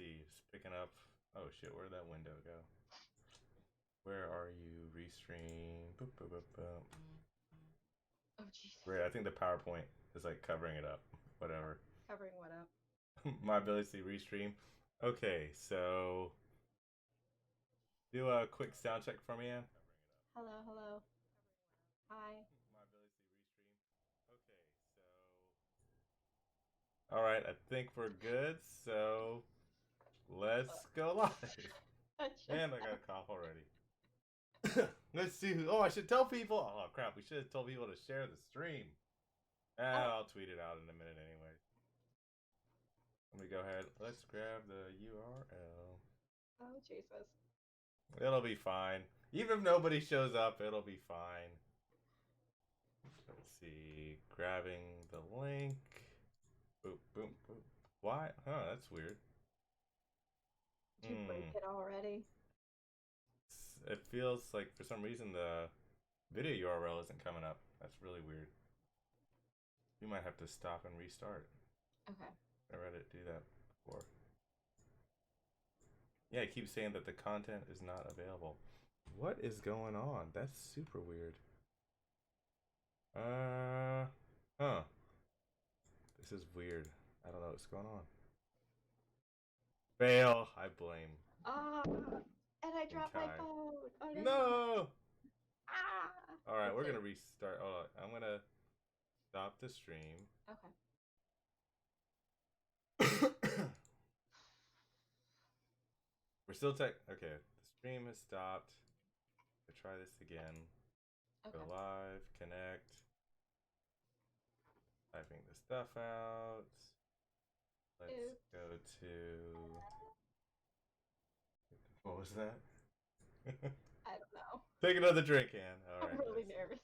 see. It's picking up. Oh shit, where'd that window go? Where are you? Restream. Boop, boop, boop, boop. Oh, jeez. Great. I think the PowerPoint is like covering it up. Whatever. Covering what up? My ability to restream. Okay, so do a quick sound check for me, Ann. Hello, hello. Hi. My ability to restream. Okay, so all right, I think we're good. So let's go live. And I got a cough already. Let's see who. Oh, I should tell people. Oh crap, we should have told people to share the stream. I'll tweet it out in a minute anyway. Let me go ahead. Let's grab the URL. Oh, Jesus. It'll be fine. Even if nobody shows up, it'll be fine. Let's see. Grabbing the link. Boop, boop, boop. Why? Huh, that's weird. Did you break it already? It feels like for some reason the video URL isn't coming up. That's really weird. You might have to stop and restart. Okay. I read it do that before. Yeah, it keeps saying that the content is not available. What is going on? That's super weird. Huh. This is weird. I don't know what's going on. Fail. I blame. Ah, and I dropped my Kai. phone. Oh no. No. Ah. All right, we're That's gonna restart. Oh, I'm gonna stop the stream. Okay. We're still tech. Okay, the stream has stopped. We'll try this again. Okay. Go live, connect. Typing the stuff out. Let's go to. What was that? I don't know. Take another drink, Ann. All right. I'm really nervous.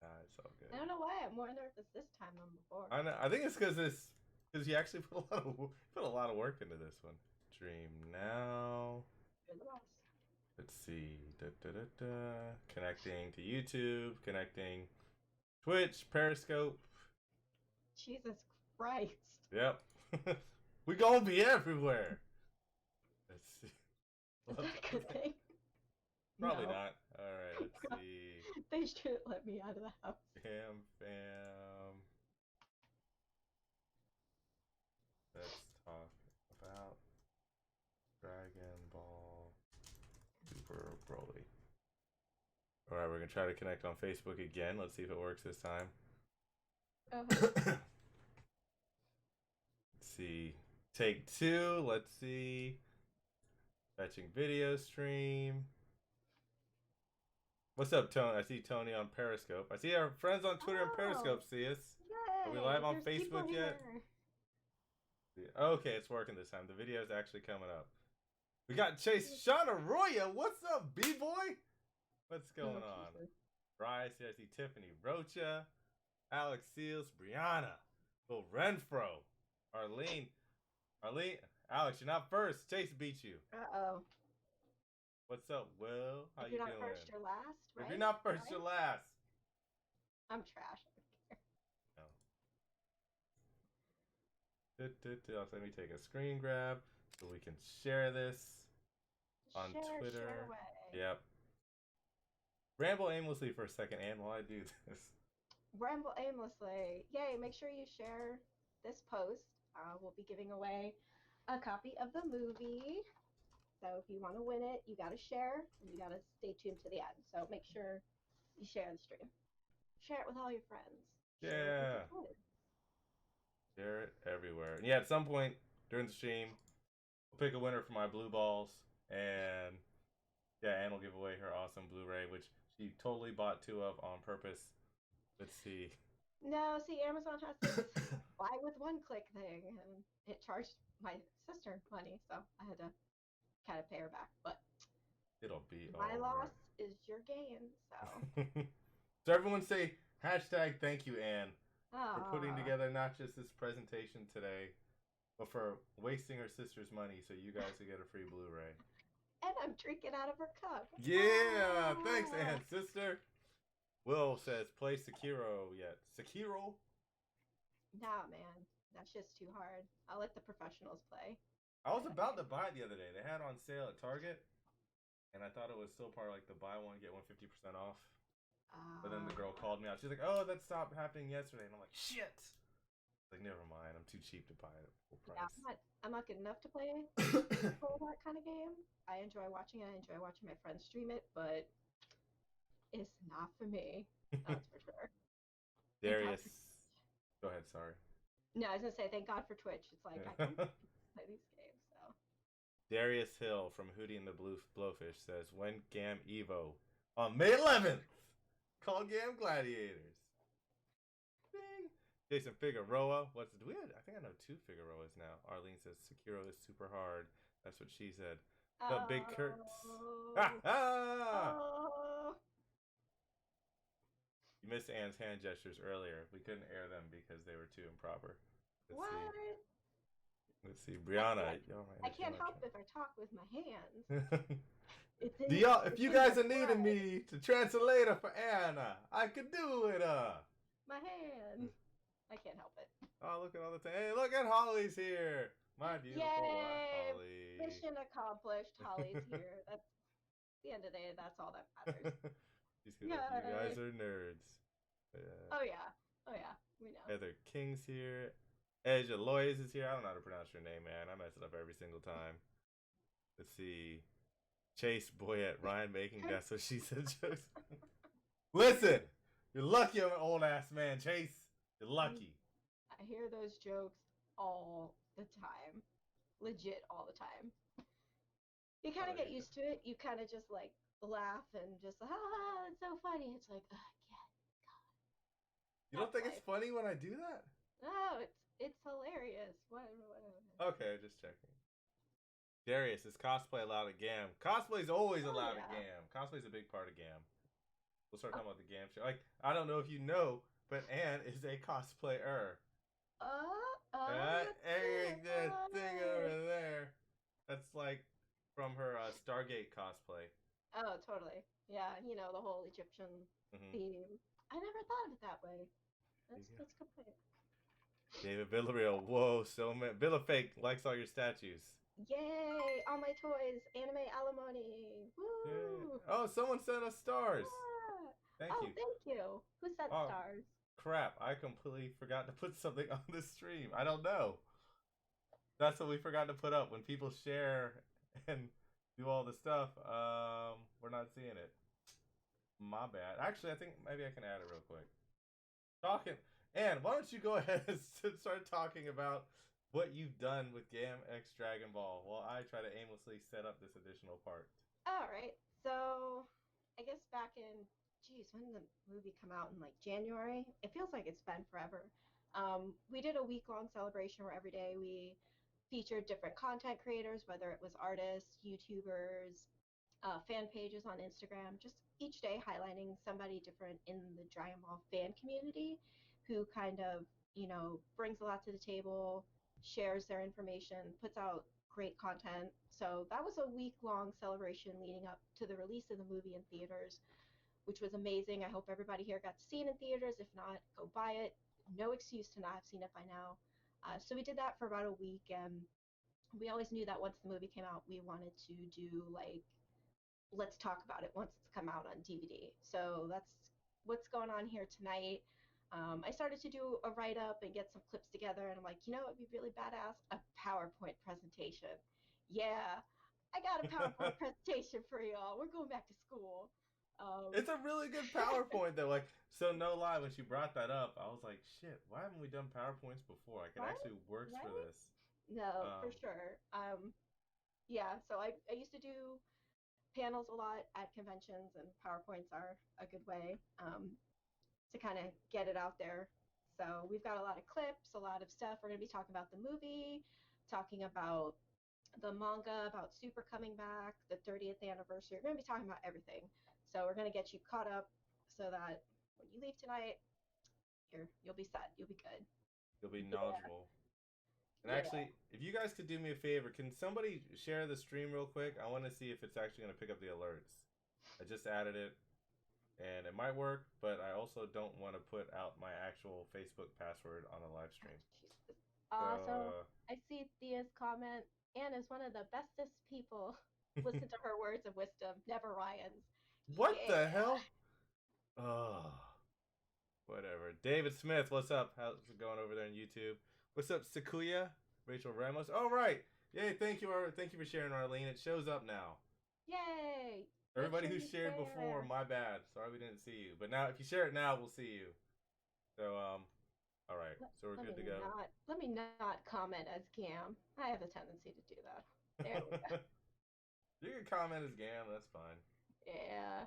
Nah, it's all good. I don't know why I'm more nervous this time than before. I know. I think it's because you actually put a lot of work into this one. Stream now. You're the boss. Let's see. Connecting to YouTube. Connecting Twitch. Periscope. Jesus Christ. Yep. We gonna be everywhere. Let's see. Is that a good thing? Probably No. not. All right. Let's see. They shouldn't let me out of the house. Bam, bam. Let's talk about Dragon Ball Super Broly. Alright, we're gonna try to connect on Facebook again. Let's see if it works this time. Okay. Let's see. Take two. Let's see. Fetching video stream. What's up, Tony? I see Tony on Periscope. I see our friends on Twitter and Periscope see us. Yay! Are we live on There's Facebook yet? Okay, it's working this time. The video is actually coming up. We got Chase Sean Arroyo. What's up, B-boy? What's going on? Bryce, I see Tiffany Rocha, Alex Seals, Brianna, Will Renfro, Arlene, Alex, you're not first. Chase beat you. Uh-oh. What's up, Will? How If you you're doing? not first, you're last, right? If you're not first, you're last. I'm trash. I don't care. Let me take a screen grab so we can share this on Twitter. Share away. Yep. Ramble aimlessly for a second, Ann, while I do this. Ramble aimlessly. Yay, make sure you share this post. We'll be giving away a copy of the movie. So if you want to win it, you got to share and you got to stay tuned to the end. So make sure you share the stream. Share it with all your friends. Yeah. Share it everywhere. And yeah, at some point during the stream, we'll pick a winner for my blue balls. And yeah, Ann will give away her awesome Blu-ray, which she totally bought two of on purpose. Let's see. No, see, Amazon has this buy with one click thing, and it charged my sister money, so I had to kind of pay her back. But it'll be my over. loss is your gain, so. So everyone say hashtag thank you, Ann, for putting together not just this presentation today, but for wasting her sister's money so you guys could get a free Blu-ray. And I'm drinking out of her cup. Yeah, thanks, Ann, sister. Will says, play Sekiro yet. Sekiro? Nah, man. That shit's too hard. I'll let the professionals play. I was about to buy it the other day. They had it on sale at Target, and I thought it was still part of like the buy one get one 50% off. But then the girl called me out. She's like, "Oh, that stopped happening yesterday," and I'm like, "Shit!" Like, never mind. I'm too cheap to buy it at full price. Yeah, I'm not good enough to play that kind of game. I enjoy watching it. I enjoy watching my friends stream it, but it's not for me. That's for sure. Darius, go ahead. Sorry. No, I was gonna say thank God for Twitch. It's like I can play these games. So Darius Hill from Hootie and the Blowfish says, "When GAAM Evo on May 11th, call GAAM Gladiators." Ding. Jason Figueroa, what's do we have? I think I know 2 Figueroas now. Arlene says Sekiro is super hard. That's what she said. The Big Kurtz. Ha ha! You missed Anne's hand gestures earlier. We couldn't air them because they were too improper. Let's see. Brianna. I can't help if I talk with my hands. If you guys are needing me to translate it for Anna, I could do it. My hands. I can't help it. Oh, look at all the things. Hey, look at Holly's here. My beautiful wife, Holly. Mission accomplished. Holly's here. That's the end of the day. That's all that matters. You guys are nerds. Oh yeah. Oh yeah. We know. Heather King's here. Asia Loyes is here. I don't know how to pronounce your name, man. I mess it up every single time. Let's see. Chase Boyette, Ryan making that's what she said jokes. Listen, you're lucky I'm an old ass man, Chase. You're lucky. I hear those jokes all the time. Legit all the time. You kind of get used to it. You kind of just like laugh and just like, it's so funny. It's like, yeah. You don't think it's funny when I do that? No, it's hilarious. Whatever. Okay, just checking. Darius, is cosplay allowed at GAAM? Cosplay's always allowed at GAAM. Cosplay's a big part of GAAM. We'll start talking about the GAAM show. Like, I don't know if you know, but Anne is a cosplayer. That thing over there. That's like from her Stargate cosplay. Oh, totally. Yeah, you know, the whole Egyptian theme. I never thought of it that way. That's good point. David Villarreal, whoa, so many. Villafake likes all your statues. Yay! All my toys, anime alimony. Woo! Yeah. Oh, someone sent us stars. Yeah. Thank you. Thank you. Who sent stars? Crap, I completely forgot to put something on the stream. I don't know. That's what we forgot to put up. When people share and do all the stuff, we're not seeing it. My bad. Actually, I think maybe I can add it real quick. Anne, why don't you go ahead and start talking about what you've done with GAAM X Dragon Ball while I try to aimlessly set up this additional part. All right. So I guess back in, when did the movie come out? In like January? It feels like it's been forever. We did a week-long celebration where every day we featured different content creators, whether it was artists, YouTubers, fan pages on Instagram, just each day highlighting somebody different in the Dragon Ball fan community who kind of, brings a lot to the table, shares their information, puts out great content. So that was a week-long celebration leading up to the release of the movie in theaters, which was amazing. I hope everybody here got to see it in theaters. If not, go buy it. No excuse to not have seen it by now. So we did that for about a week, and we always knew that once the movie came out, we wanted to do like, let's talk about it once it's come out on DVD. So that's what's going on here tonight. I started to do a write-up and get some clips together, and I'm like, it'd be really badass, a PowerPoint presentation. Yeah, I got a PowerPoint presentation for y'all. We're going back to school. It's a really good PowerPoint though. Like, so no lie, when she brought that up, I was like, shit, why haven't we done PowerPoints before? Like, it actually works for this. No, for sure. Yeah, so I used to do panels a lot at conventions, and PowerPoints are a good way to kind of get it out there. So we've got a lot of clips, a lot of stuff. We're going to be talking about the movie, talking about the manga, about Super coming back, the 30th anniversary. We're going to be talking about everything. So we're going to get you caught up so that when you leave tonight, you'll be set. You'll be good. You'll be knowledgeable. And actually, if you guys could do me a favor, can somebody share the stream real quick? I want to see if it's actually going to pick up the alerts. I just added it, and it might work, but I also don't want to put out my actual Facebook password on a live stream. So I see the Sophia's comment. Anne is one of the bestest people. Listen to her words of wisdom, never Ryan's. What Yeah. the hell? Oh, whatever. David Smith, what's up? How's it going over there on YouTube? What's up, Sakuya? Rachel Ramos. All right. Yay! Thank you for sharing, Arlene. It shows up now. Yay! Everybody Make who sure you shared before, share. my bad. Sorry we didn't see you. But now, if you share it now, we'll see you. So all right. So we're good to go. Let me not comment as Gam. I have a tendency to do that. There we go. You can comment as Gam. That's fine. Yeah.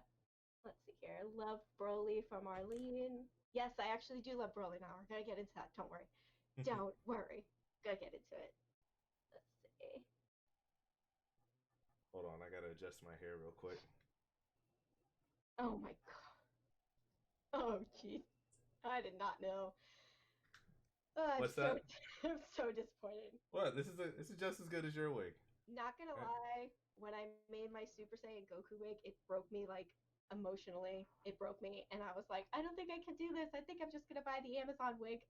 Let's see here. Love Broly from Arlene. Yes, I actually do love Broly now. We're gonna get into that. Don't worry. Don't worry. Gonna get into it. Let's see. Hold on, I gotta adjust my hair real quick. Oh my god. Oh jeez. I did not know. Oh, What's that? I'm so disappointed. What? This is just as good as your wig. Not gonna lie, when I made my Super Saiyan Goku wig, it broke me like emotionally. It broke me, and I was like, I don't think I can do this. I think I'm just gonna buy the Amazon wig.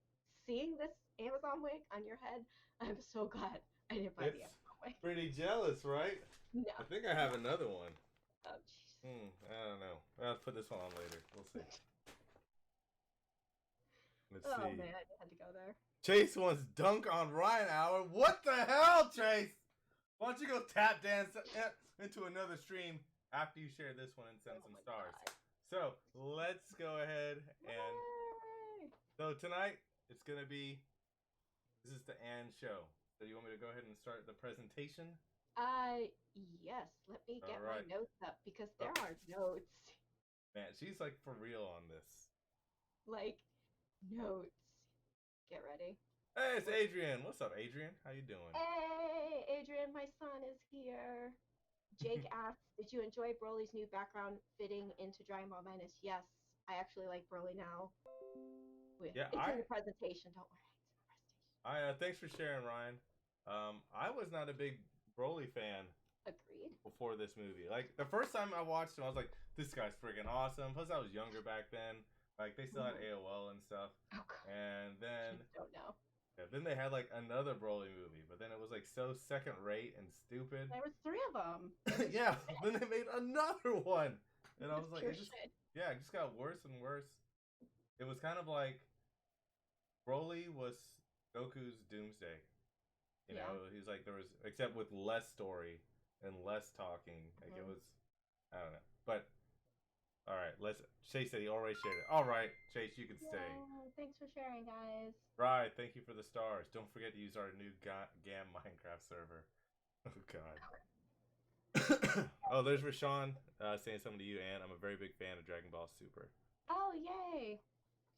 Seeing this Amazon wig on your head, I'm so glad I didn't buy the Amazon wig. Pretty jealous, right? No. I think I have another one. Oh jeez. I don't know. I'll put this one on later. We'll see. Let's see. Oh man, I had to go there. Chase wants dunk on Ryan Hour. What the hell, Chase? Why don't you go tap dance into another stream after you share this one and send some stars? God. So let's go ahead and. Yay! So tonight it's gonna be. This is the Anne show. So you want me to go ahead and start the presentation? Yes. Let me get my notes up because there are notes. Man, she's like for real on this. Like, notes. Get ready. Hey, it's Adrian. What's up, Adrian? How you doing? Hey, Adrian, my son is here. Jake asks, did you enjoy Broly's new background fitting into Dragon Ball Minus? Yes, I actually like Broly now. Yeah, it's in the presentation. Don't worry. Thanks for sharing, Ryan. I was not a big Broly fan. Agreed. Before this movie, like the first time I watched him, I was like, "This guy's freaking awesome." Plus, I was younger back then. Like they still had AOL and stuff. Oh, God. And then don't know. Yeah, then they had like another Broly movie, but then it was like so second rate and stupid. There was 3 of them. Yeah, then they made another one, and I was like, it just got worse and worse. It was kind of like Broly was Goku's Doomsday. You know, he's like there was except with less story and less talking. Like it was, I don't know. But all right, Chase said he already shared it. All right, Chase, you can stay. Thanks for sharing, guys. Right, thank you for the stars. Don't forget to use our new GAAM Minecraft server. Oh God. Oh, there's Rashawn saying something to you, Anne. I'm a very big fan of Dragon Ball Super. Oh, yay!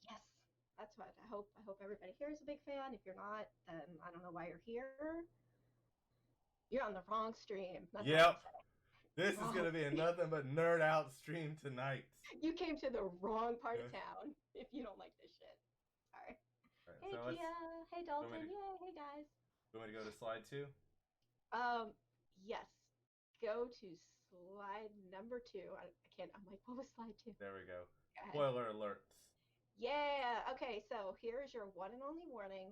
Yes, that's what I hope. I hope everybody here is a big fan. If you're not, then I don't know why you're here. You're on the wrong stream. Yep. This is going to be a nothing but nerd out stream tonight. You came to the wrong part of town if you don't like this shit. Sorry. Right, hey, so Kia. Hey, Dalton. Yay. Hey, guys. You want me to go to slide 2? Yes. Go to slide number 2. I can't. I'm like, what was slide 2? There we go. Spoiler alerts. Yeah. Okay, so here's your one and only warning.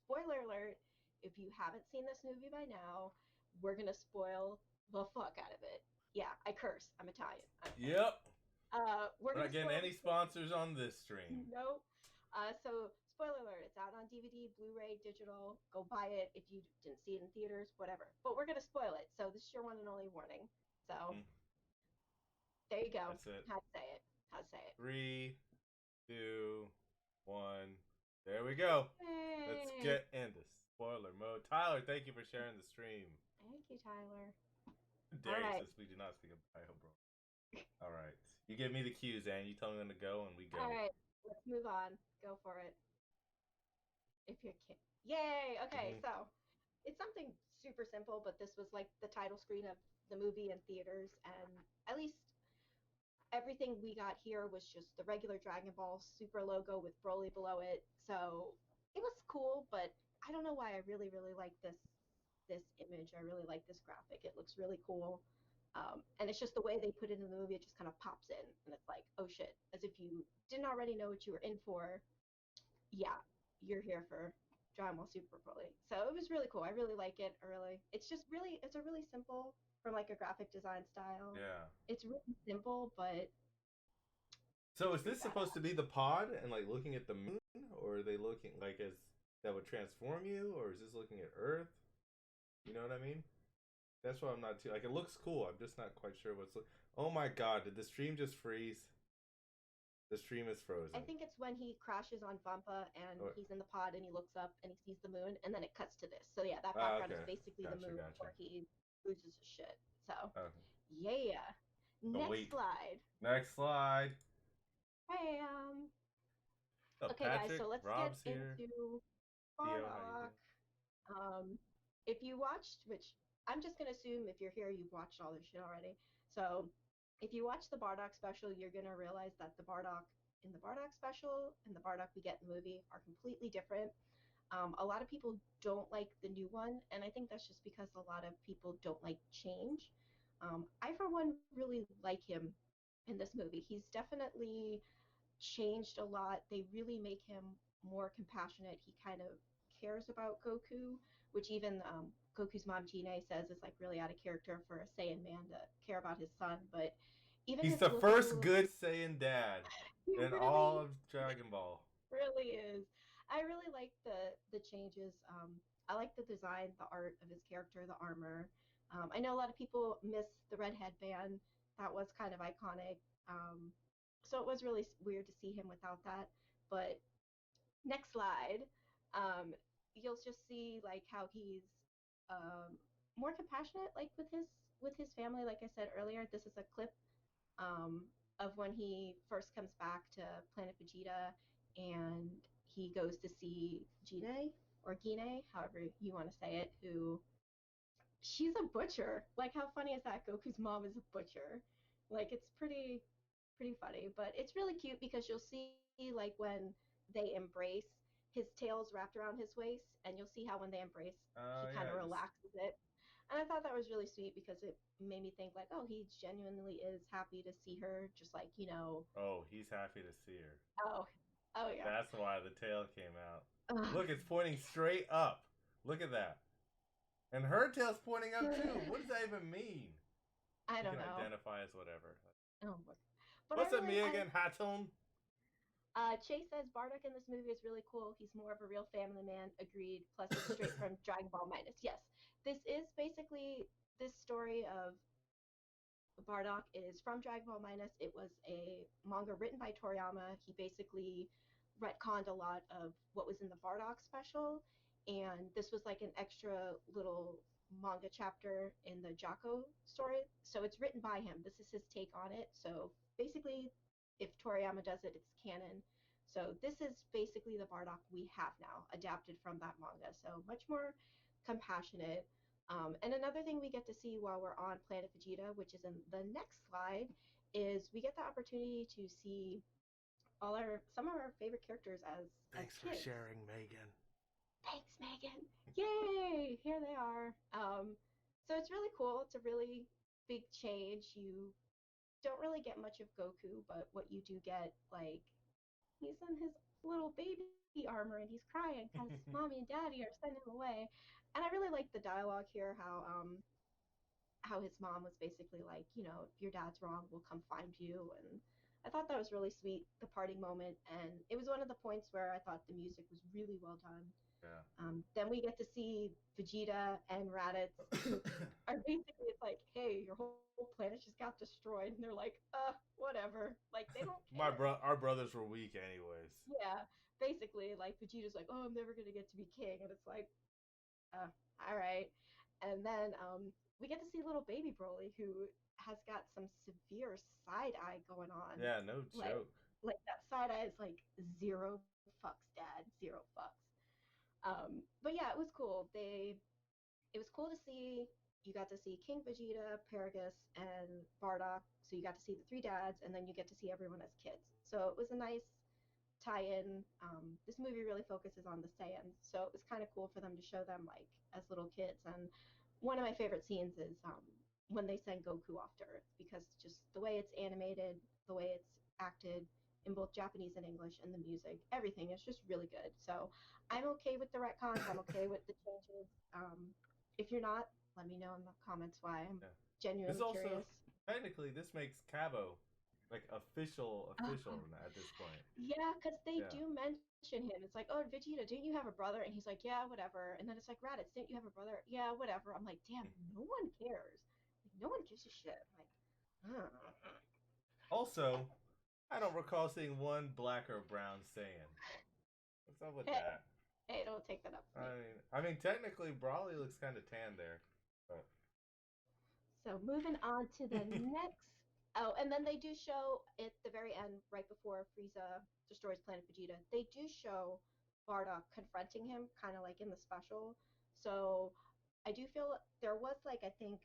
Spoiler alert. If you haven't seen this movie by now, we're going to spoil the fuck out of it. Yeah, I curse. I'm Italian. Yep. We're not getting any sponsors on this stream. Nope. So, spoiler alert, it's out on DVD, Blu-ray, digital. Go buy it if you didn't see it in theaters, whatever. But we're going to spoil it. So, this is your one and only warning. So, there you go. That's it. How to say it. 3, 2, 1. There we go. Hey. Let's get into spoiler mode. Tyler, thank you for sharing the stream. Thank you, Tyler. Darius says we do not speak of Bio, bro. All right. You give me the cues, Anne. You tell me when to go, and we go. All right. Let's move on. Go for it. If you can. Yay! Okay, so it's something super simple, but this was like the title screen of the movie in theaters, and at least everything we got here was just the regular Dragon Ball Super logo with Broly below it. So it was cool, but I don't know why I really, really like this image. I really like this graphic. It looks really cool. And it's just the way they put it in the movie. It just kind of pops in, and it's like, oh shit, as if you didn't already know what you were in for. Yeah, you're here for Dragon Ball Super Broly. So it was really cool. I really like it. It's just really, it's a really simple from like a graphic design style. Yeah. It's really simple, but So it's is pretty this supposed to badass. be the pod and like looking at the moon, or are they looking like as that would transform you, or is this looking at Earth? You know what I mean? That's why I'm not too like. It looks cool. I'm just not quite sure what's. Oh my god! Did the stream just freeze? The stream is I frozen. think it's when he crashes on Vampa and Oh, he's in the pod and he looks up and he sees the moon and then it cuts to this. So yeah, that ah, background is okay. basically the Gotcha, moon gotcha. where he loses his shit. So Okay. yeah. Oh Next wait. slide. Next slide. Bam. Oh, Okay, guys, Patrick, so let's get Rob's here. into Theo, how you Bardock. doing? If you watched, which I'm just gonna assume if you're here, you've watched all this shit already. So if you watch the Bardock special, you're gonna realize that the Bardock in the Bardock special and the Bardock we get in the movie are completely different. A lot of people don't like the new one, and I think that's just because a lot of people don't like change. I, for one, really like him in this movie. He's definitely changed a lot. They really make him more compassionate. He kind of cares about Goku, which even Goku's mom Jine says is like really out of character for a Saiyan man to care about his son. But even He's his the first little, good Saiyan dad he in all really, of Dragon Ball. really is. I really like the changes. I like the design, the art of his character, the armor. I know a lot of people miss the red headband. That was kind of iconic. So it was really weird to see him without that. But next slide, um, you'll just see like how he's um, more compassionate, like with his family. Like I said earlier, this is a clip um, of when he first comes back to Planet Vegeta and he goes to see Gine or Gine, however you want to say it, who she's a butcher. Like how funny is that? Goku's mom is a butcher. Like it's pretty funny, but it's really cute because you'll see like when they embrace, his tail's wrapped around his waist, and you'll see how when they embrace, he kind Yeah, of I just relaxes it. And I thought that was really sweet because it made me think like, oh, he genuinely is happy to see her, just like oh, he's happy to see her. oh, oh yeah, That's why the tail came out. Ugh. Look, it's pointing straight up. Look at that. And her tail's pointing up too. What does that even mean? I You don't can know. identify as whatever. Oh, but I What's up, really me I again, Hatton? Chase says Bardock in this movie is really cool. He's more of a real family man. Agreed. Plus, it's straight from Dragon Ball Minus. Yes, this is basically this story of Bardock is from Dragon Ball Minus. It was a manga written by Toriyama. He basically retconned a lot of what was in the Bardock special, and this was like an extra little manga chapter in the Jocko story. So it's written by him. This is his take on it. So basically, if Toriyama does it, it's canon. So this is basically the Bardock we have now, adapted from that manga. So much more compassionate, and another thing we get to see while we're on Planet Vegeta, which is in the next slide, is we get the opportunity to see all our some of our favorite characters as Thanks for kids. sharing, Megan. Thanks, Megan. Yay! Here they are. So it's really cool. It's a really big change. You don't really get much of Goku, but what you do get, like, he's in his little baby armor and he's crying because mommy and daddy are sending him away. And I really like the dialogue here, how his mom was basically like, if your dad's wrong, we'll come find you. And I thought that was really sweet, the parting moment. And it was one of the points where I thought the music was really well done. Yeah. Then we get to see Vegeta and Raditz, who are basically, it's like, hey, your whole planet just got destroyed. And they're like, whatever. Like, they don't care. Our brothers were weak anyways. Yeah, basically, like, Vegeta's like, oh, I'm never going to get to be king. And it's like, uh, all right. And then we get to see little baby Broly who has got some severe side eye going on. Yeah, no Like joke. like that side eye is like zero fucks, dad, zero fucks. But yeah, it was cool. It was cool to see. You got to see King Vegeta, Paragus, and Bardock. So you got to see the three dads, and then you get to see everyone as kids. So it was a nice tie-in. This movie really focuses on the Saiyans, so it was kind of cool for them to show them like as little kids. And one of my favorite scenes is when they send Goku off to Earth because just the way it's animated, the way it's acted, in both Japanese and English, and the music, everything is just really good. So I'm okay with the retcons. I'm okay with the changes. If you're not, let me know in the comments why. I'm Yeah. This genuinely also curious. technically this makes Cabo like official at this point. Yeah, because they Yeah. do mention him. It's like, oh, Vegeta, didn't you have a brother? And he's like, yeah, whatever. And then it's like, Raditz, didn't you have a brother? Yeah, whatever. I'm like, damn, no one cares. Like, no one gives a shit. I'm like, Also, I don't recall seeing one black or brown Saiyan. What's up with hey, that? hey, don't take that up with me. I mean, technically, Brawly looks kind of tan there, but So moving on to the next. Oh, and then they do show at the very end, right before Frieza destroys Planet Vegeta, they do show Bardock confronting him, kind of like in the special. So I do feel there was like I think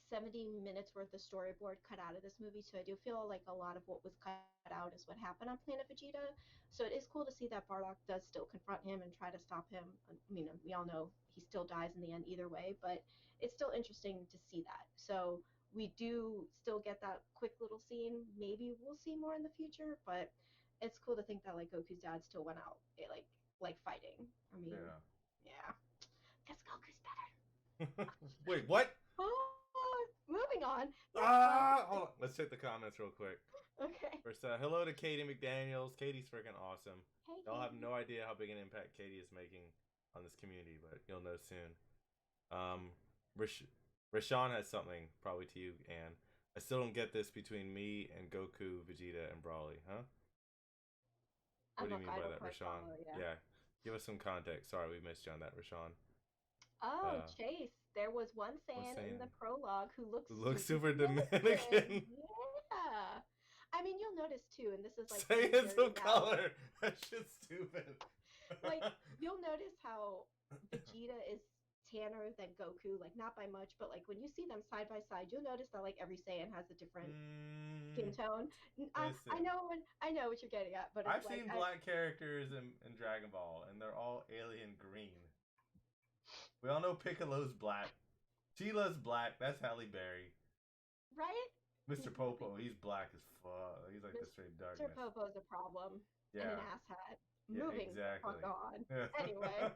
70 minutes worth of storyboard cut out of this movie, so I do feel like a lot of what was cut out is what happened on Planet Vegeta. So it is cool to see that Bardock does still confront him and try to stop him. I mean, we all know he still dies in the end either way, but it's still interesting to see that. So we do still get that quick little scene. Maybe we'll see more in the future, but it's cool to think that like Goku's dad still went out like fighting. I mean, yeah. yeah, because Goku's better. Wait, what? Moving on. Next slide. Hold on. Let's check the comments real quick. Okay. First, hello to Katie McDaniels. Katie's freaking awesome. Hey, Y'all have Katie. no idea how big an impact Katie is making on this community, but you'll know soon. Rashawn has something, probably to you, Anne. I still don't get this between me and Goku, Vegeta, and Brawly, huh? What do you mean by that, Rashawn? Follow, yeah. Yeah. Give us some context. Sorry, we missed you on that, Rashawn. Oh, Chase. There was one Saiyan in the prologue who looks super Dominican. Dominican. Yeah. I mean, you'll notice too, and this is like Saiyans of color. That shit's stupid. Like, you'll notice how Vegeta is tanner than Goku, like not by much, but like when you see them side by side, you'll notice that like every Saiyan has a different skin tone. I know what you're getting at, but it's I've seen black characters in Dragon Ball, and they're all alien green. We all know Piccolo's black. Chila's black. That's Halle Berry. Right? Mr. Popo, he's black as fuck. He's like the straight darkness. Mr. Popo's a problem. Yeah. And an asshat. Yeah, Moving exactly. the fuck on. Anyway.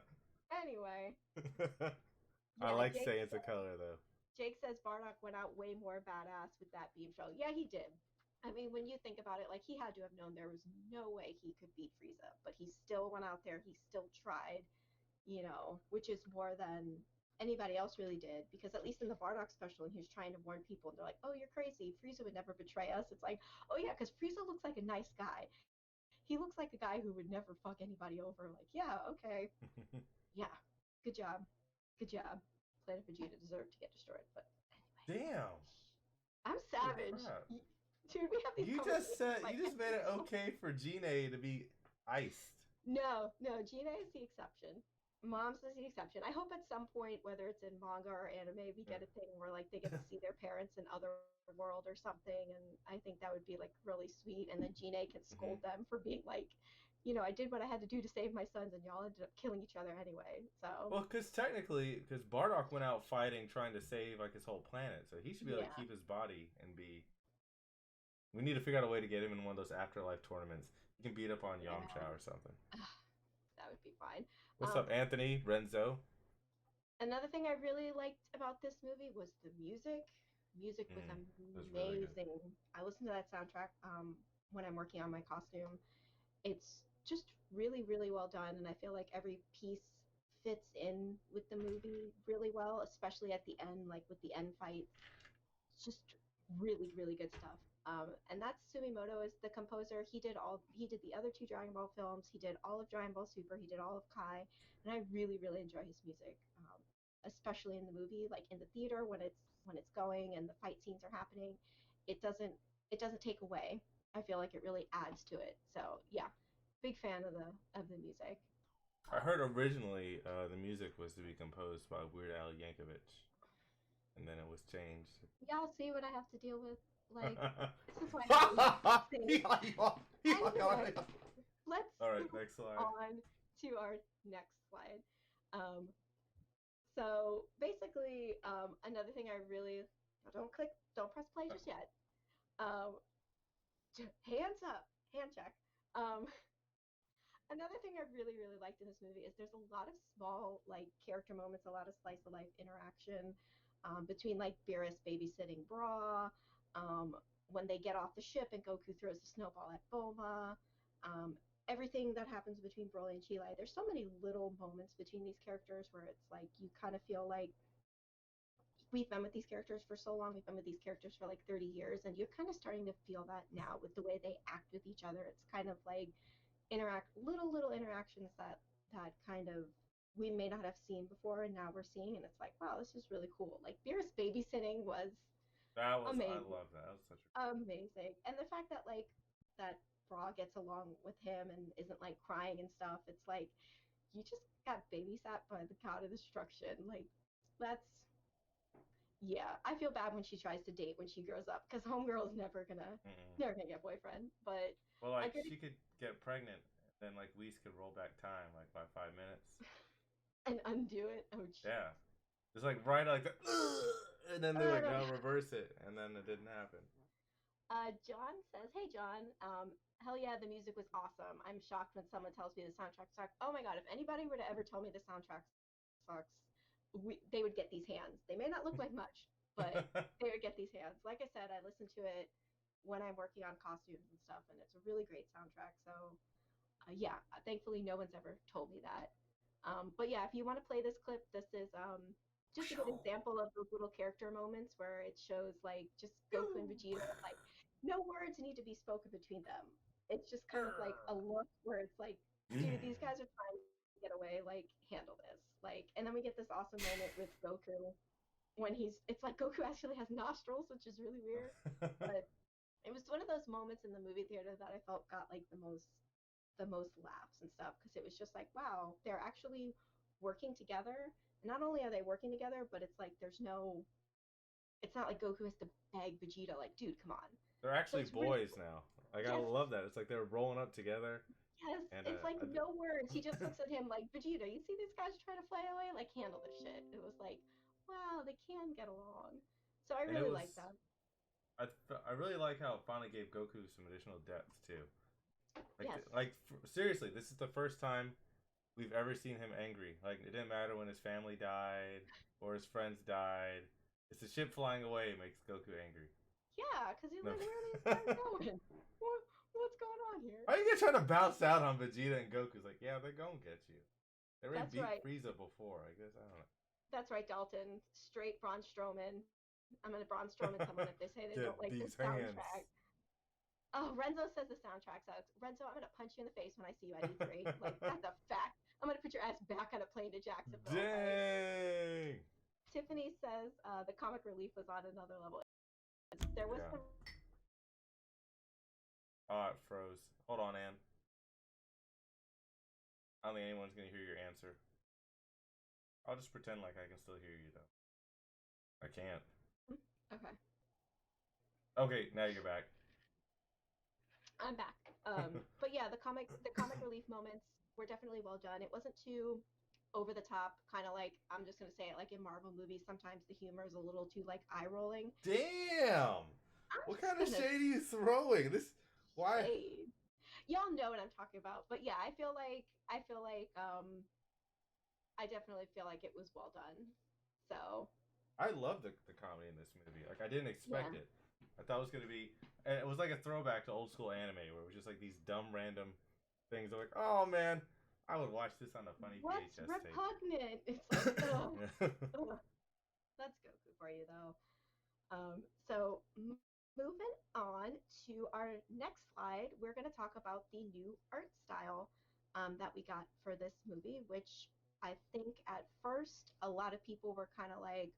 Yeah, I like Saiyans of color though. Jake says Bardock went out way more badass with that beam shell. Yeah, he did. I mean, when you think about it, like he had to have known there was no way he could beat Frieza, but he still went out there. He still tried, which is more than anybody else really did. Because at least in the Bardock special, he was trying to warn people, and they're like, "Oh, you're crazy. Frieza would never betray us." It's like, oh yeah, because Frieza looks like a nice guy. He looks like a guy who would never fuck anybody over. Like, yeah, okay, yeah, good job, good job. Planet Vegeta deserved to get destroyed, but anyway. Damn. I'm savage. Dude, we have these. You just made it okay for Gine to be iced. No, Gine is the exception. Mom's is the exception. I hope at some point, whether it's in manga or anime, we get a thing where like they get to see their parents in other world or something, and I think that would be like really sweet. And then Gine can scold them for being like, I did what I had to do to save my sons, and y'all ended up killing each other anyway. So well, because Bardock went out fighting, trying to save like his whole planet, so he should be able to keep his body and be. We need to figure out a way to get him in one of those afterlife tournaments. He can beat up on Yamcha or something. That would be fine. What's up, Anthony? Renzo? Another thing I really liked about this movie was the music. Music was amazing. Really, I listen to that soundtrack when I'm working on my costume. It's just really, really well done, and I feel like every piece fits in with the movie really well, especially at the end, like with the end fights. It's just really, really good stuff. And that's Sumimoto is the composer. He did the other two Dragon Ball films. He did all of Dragon Ball Super. He did all of Kai, and I really, really enjoy his music, especially in the movie, like in the theater when it's going and the fight scenes are happening. It doesn't take away. I feel like it really adds to it. So yeah, big fan of the music. I heard originally the music was to be composed by Weird Al Yankovic, and then it was changed. Y'all see what I have to deal with? Like, this is why I anyway, let's all right, next slide. On to our next slide. So basically, another thing I really don't press play just yet. Hands up, hand check. Um, Another thing I really, really liked in this movie is there's a lot of small like character moments, a lot of slice of life interaction between like Beerus babysitting Bra, um, when they get off the ship and Goku throws the snowball at Bulma. Um, Everything that happens between Broly and Chile. There's so many little moments between these characters where it's like you kind of feel like we've been with these characters for so long. We've been with these characters for like 30 years, and you're kind of starting to feel that now with the way they act with each other. It's kind of like little interactions that kind of we may not have seen before and now we're seeing, and it's like, wow, this is really cool. Like Beerus babysitting was I amazing. love that. That was such a Amazing. And the fact that like that Bra gets along with him and isn't like crying and stuff, it's like you just got babysat by the god of destruction. Like that's yeah, I feel bad when she tries to date when she grows up because homegirl's Mm-mm. never gonna get boyfriend. But Well, I like get she could get pregnant, and then like Whis could roll back time like by 5 minutes. and undo it. Oh, Yeah, it's like right like the, and then they like uh, go reverse it, and then it didn't happen. John says, "Hey John, hell yeah, the music was awesome. I'm shocked when someone tells me the soundtrack sucks. Oh my god, if anybody were to ever tell me the soundtrack sucks, they would get these hands. They may not look like much, but they would get these hands. Like I said, I listen to it when I'm working on costumes and stuff, and it's a really great soundtrack. So yeah, thankfully no one's ever told me that. But yeah, if you want to play this clip, this is just a good example of those little character moments where it shows like just Goku and Vegeta, like no words need to be spoken between them. It's just kind of like a look where it's like, dude, these guys are trying to get away, like handle this. Like, and then we get this awesome moment with Goku when it's like Goku actually has nostrils, which is really weird. But it was one of those moments in the movie theater that I felt got like the most laughs and stuff because it was just like, wow, they're actually working together. And not only are they working together, but it's like it's not like Goku has to beg Vegeta, like, dude, come on. They're So actually it's really boys now. Like I yes, love that. It's like they're rolling up together, yes. and It's like no words. He just looks at him like, Vegeta, you see these guys trying to fly away? Like, handle this shit. It was like, wow, they can get along. So I and it really was. like that. I really like how it finally gave Goku some additional depth too. Yes. Seriously, this is the first time we've ever seen him angry. Like it didn't matter when his family died or his friends died. It's the ship flying away makes Goku angry. Yeah, because he's No. like, where are these guys going? What's going on here? Why are you trying to bounce out on Vegeta and Goku's like, yeah, they're gonna get you. They already That's beat right. Frieza before. I guess I That's right, Dalton. Straight Braun Strowman. I'm gonna Braun Strowman don't know. someone if they say they Get don't like the these hands. soundtrack. Oh, Renzo says the soundtrack sucks. Renzo, I'm gonna punch you in the face when I see you at E3. Like that's a fact. I'm gonna put your ass back on a plane to Jacksonville. Like Dang. Tiffany says, the comic relief was on another level. There was Yeah. some. Oh, it froze. Hold on, Ann. I don't think anyone's gonna hear your answer. I'll just pretend like I can still hear you though. I can't. Okay, Okay, now you're back. I'm back. But yeah, the comic relief moments were definitely well done. It wasn't too over the top, kind of like I'm just gonna say it like in Marvel movies. Sometimes the humor is a little too like eye rolling. Damn! I'm What just kind of gonna shade are you throwing? This why? shade. Y'all know what I'm talking about. But yeah, I feel like I definitely feel like it was well done. So I love the comedy in this movie. Like I didn't expect yeah. it. I thought it was gonna be. It was like a throwback to old school anime where it was just like these dumb random things. They're like, oh man, I would watch this on a funny What's VHS tape. repugnant? It's like, ugh, ugh. That's Goku for you though. So moving on to our next slide, we're going to talk about the new art style that we got for this movie, which I think at first a lot of people were kind of like,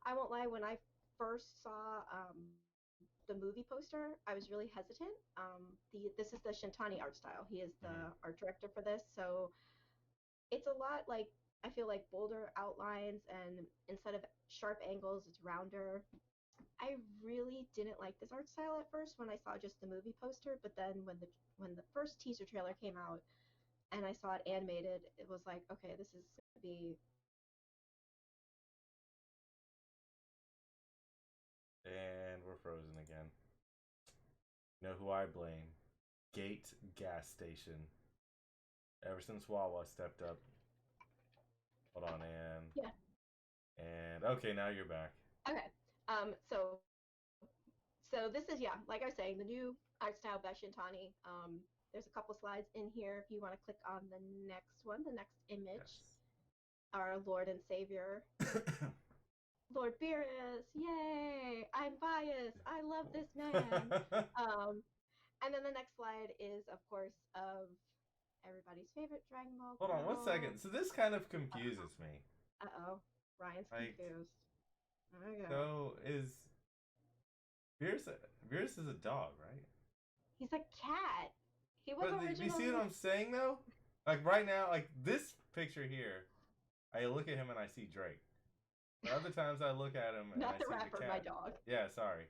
I won't lie, when I first saw the movie poster, I was really hesitant. This is the Shintani art style. He is Mhm. the art director for this, so it's a lot like I feel like bolder outlines, and instead of sharp angles, it's rounder. I really didn't like this art style at first when I saw just the movie poster, but then when the first teaser trailer came out and I saw it animated, it was like, okay, this is gonna be And we're frozen again. You know who I blame? Gate gas station. Ever since Wawa stepped up. Hold on, Yeah. and okay, now you're back. Okay. So this is, yeah, like I was saying, the new art style Beshintani. There's a couple slides in here if you want to click on the next one, the next image. Yes. Our Lord and Savior, Lord Beerus. Yay! I'm biased. I love this man. And then the next slide is, of course, of everybody's favorite Dragon Ball Hold on one girl. second. So this kind of confuses me. Uh-oh. Ryan's Like, confused. Okay. so is Beerus? Beerus is a dog, right? He's a cat. He was But you see what originally I'm saying though? Like right now, like this picture here, I look at him and I see Drake. But other times I look at him and I not the see the rapper, my cat. dog. Yeah, sorry.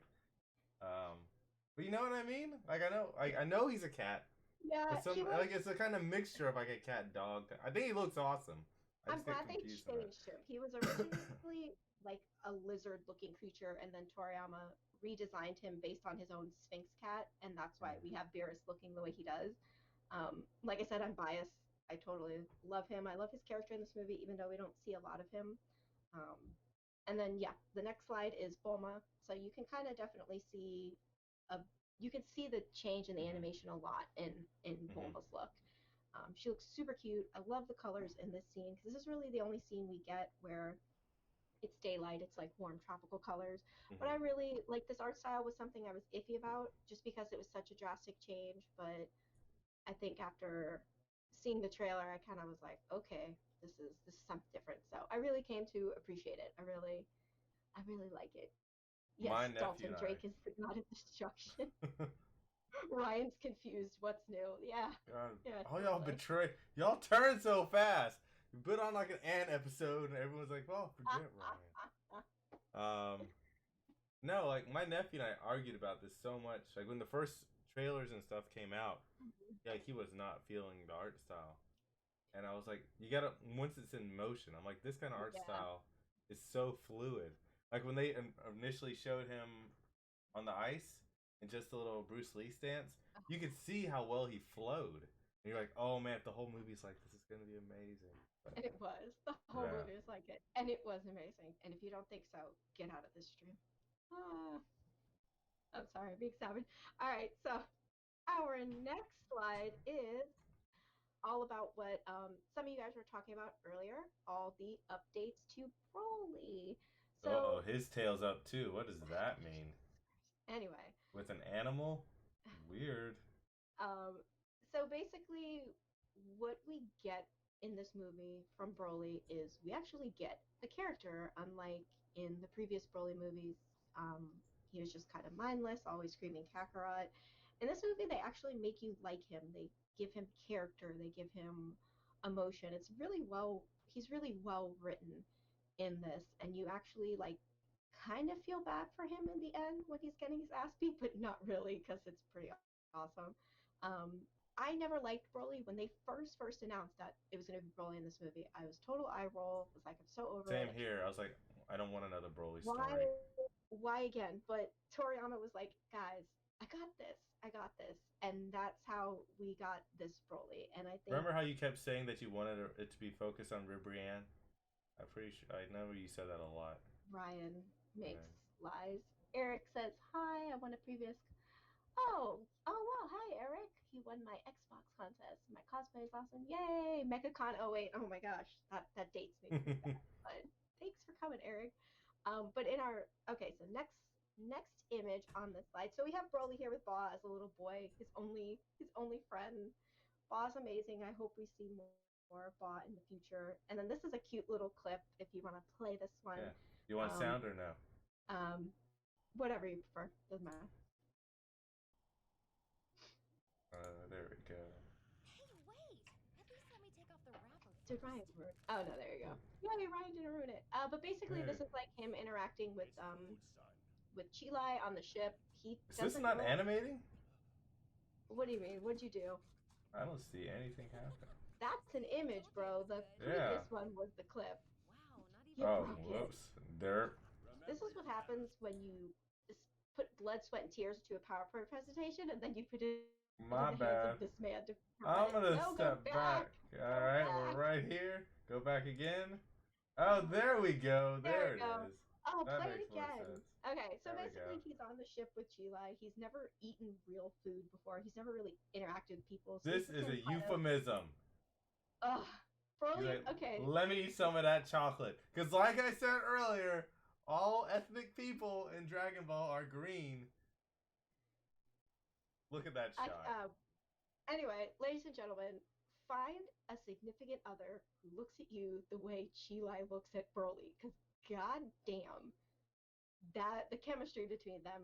But you know what I mean? Like I know he's a cat. Yeah, But some he was. like it's a kind of mixture of like a cat dog. I think he looks awesome. I I'm just get glad they confused on that. changed him. He was originally like a lizard-looking creature, and then Toriyama redesigned him based on his own Sphinx cat, and that's why we have Beerus looking the way he does. Like I said, I'm biased. I totally love him. I love his character in this movie, even though we don't see a lot of him. Um, and then yeah, the next slide is Bulma. So you can kind of definitely see a you can see the change in the animation a lot in Bulma's look. She looks super cute. I love the colors in this scene because this is really the only scene we get where it's daylight. It's like warm tropical colors. But I really like this art style was something I was iffy about just because it was such a drastic change. But I think after seeing the trailer, I kind of was like, okay, this is something different. So I really came to appreciate it. I really like it. Yes, My nephew Dalton and Drake is the god of destruction. Ryan's confused. What's new? Yeah, God, yeah, all y'all totally. betray. Y'all turn so fast. You put on like an episode, and everyone's like, "Well, forget Ryan." No, like my nephew and I argued about this so much. Like when the first trailers and stuff came out, like he was not feeling the art style, and I was like, "You gotta once it's in motion." I'm like, "This kind of art Yeah, style is so fluid." Like when they initially showed him on the ice and just a little Bruce Lee stance, you could see how well he flowed. And you're like, "Oh man, if the whole movie's like this, is gonna be amazing." But, and it was. The whole yeah. movie was like it, and it was amazing. And if you don't think so, get out of this stream. Ah, I'm sorry, being savage. All right, so our next slide is all about what some of you guys were talking about earlier, all the updates to Broly. Oh, So, his tail's up too. What does that mean? anyway, With an animal? Weird. um, so basically, what we get in this movie from Broly is we actually get a character, unlike in the previous Broly movies. Um, he was just kind of mindless, always screaming Kakarot. In this movie, they actually make you like him. They give him character. They give him emotion. It's really well. He's really well written in this, and you actually like kind of feel bad for him in the end when he's getting his ass beat, but not really because it's pretty awesome. I never liked Broly when they first announced that it was going to be Broly in this movie. I was total eye roll. Was like, I'm so over Same it. here. I was like, I don't want another Broly Why, story. why again? But Toriyama was like, guys, I got this. I got this, and that's how we got this Broly. And I think Remember how you kept saying that you wanted it to be focused on Ribrianne? I'm pretty sure I know you said that a lot. Ryan makes Yeah. lies. Eric says, hi, I won a previous. Oh, wow, hi, Eric. He won my Xbox contest. My cosplay is awesome. Yay! MechaCon. Oh, wait. Oh, my gosh. That dates me pretty bad. But thanks for coming, Eric. But in our, okay, so next image on this slide. So we have Broly here with Ba as a little boy, his only friend. Ba's amazing. I hope we see more of Ba in the future. And then this is a cute little clip if you want to play this one. Yeah. You want Um, sound or no? whatever you prefer, doesn't matter. There we go. Hey, wait! At least let me take off the wrapper Did first. Ryan ruin? Oh no, there you go. Yeah, Ryan didn't ruin it. But basically, Hey. this is like him interacting with Chilai on the ship. He Is this doesn't not know. animating? What do you mean? What'd you do? I don't see anything happen. That's an image, bro. The Yeah. previous one was the clip. Wow, not even You Oh, broke it. whoops. Derp. This is what happens when you put blood, sweat, and tears into a PowerPoint presentation, and then you put it in the My hands bad. of this man to provide I'm it. gonna No, go step back. back. Go Alright, we're back. right here. Go back again. Oh, there we go. There There we it go. is. Oh, That play makes it more again. sense. Okay, so There we go. basically he's on the ship with Chila. He's never eaten real food before. He's never really interacted with people. So This this is is him a kind of, euphemism. ugh. He's like, Okay. let me eat some of that chocolate. Because like I said earlier, all ethnic people in Dragon Ball are green. Look at that shot. Anyway, ladies and gentlemen, find a significant other who looks at you the way Chilai looks at Broly. Because goddamn, that the chemistry between them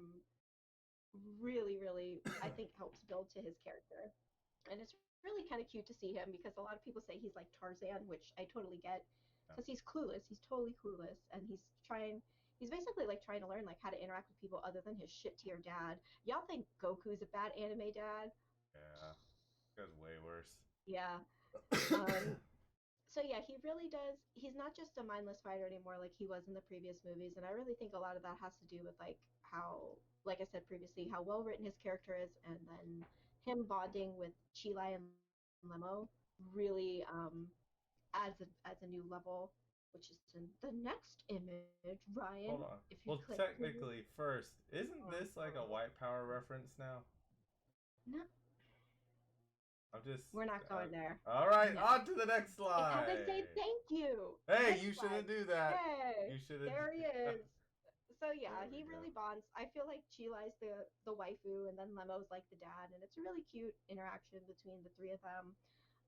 really, really, I think helps build to his character. And it's really kind of cute to see him because a lot of people say he's like Tarzan, which I totally get because he's clueless. He's totally clueless, and he's basically like trying to learn like how to interact with people other than his shit tier dad. Y'all think Goku's a bad anime dad? Yeah, that's way worse. Yeah. So yeah, he really does. He's not just a mindless fighter anymore like he was in the previous movies, and I really think a lot of that has to do with like how, like I said previously, how well written his character is, and then him bonding with Chilai and Lemo really adds a new level, which is in the next image, Ryan. Hold on. If you Well, click technically, first, isn't on, this like a white power reference now? no, I'm just. we're not going there. All right, No. on to the next slide. Because they say thank you. Hey, Next you slide. shouldn't do that. Hey, You shouldn't. there he is. So yeah, There he we really go. bonds. I feel like Chilai's the waifu, and then Lemo's like the dad, and it's a really cute interaction between the three of them.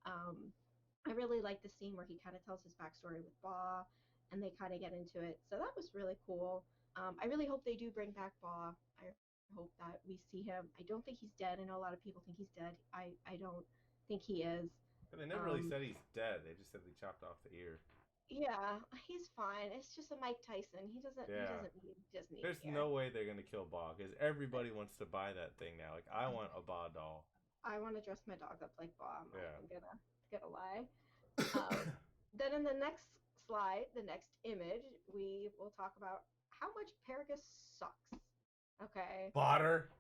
I really like the scene where he kind of tells his backstory with Ba, and they kind of get into it. So that was really cool. I really hope they do bring back Ba. I hope that we see him. I don't think he's dead. I know a lot of people think he's dead. I don't think he is. But they never really said he's dead. They just said they chopped off the ear. Yeah, he's fine. It's just a Mike Tyson. He doesn't. Yeah. He doesn't need. There's no way they're gonna kill Ba because everybody wants to buy that thing now. Like I want a Ba doll. I want to dress my dog up like Ba. I'm Yeah. not even gonna lie. Then in the next slide, the next image, we will talk about how much Paragus sucks. Okay. Botter.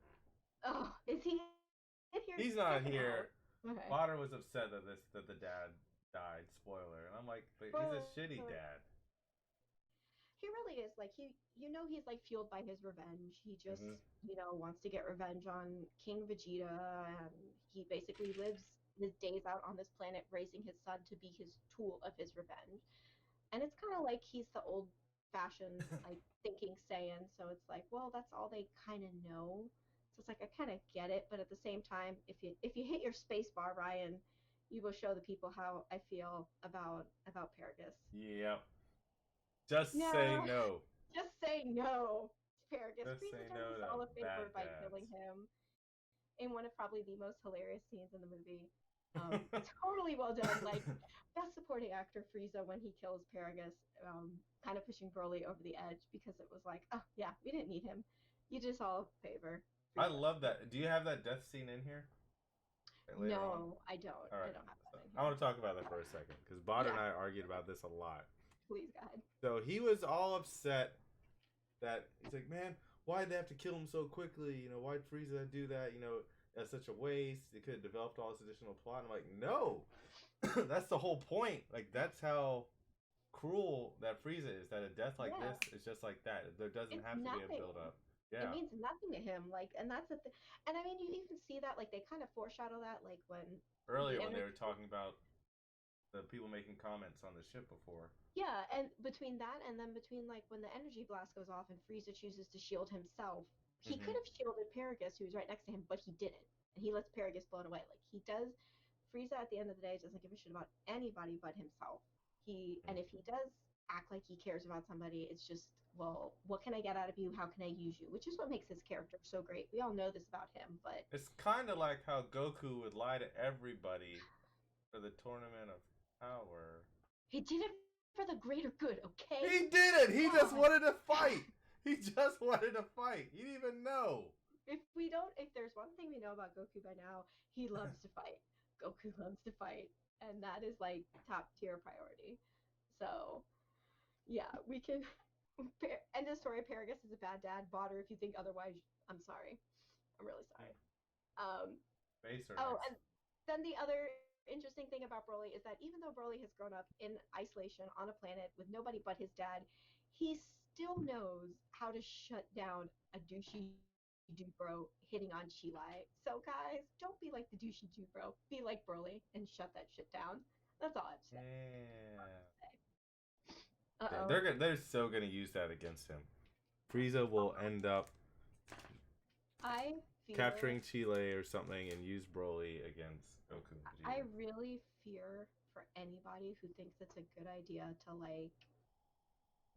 Oh, is he in here? He's not here. Okay. Botter was upset that the dad died. Spoiler. And I'm like, but he's a shitty dad. He really is. Like he's like fueled by his revenge. He just wants to get revenge on King Vegeta, and he basically lives his days out on this planet raising his son to be his tool of his revenge. And it's kind of like he's the old fashioned like thinking Saiyan. So it's like, well, that's all they kind of know. So it's like I kind of get it, but at the same time, if you hit your space bar, Ryan, you will show the people how I feel about Paragus. Yep. Just say no. Just say no to Paragus. Just Frieza say does no us to all a favor by dads. killing him in one of probably the most hilarious scenes in the movie. Totally well done. Like best supporting actor Frieza when he kills Paragus, kind of pushing Broly over the edge because it was like, oh yeah, we didn't need him. You did us all a favor. I Frieza. love that. Do you have that death scene in here? No, I don't. All right. I don't have that in here. I want to talk about that for a second because Bod and I argued about this a lot. Please, go ahead. So he was all upset that he's like, man, why'd they have to kill him so quickly? You know, why'd Frieza do that? You know, that's such a waste. They could have developed all this additional plot. And I'm like, no, that's the whole point. Like, that's how cruel that Frieza is. That a death like this is just like that. There doesn't have to be a build up. Yeah. It means nothing to him. Like, and that's the thing. And I mean, you even see that, like, they kind of foreshadow that, like, when earlier when they were talking about the people making comments on the ship before. Yeah, and between that and then between like when the energy blast goes off and Frieza chooses to shield himself, he could have shielded Paragus, who was right next to him, but he didn't, and he lets Paragus blow it away. Like he does, Frieza at the end of the day doesn't give a shit about anybody but himself. And if he does act like he cares about somebody, it's just, well, what can I get out of you? How can I use you? Which is what makes his character so great. We all know this about him, but it's kind of like how Goku would lie to everybody for the Tournament of Power. He did it for the greater good, okay? He did it! He just wanted to fight! He just wanted to fight! He didn't even know! If there's one thing we know about Goku by now, he loves to fight. Goku loves to fight. And that is like top tier priority. So, yeah, we can End of story. Paragus is a bad dad. Botter, if you think otherwise, I'm sorry. I'm really sorry. Um, Base or oh, X? and then the other interesting thing about Broly is that even though Broly has grown up in isolation on a planet with nobody but his dad, he still knows how to shut down a douchey dude bro hitting on Chilai. So guys, don't be like the douchey dude bro. Be like Broly and shut that shit down. That's all I have to say. Yeah. Uh Damn, oh. they're so gonna use that against him. Frieza will end up I fear capturing Chile or something and use Broly against Goku I Jr. really fear for anybody who thinks it's a good idea to like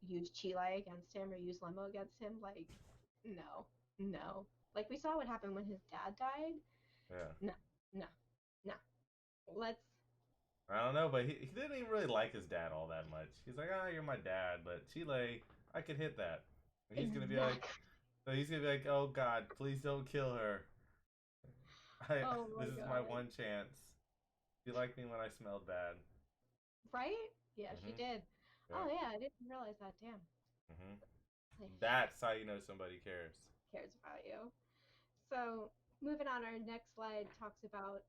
use Chile against him or use Lemo against him. Like, no, no. Like we saw what happened when his dad died. Yeah. No, no, no. Let's. I don't know, but he didn't even really like his dad all that much. He's like, ah, you're my dad, but Chile, I could hit that. And he's gonna be like, Exactly. so he's gonna be like, oh God, please don't kill her. I Oh my this is my god. one chance. She liked me when I smelled bad. Right? Yeah, she Mhm. did. Yeah. Oh yeah, I didn't realize that. Damn. Mhm. Like, That's how you know somebody cares. cares about you. So moving on, our next slide talks about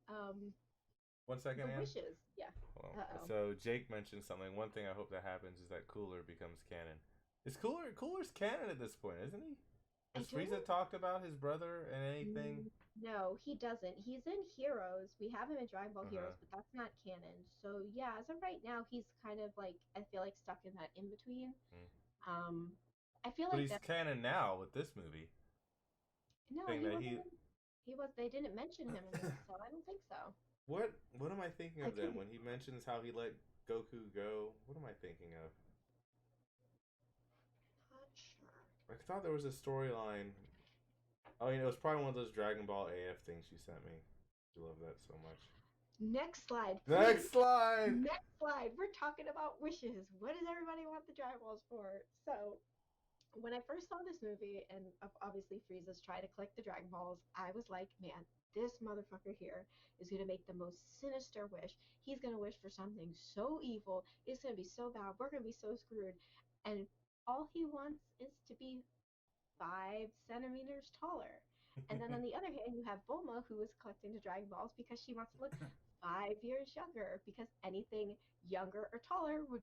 1 second, the Ann. wishes. Yeah. Hold Uh on. oh. So Jake mentioned something. One thing I hope that happens is that Cooler becomes canon. Is Cooler's canon at this point, isn't he? I Has don't Frieza talked about his brother and anything? No, he doesn't. He's in Heroes. We have him in Dragon Ball Uh huh. Heroes, but that's not canon. So yeah, as of right now, he's kind of like I feel like stuck in that in between. Mm. Um, I feel But like he's that. canon now with this movie. No, Thing he that wasn't. he. He was. They didn't mention him in this, so I don't think so. What am I thinking I of could then be when he mentions how he let Goku go? What am I thinking of? not sure. I thought there was a storyline. Oh, it was probably one of those Dragon Ball AF things you sent me. I love that so much. Next slide, please. Next slide. Next slide. We're talking about wishes. What does everybody want the Dragon Balls for? So when I first saw this movie, and obviously Frieza's trying to collect the Dragon Balls, I was like, man, this motherfucker here is going to make the most sinister wish. He's going to wish for something so evil. It's going to be so bad. We're going to be so screwed. And all he wants is to be 5 centimeters taller. And then on the other hand, you have Bulma, who is collecting the Dragon Balls because she wants to look 5 years younger, because anything younger or taller would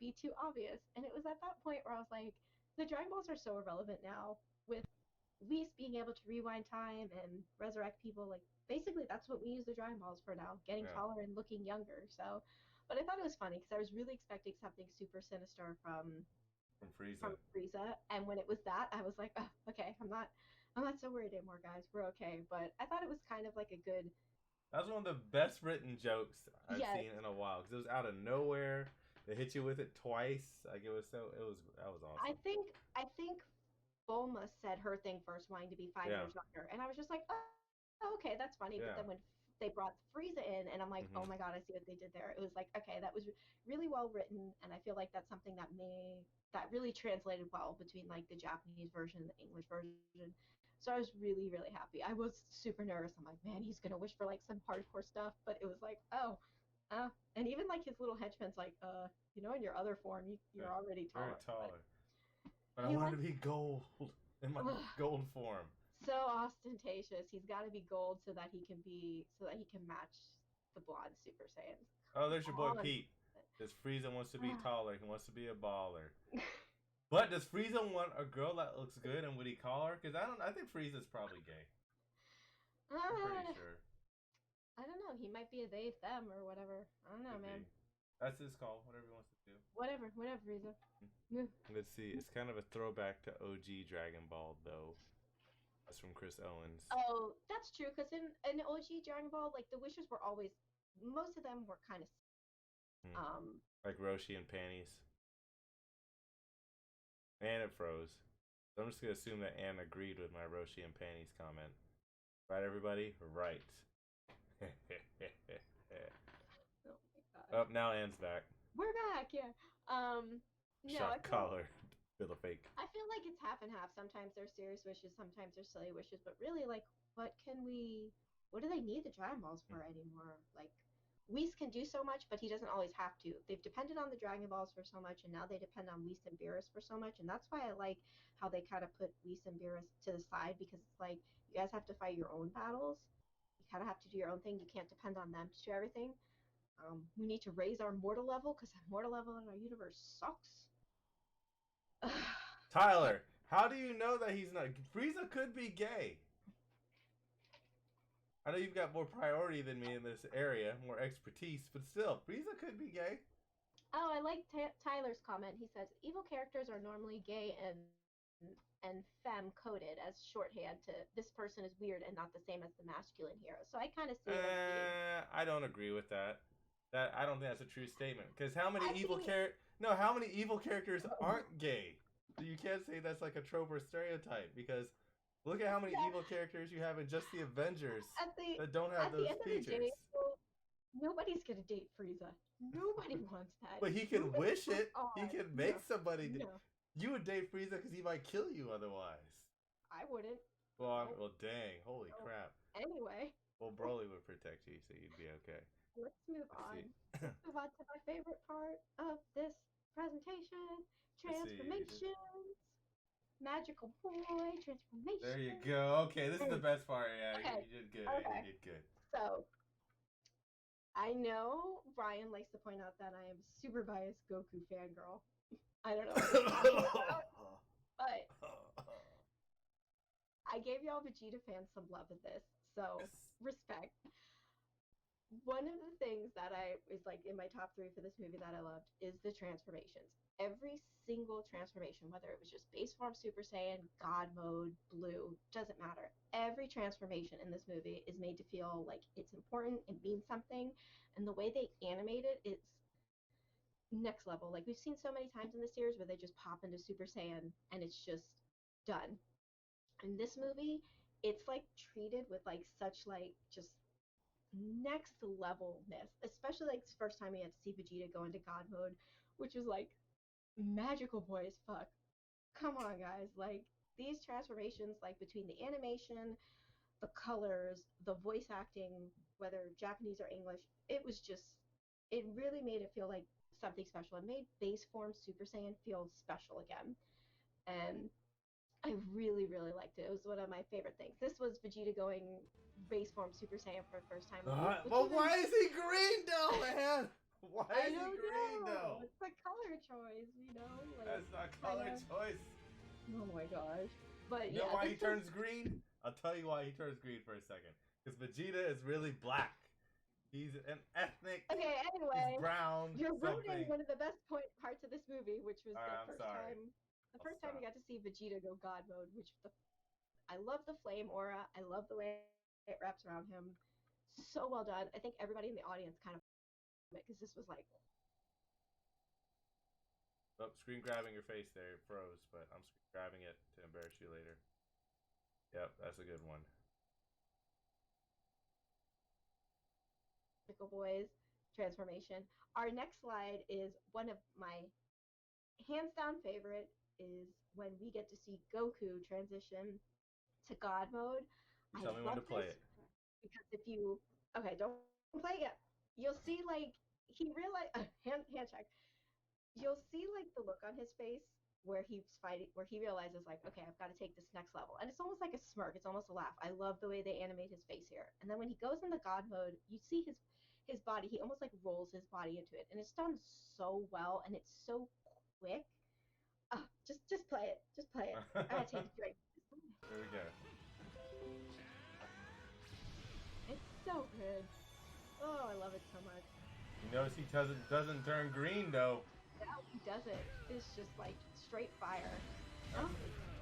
be too obvious. And it was at that point where I was like, the Dragon Balls are so irrelevant now with Whis being able to rewind time and resurrect people. Like, basically, that's what we use the Dragon Balls for now, getting Yeah, taller and looking younger. So, but I thought it was funny because I was really expecting something super sinister from from Frieza. Frieza, and when it was that, I was like, oh, okay, I'm not so worried anymore, guys. We're okay. But I thought it was kind of like a good, That was one of the best written jokes I've yes. seen in a while because it was out of nowhere. They hit you with it twice. Like it was so. It was that was awesome. I think Bulma said her thing first, wanting to be five Yeah, years younger, and I was just like, oh, okay, that's funny. But then when yeah. they brought Frieza in, and I'm like, oh my god, I Mhm. see what they did there. It was like, okay, that was really well written, and I feel like that's something that really translated well between like the Japanese version and the English version. So I was really, really happy. I was super nervous. I'm like, man, he's gonna wish for like some hardcore stuff, but it was like, oh, and even like his little henchman's like, in your other form, Yeah. you're already Very taller, but taller. But I he wanted to wants be gold in my gold form. so ostentatious. He's got to be gold so that he can match the blonde Super Saiyans. Oh, Come there's your boy on. Pete. Does Frieza wants to be taller? He wants to be a baller. But does Frieza want a girl that looks good, and would he call her? Because I don't. I think Frieza's probably gay. I'm pretty sure. I don't know. He might be a they them or whatever. I don't know, Could man. be. That's his call. Whatever he wants to do. Whatever, Frieza. Move. Let's see. It's kind of a throwback to OG Dragon Ball, though. That's from Chris Owens. Oh, that's true. Because in OG Dragon Ball, like the wishes were always, most of them were kind of Hmm. Like Roshi and panties. And it froze. So I'm just gonna assume that Anne agreed with my Roshi and panties comment. Right, everybody? Right. Oh my god. Oh, now Anne's back. We're back. Yeah. No, Shock collar. Feel the fake. I feel like it's half and half. Sometimes they're serious wishes, sometimes they're silly wishes. But really, like, what do they need the Dragon Balls for anymore? Like, Whis can do so much, but he doesn't always have to. They've depended on the Dragon Balls for so much, and now they depend on Whis and Beerus for so much, and that's why I like how they kind of put Whis and Beerus to the side, because it's like you guys have to fight your own battles. You kind of have to do your own thing. You can't depend on them to do everything. We need to raise our mortal level because our mortal level in our universe sucks. Tyler, how do you know that he's not? Frieza could be gay. I know you've got more priority than me in this area, more expertise, but still, Frieza could be gay. Oh, I like Tyler's comment. He says evil characters are normally gay and femme coded as shorthand to this person is weird and not the same as the masculine hero. So I kind of see it as being. I don't agree with that. I don't think that's a true statement. Because how many I evil think how many evil characters aren't gay? So you can't say that's like a trope or stereotype. Because look at how many evil characters you have in just the Avengers that don't have at the those end of the features. day, nobody's gonna date Frieza. Nobody wants that. But he can wish it. He can make no, somebody. no. You would date Frieza because he might kill you otherwise. I wouldn't. Well, Nope. well, dang, holy Nope. crap. Anyway. Well, Broly would protect you, so you'd be okay. Let's move on. Let's move on to my favorite part of this presentation: transformations. Magical boy transformation. There you go. Okay, this is the best part. Yeah, okay. you did good. Okay. You did good. So, I know Ryan likes to point out that I am super biased Goku fangirl. I don't know what you're talking about, but I gave y'all Vegeta fans some love with this, so respect. One of the things that I is like in my top 3 for this movie that I loved is the transformations. Every single transformation, whether it was just base form Super Saiyan, God mode, blue, doesn't matter. Every transformation in this movie is made to feel like it's important, it means something, and the way they animate it is next level. Like we've seen so many times in the series where they just pop into Super Saiyan and it's just done. In this movie, it's like treated with like such like just next levelness, especially like the first time we had to see Vegeta go into God mode, which was like magical boy as fuck. Come on, guys! Like these transformations, like between the animation, the colors, the voice acting, whether Japanese or English, it really made it feel like something special. It made base form Super Saiyan feel special again, and I really, really liked it. It was one of my favorite things. This was Vegeta going base form Super Saiyan for the first time. But why is he green though, man? Why is he green though? It's a color choice, you know. Like, that's not color choice. Oh my gosh! But you know why he turns green? I'll tell you why he turns green for a second. Because Vegeta is really black. He's an ethnic. Okay, anyway. He's brown. You're ruining one of the best parts of this movie, which was the first time we got to see Vegeta go God mode, I love the flame aura. I love the way it wraps around him. So well done. I think everybody in the audience kind of because this was like. Oh, screen grabbing your face there. It froze, but I'm screen grabbing it to embarrass you later. Yep, that's a good one. Boys transformation. Our next slide is one of my hands down favorite is when we get to see Goku transition to God mode. Tell me when to play it. Because if you don't play it, you'll see like he realized hand check. You'll see like the look on his face where he's fighting, where he realizes like, okay, I've got to take this next level, and it's almost like a smirk. It's almost a laugh. I love the way they animate his face here. And then when he goes into God mode, you see his body. He almost like rolls his body into it, and it's done so well, and it's so quick. Just play it. Just play it. I gotta take a drink. There we go. It's so good. Oh, I love it so much. You notice he doesn't turn green though. No, he doesn't. It's just like straight fire. Oh.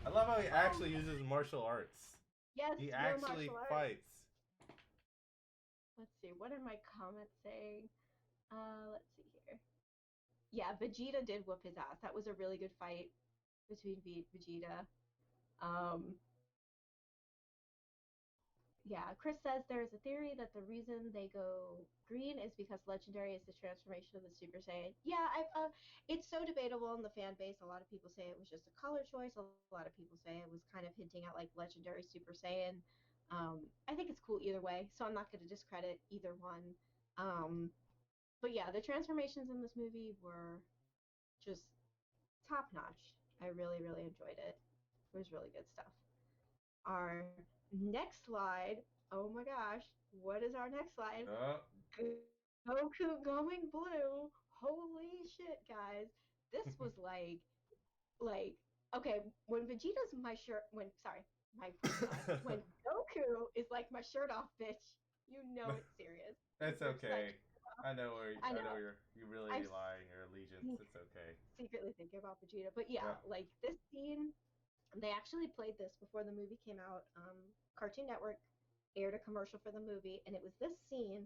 I love how he actually uses martial arts. Yes, he actually fights. Let's see. What are my comments saying? Let's see here. Yeah, Vegeta did whoop his ass. That was a really good fight between Vegeta. Yeah, Chris says there's a theory that the reason they go green is because Legendary is the transformation of the Super Saiyan. Yeah, it's so debatable in the fan base. A lot of people say it was just a color choice. A lot of people say it was kind of hinting at like Legendary Super Saiyan. I think it's cool either way, so I'm not going to discredit either one. Um, but yeah, the transformations in this movie were just top notch. I really, really enjoyed it. It was really good stuff. Our next slide. Oh my gosh, what is our next slide? Oh. Goku going blue. Holy shit, guys. This was like okay, when Vegeta's my shirt when sorry, my point thought. When Goku is like my shirt off bitch, you know it's serious. It's You're such okay. I know where I I know know. you really I'm lying your allegiance. It's okay. secretly thinking about Vegeta. But yeah, Yep. like this scene, they actually played this before the movie came out. Cartoon Network aired a commercial for the movie, and it was this scene.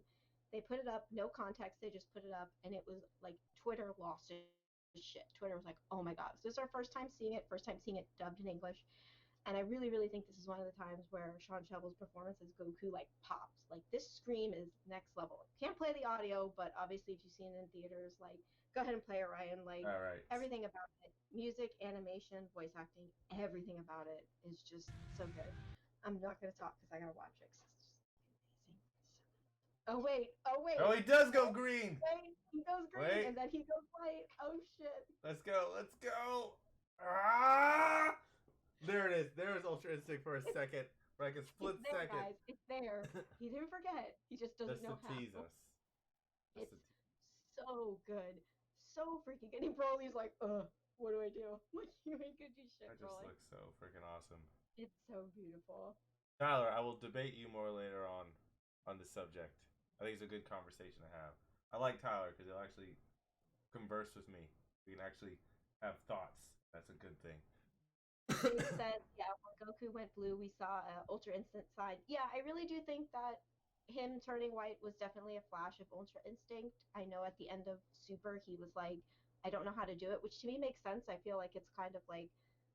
They put it up, no context. They just put it up, and it was like Twitter lost its shit. Twitter was like, "Oh my god, this is our first time seeing it. First time seeing it dubbed in English." And I really, really think this is one of the times where Sean Shovel's performance as Goku like pops. Like this scream is next level. Can't play the audio, but obviously if you've seen it in theaters, like go ahead and play it, Ryan. Like All right. everything about it, music, animation, voice acting, everything about it is just so good. I'm not gonna talk because I gotta watch it. 'Cause it's just amazing. Oh wait, oh Oh, wait, he does go oh green. wait. He goes green Wait. and then he goes white. Oh shit. Let's go. Let's go. Ah! There it is. There is Ultra Instinct for a It's second, for like a split it's there, second. guys. It's there. He didn't forget. He just doesn't Just to know tease how. us. Just It's to so good. So freaking good. And Broly's like, what do I do? Like, you ain't gonna do shit, That just Broly. looks so freaking awesome. It's so beautiful. Tyler, I will debate you more later on the subject. I think it's a good conversation to have. I like Tyler because he'll actually converse with me. We can actually have thoughts. That's a good thing. Jake said, yeah, when Goku went blue, we saw Ultra Instinct side. Yeah, I really do think that him turning white was definitely a flash of Ultra Instinct. I know at the end of Super, he was like, I don't know how to do it, which to me makes sense. I feel like it's kind of like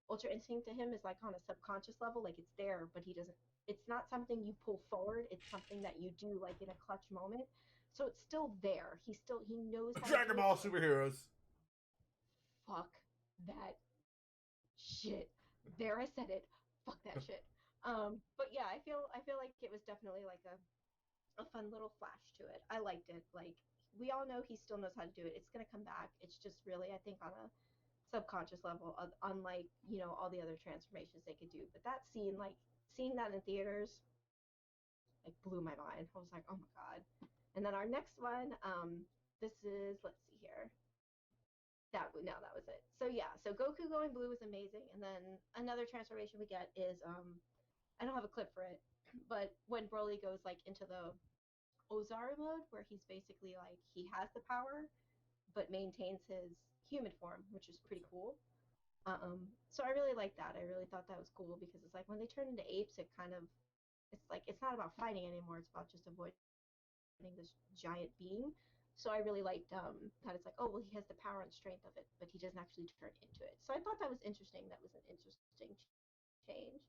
Ultra Instinct to him is like on a subconscious level, like it's there, but he doesn't. It's not something you pull forward. It's something that you do like in a clutch moment. So it's still there. He knows how to Dragon do it. Ball superheroes. Fuck that shit. There, I said it. Fuck that shit. But yeah, I feel like it was definitely like a fun little flash to it. I liked it. Like we all know he still knows how to do it. It's gonna come back. It's just really I think on a subconscious level, unlike all the other transformations they could do. But that scene, like seeing that in theaters, like blew my mind. I was like, oh my god. And then our next one, this is let's see here. That was it. So yeah, so Goku going blue is amazing, and then another transformation we get is I don't have a clip for it, but when Broly goes like into the Ozaru mode, where he's basically like he has the power but maintains his human form, which is pretty cool. So I really like that. I really thought that was cool because it's like when they turn into apes, it kind of it's like it's not about fighting anymore. It's about just avoiding this giant being. So I really liked that it's like, oh well, he has the power and strength of it, but he doesn't actually turn into it. So I thought that was interesting. That was an interesting change.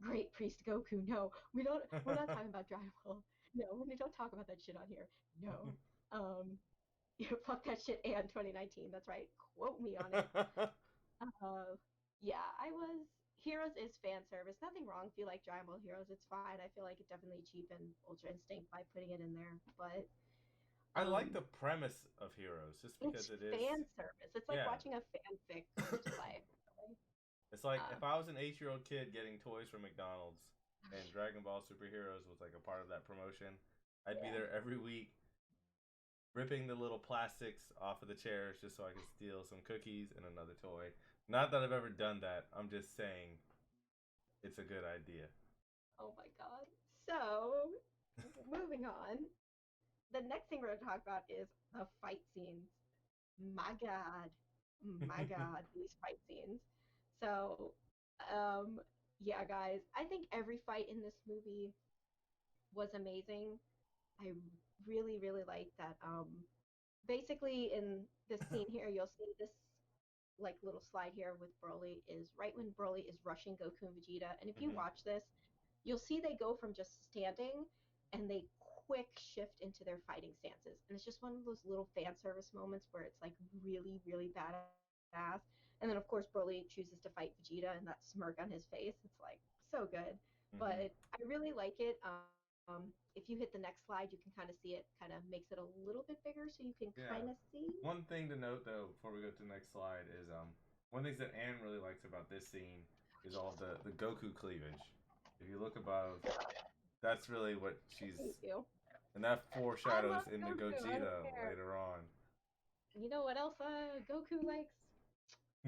Great priest Goku. No, we don't. We're not talking about Dragon Ball. No, we don't talk about that shit on here. No. Yeah, fuck that shit. And 2019. That's right. Quote me on it. Yeah, I was. Heroes is fan service. Nothing wrong if you like Dragon Ball Heroes. It's fine. I feel like it definitely cheapened Ultra Instinct by putting it in there. But I like um, the premise of Heroes just because it's it is. fan service. It's like Yeah. watching a fanfic come to life. Really. It's like Uh, if I was an 8-year-old kid getting toys from McDonald's and Dragon Ball Superheroes was like a part of that promotion, I'd be yeah. there every week ripping the little plastics off of the chairs just so I could steal some cookies and another toy. Not that I've ever done that. I'm just saying it's a good idea. Oh my god. So, moving on. The next thing we're going to talk about is the fight scenes. My god. My god, these fight scenes. So, yeah, guys, I think every fight in this movie was amazing. I really, really like that. Basically, in this scene here, you'll see this like little slide here with Broly is right when Broly is rushing Goku and Vegeta. And if you Hmm. watch this, you'll see they go from just standing and they quick shift into their fighting stances. And it's just one of those little fan service moments where it's like really, really badass. And then of course Broly chooses to fight Vegeta and that smirk on his face. It's like so good. Hmm. But I really like it. If you hit the next slide, you can kind of see it kind of makes it a little bit bigger, so you can Yeah. kind of see. One thing to note though, before we go to the next slide, is one of the things that Anne really likes about this scene is all the Goku cleavage. If you look above, that's really what she's. Thank you. And that I foreshadows love into Goku. I don't Gogeta care. later on. You know what else Goku likes?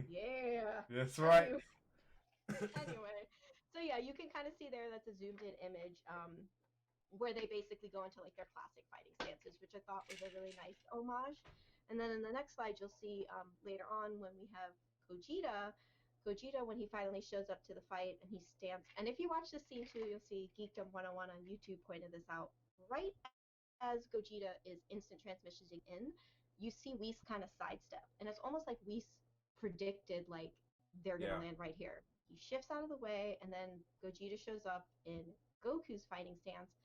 Yeah. That's right. Anyway, so yeah, you can kind of see there that's a zoomed in image where they basically go into like their classic fighting stances, which I thought was a really nice homage. And then in the next slide, you'll see later on when we have Gogeta. Gogeta, when he finally shows up to the fight and he stands, and if you watch this scene too, you'll see Geekdom 101 on YouTube pointed this out. Right as Gogeta is instant transmissioning in, you see Whis kind of sidestep, and it's almost like Whis predicted like they're gonna land right here. He shifts out of the way, and then Gogeta shows up in Goku's fighting stance.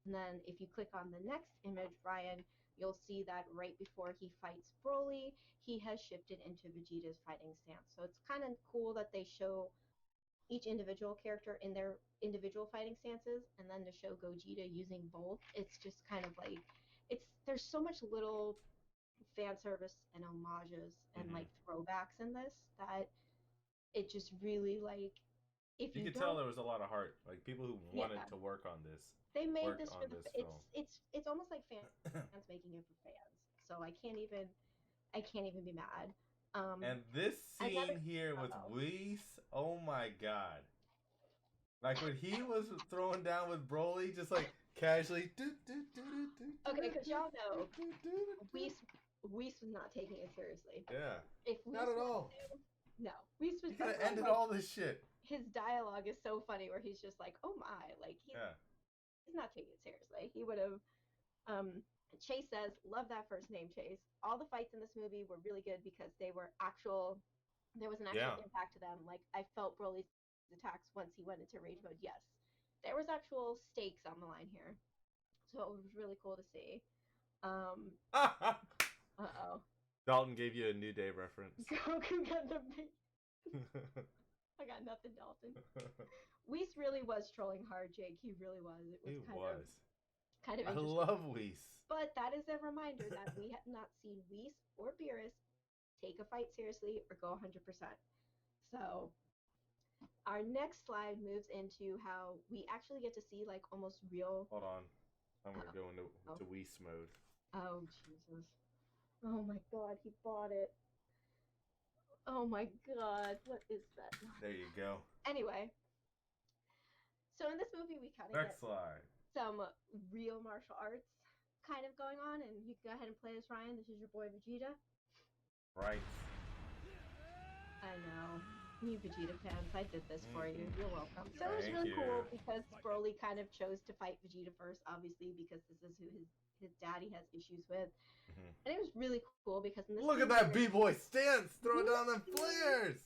And then if you click on the next image, Ryan, you'll see that right before he fights Broly, he has shifted into Vegeta's fighting stance. So it's kind of cool that they show each individual character in their individual fighting stances, and then to show Gogeta using both. It's just kind of like there's so much little fan service and homages and like throwbacks in this that it just really like if you you could don't tell there was a lot of heart, like people who wanted to work on this. They made this for film. It's almost like fans making it for fans. So I can't even be mad. And this scene here with Whis, oh my god. Like when he was throwing down with Broly, just like casually. Okay, because y'all know Whis was not taking it seriously. Yeah. If not at all. No, Whis was. He could have ended all this shit. His dialogue is so funny, where he's just like, "Oh my," like he's not taking it seriously. He would have. Chase says, "Love that first name, Chase. All the fights in this movie were really good because they were actual. There was an actual impact to them. Like I felt Broly's attacks once he went into rage mode. Yes, there was actual stakes on the line here, so it was really cool to see." Dalton gave you a New Day reference. Goku got the big. I got nothing, Dalton. Whis really was trolling hard, Jake. He really was. It was kind of interesting. I love Whis. But that is a reminder that we have not seen Whis or Beerus take a fight seriously or go 100%. So our next slide moves into how we actually get to see like almost real. Hold on. I'm going to go into Whis mode. Oh, Jesus. Oh my god, he bought it. Oh my god, what is that? There you go. Anyway, so in this movie we kind of get some real martial arts kind of going on, and you can go ahead and play as Ryan. This is your boy Vegeta. Right. I know. You Vegeta fans, I did this for you. You're welcome. So it was really cool because Broly kind of chose to fight Vegeta first, obviously, because this is who his daddy has issues with. And it was really cool because in this look at that B-boy stance throwing down them flares.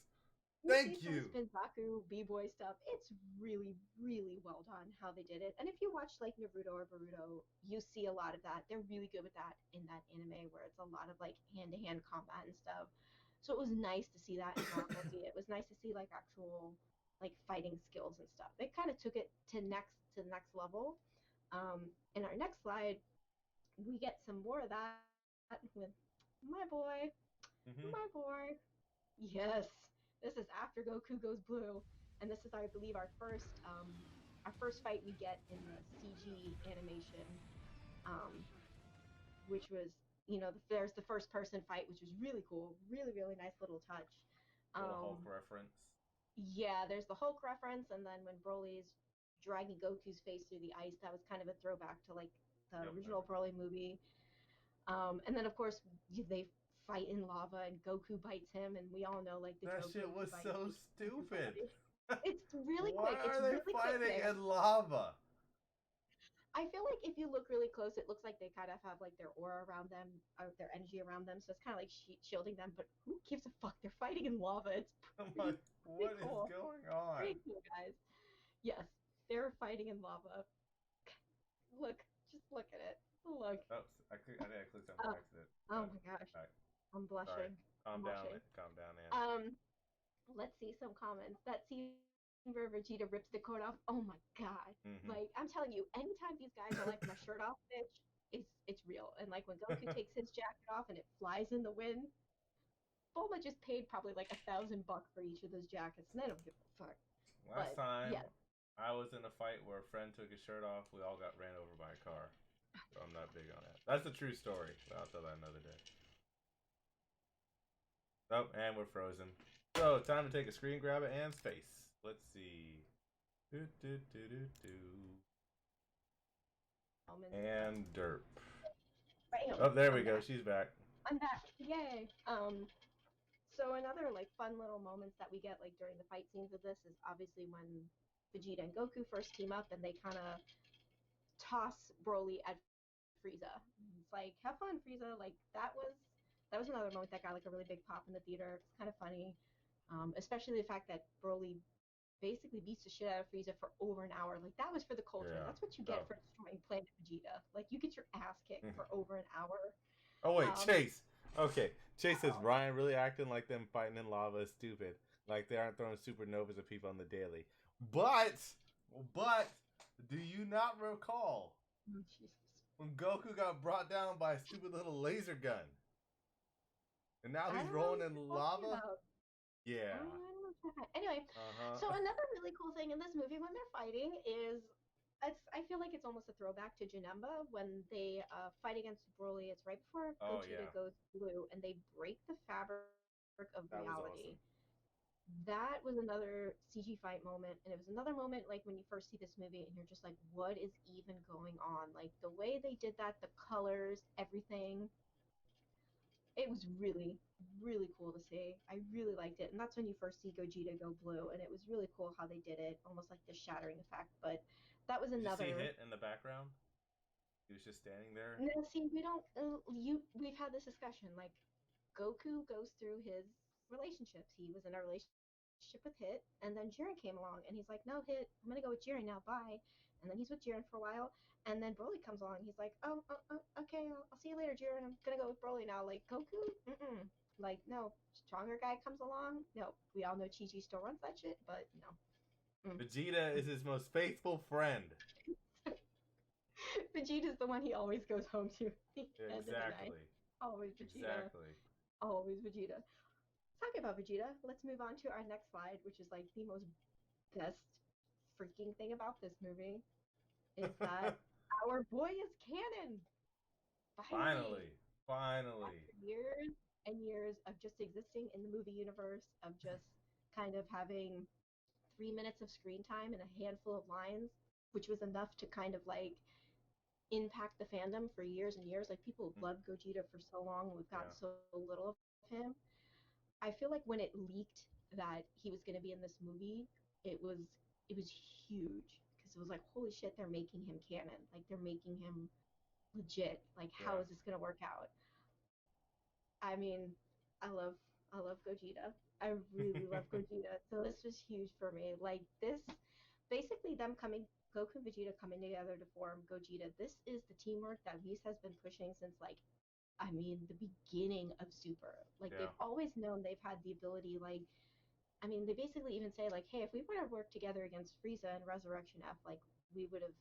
Thank you. Spinzaku B-boy stuff. It's really, really well done how they did it. And if you watch like Naruto or Boruto, you see a lot of that. They're really good with that in that anime where it's a lot of like hand-to-hand combat and stuff. So it was nice to see that in normalcy. It was nice to see like actual like fighting skills and stuff. It kind of took it to the next level. In our next slide, we get some more of that with my boy. My boy. Yes. This is after Goku goes blue, and this is, I believe, our first fight we get in the CG animation, which was, there's the first person fight, which was really cool, really, really nice little touch. The Hulk reference. Yeah, there's the Hulk reference, and then when Broly's dragging Goku's face through the ice, that was kind of a throwback to like the original Broly movie. And then of course they fight in lava and Goku bites him, and we all know like the that shit was so stupid. It's really Why quick. are they fighting in lava? I feel like if you look really close, it looks like they kind of have like their aura around them, or their energy around them, so it's kind of like shielding them. But who gives a fuck? They're fighting in lava. It's what cool. Is going on? Pretty cool, guys. Yes, they're fighting in lava. Look, just look at it. Look. Oh, I think I clicked on accident. Oh my gosh. Right. I'm blushing. Calm down, Ann. Let's see some comments. That seems where Vegeta rips the coat off. Oh my god! Mm-hmm. Like I'm telling you, anytime these guys are like my shirt off, bitch, it's real. And like when Goku takes his jacket off and it flies in the wind, Bulma just paid probably like $1,000 for each of those jackets, and they don't give a fuck. Last But time yes, I was in a fight where a friend took his shirt off, we all got ran over by a car. So I'm not big on that. That's a true story. But I'll tell that another day. Oh, and we're frozen. So time to take a screen grab at Anne's face. Let's see. Do, do, do, do, do. And derp. bam, Oh, there we I'm go. back. She's back. I'm back. Yay. So another like fun little moments that we get like during the fight scenes of this is obviously when Vegeta and Goku first team up and they kind of toss Broly at Frieza. It's like, have fun, Frieza. Like that was another moment that got like a really big pop in the theater. It's kind of funny, especially the fact that Broly basically beats the shit out of Frieza for over an hour. Like that was for the culture. Yeah. That's what you get for destroying Planet Vegeta. Like you get your ass kicked for over an hour. Oh wait, Um, Chase. Okay, Chase says Ryan really acting like them fighting in lava is stupid. Like they aren't throwing supernovas at people on the daily. But, do you not recall oh, Jesus. when Goku got brought down by a stupid little laser gun, and now I he's don't know rolling what in you're talking lava? about. Yeah. I don't know what you're talking about. Anyway, so Uh-huh. another really cool thing in this movie when they're fighting is I feel like it's almost a throwback to Janemba when they fight against Broly. It's right before Oh Gogeta yeah, goes blue and they break the fabric of that was reality. awesome. That was another CG fight moment, and it was another moment like when you first see this movie and you're just like, what is even going on? Like the way they did that, the colors, everything. It was really, really cool to see. I really liked it, and that's when you first see Gogeta go blue, and it was really cool how they did it, almost like the shattering effect. But that was Did you see another. Hit in the background? He was just standing there. No, see, we don't. We've had this discussion. Like Goku goes through his relationships. He was in a relationship with Hit, and then Jiren came along, and he's like, "No, Hit, I'm gonna go with Jiren now. Bye." And then he's with Jiren for a while, and then Broly comes along. He's like, "Oh, okay, I'll see you later, Jiren. I'm gonna go with Broly now." Like Goku, like no, stronger guy comes along. No, we all know Chi Chi still runs that shit, but no. Vegeta is his most faithful friend. Vegeta's the one he always goes home to at the end of the night. Exactly. Always Vegeta. Exactly. Always Vegeta. Talking about Vegeta, let's move on to our next slide, which is like the most best freaking thing about this movie is that our boy is canon. Finally, Finally. Finally. after years and years of just existing in the movie universe, of just kind of having 3 minutes of screen time and a handful of lines, which was enough to kind of like impact the fandom for years and years. Like people loved Gogeta for so long, and we've gotten Yeah. so little of him. I feel like when it leaked that he was going to be in this movie, it was it was huge because it was like, holy shit, they're making him canon. Like they're making him legit. Like how Yeah. is this going to work out? I mean, I love Gogeta. I really love Gogeta. So this was huge for me. Like this, basically them coming, Goku and Vegeta coming together to form Gogeta. This is the teamwork that Whis has been pushing since like, I mean, the beginning of Super. Like Yeah. they've always known they've had the ability. Like, I mean, they basically even say like, hey, if we would have worked together against Frieza and Resurrection F, like we would have,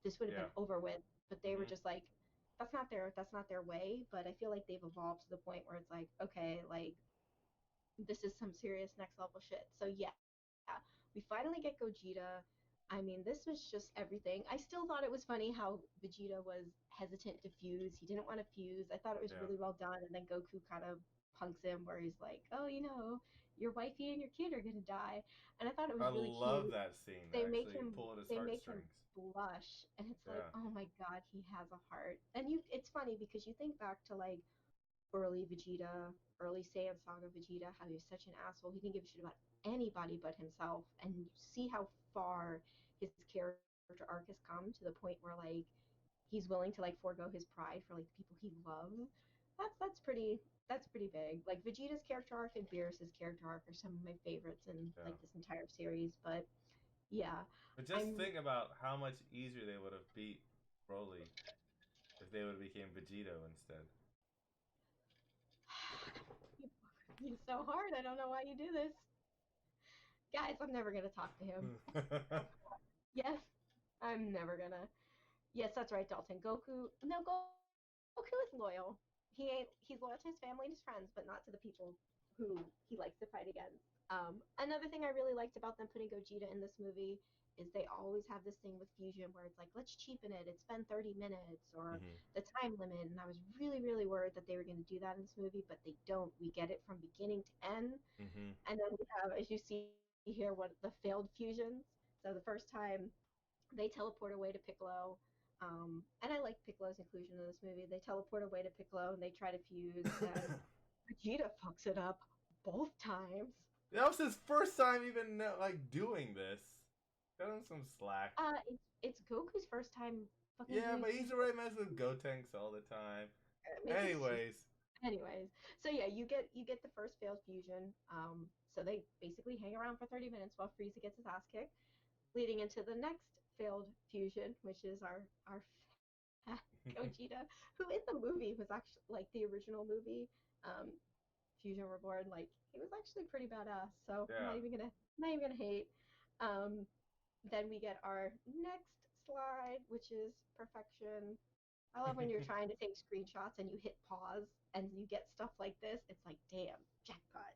this would have Yeah. been over with. But they were Mhm. just like, that's not their way. But I feel like they've evolved to the point where it's like, okay, like this is some serious next level shit. So yeah, we finally get Gogeta. I mean, this was just everything. I still thought it was funny how Vegeta was hesitant to fuse. He didn't want to fuse. I thought it was Yeah. really well done. And then Goku kind of punks him where he's like, oh, your wifey and your kid are gonna die. And I thought it was I really love cute. that scene. They make Actually, him pull at his they make him heartstrings. blush, and it's like, Yeah. oh my god, he has a heart. And it's funny because you think back to like early Vegeta, early Saiyan Saga Vegeta, how he was such an asshole. He didn't give a shit about anybody but himself. And you see how far his character arc has come to the point where like he's willing to like forego his pride for like the people he loves. That's pretty big. Like Vegeta's character arc and Beerus's character arc are some of my favorites in Yeah. like this entire series. But yeah, But just I'm think about how much easier they would have beat Broly if they would have became Vegito instead. you so hard. I don't know why you do this. Guys, I'm never gonna talk to him. Yes, I'm never gonna. Yes, that's right, Dalton. Goku. No, Goku is loyal. He's loyal to his family and his friends, but not to the people who he likes to fight against. Another thing I really liked about them putting Gogeta in this movie is they always have this thing with fusion where it's like, let's cheapen it. It's been 30 minutes or Mhm. the time limit. And I was really, really worried that they were going to do that in this movie, but they don't. We get it from beginning to end. Mhm. And then we have, as you see here, what the failed fusions. So the first time they teleport away to Piccolo. And I like Piccolo's inclusion in this movie. They teleport away to Piccolo and they try to fuse, and Vegeta fucks it up both times. That was his first time even like doing this. Cut him some slack. It's Goku's first time fucking Yeah, doing but he's fusion. already messing with Gotenks all the time. Make it stupid. Anyways, Anyways, so yeah, you get the first failed fusion. So they basically hang around for 30 minutes while Frieza gets his ass kicked, leading into the next failed fusion, which is our fat Gogeta, who in the movie was actually like the original movie, um, Fusion Reborn. Like he was actually pretty badass. So yeah. I'm not even gonna hate. Um, then we get our next slide, which is perfection. I love when you're trying to take screenshots and you hit pause and you get stuff like this. It's like, damn, jackpot.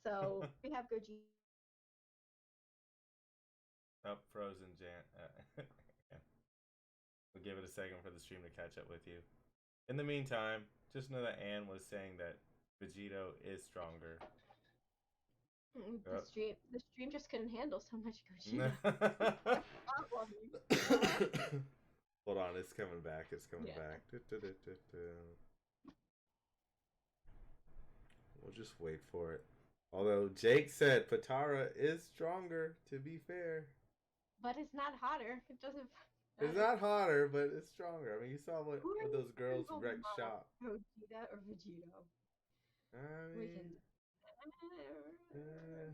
So we have Gogeta Up, frozen, Jan. We'll give it a second for the stream to catch up with you. In the meantime, just know that Anne was saying that Vegito is stronger. the stream just couldn't handle so much Gogeta. Problem. Hold on, it's coming back. It's coming Yeah. back. We'll just wait for it. Although Jake said Patara is stronger, to be fair. But it's not hotter. It doesn't It's matter. not hotter, but it's stronger. I mean, you saw what Who are those girls you wrecked shop. Gogeta or Vegito? I We mean, can. uh,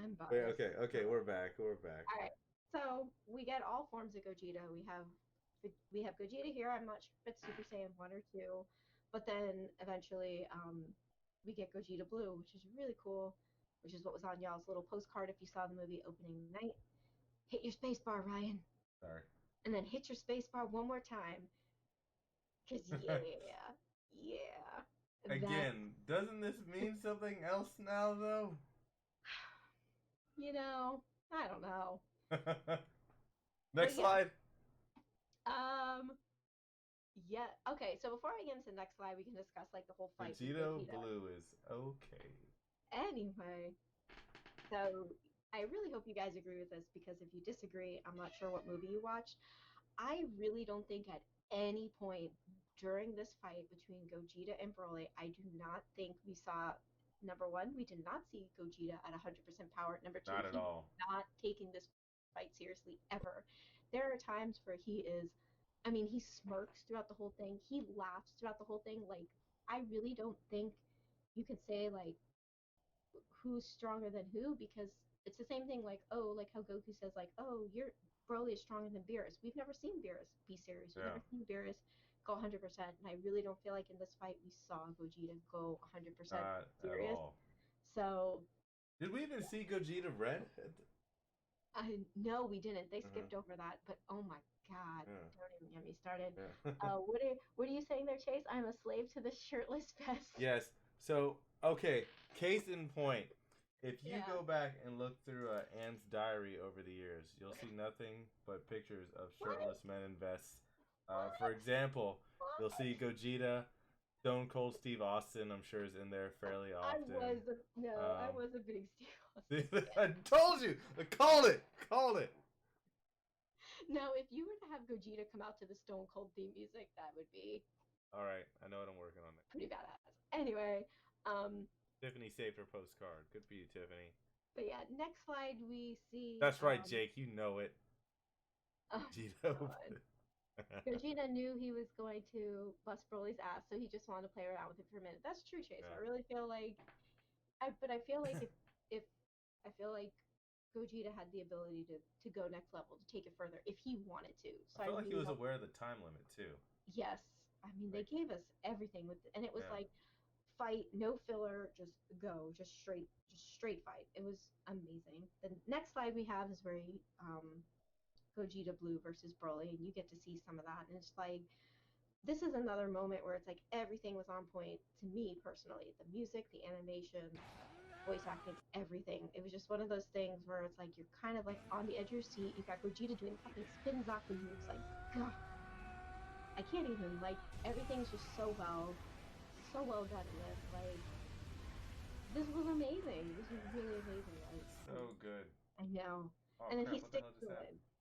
I'm wait, biased. okay, we're back. We're back. All right. So we get all forms of Gogeta. We have Gogeta here. I'm not sure if it's Super Saiyan 1 or 2, but then eventually we get Gogeta Blue, which is really cool. Which is what was on y'all's little postcard if you saw the movie opening night. Hit your spacebar, Ryan, Sorry. and then hit your spacebar one more time. Cause yeah, yeah, that Again, doesn't this mean something else now, though? you know, I don't know. Next But yeah, slide. um, yeah. Okay, so before I get into the next slide, we can discuss like the whole fight with Vegito Gogeta. Blue is okay. Anyway, so I really hope you guys agree with this because if you disagree, I'm not sure what movie you watched. I really don't think at any point during this fight between Gogeta and Broly, I do not think we saw number one, we did not see Gogeta at 100% power. Number two, Not at he was all. not taking this fight seriously ever. There are times where he is, I mean, he smirks throughout the whole thing, he laughs throughout the whole thing. Like, I really don't think you can say, like, who's stronger than who because it's the same thing like like how Goku says like you're Broly is stronger than Beerus. We've never seen Beerus be serious. We've Yeah. never seen Beerus go 100%, and I really don't feel like in this fight we saw Gogeta go 100% Not at serious. all. So Did we even see Gogeta Red? I no, we didn't. They Uh-huh. skipped over that. But oh my God, Yeah. don't even get me started. Yeah. What are you saying there, Chase? I'm a slave to the shirtless vest. Yes. So, okay, case in point. If you Yeah. go back and look through Anne's diary over the years, you'll see nothing but pictures of shirtless men in vests. For example, you'll see Gogeta, Stone Cold Steve Austin, I'm sure is in there fairly often. I was a big Steve Austin fan. I told you! I called it! Called it! Now, if you were to have Gogeta come out to the Stone Cold theme music, that would be Alright, I know what I'm working on. pretty badass. Anyway, Tiffany saved her postcard. Good for you, Tiffany. but yeah, next slide we see. That's right, Jake. You know it. Oh, Gogeta. God. Gogeta knew he was going to bust Broly's ass, so he just wanted to play around with it for a minute. That's true, Chase. Yeah. I really feel like, I feel like if I feel like Gogeta had the ability to go next level, to take it further if he wanted to. So I feel like he really was don't. aware of the time limit too. Yes, I mean they Like, gave us everything with, and it was yeah. like fight, no filler, just go, just straight fight. It was amazing. The next slide we have is where Gogeta Blue versus Broly, and you get to see some of that, and it's like this is another moment where it's like everything was on point to me personally. The music, the animation, voice acting, everything. It was just one of those things where it's like you're kind of like on the edge of your seat. You got Gogeta doing fucking spin Zaku moves, like God, I can't even like everything's just so well done in this. Like this was amazing. This was really amazing. Like So good. I know. Oh And then crap! he What the sticks hell to just it. happened?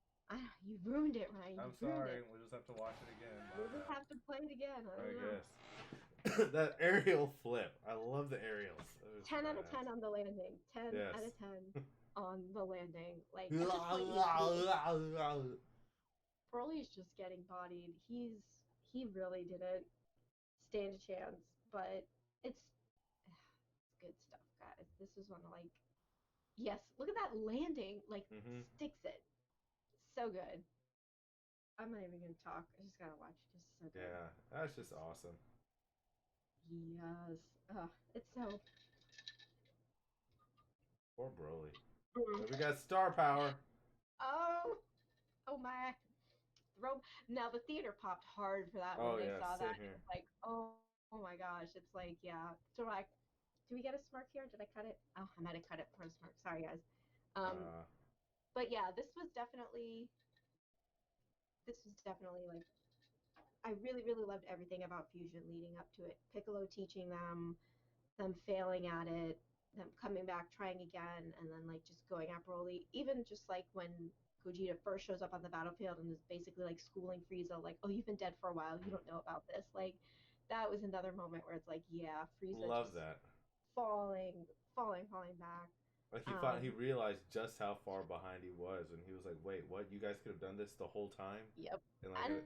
You ruined it, Ryan. I'm You ruined sorry. it. We'll just have to watch it again. We'll just have to play it again. I I don't know. guess. That aerial flip. I love the aerials. 10 out of 10 on the landing. 10 Yes. out of 10 on the landing. Like, at Yes. this point, Broly's just getting bodied. He really didn't stand a chance, but it's good stuff, guys. This is one of like, yes, look at that landing. Like, sticks it. So good. I'm not even gonna talk. I just gotta watch. Just so good. Yeah, that's just awesome. Yes. It's so. Poor Broly. But we got star power. Oh my. Now the theater popped hard for that when they saw that. It was like, oh my gosh. It's like, yeah. So like, do we get a smirk here? Did I cut it? Oh, I might have cut it for a smirk. Sorry, guys. But yeah, this was definitely like I really, really loved everything about Fusion leading up to it. Piccolo teaching them failing at it, them coming back, trying again, and then like just going at Broly. Even just like when Gogeta first shows up on the battlefield and is basically like schooling Frieza, like, "Oh, you've been dead for a while. You don't know about this." Like, that was another moment where it's like, yeah, Frieza Love just that. falling back. Like he realized just how far behind he was, and he was like, "Wait, what? You guys could have done this the whole time?" Yep. And like,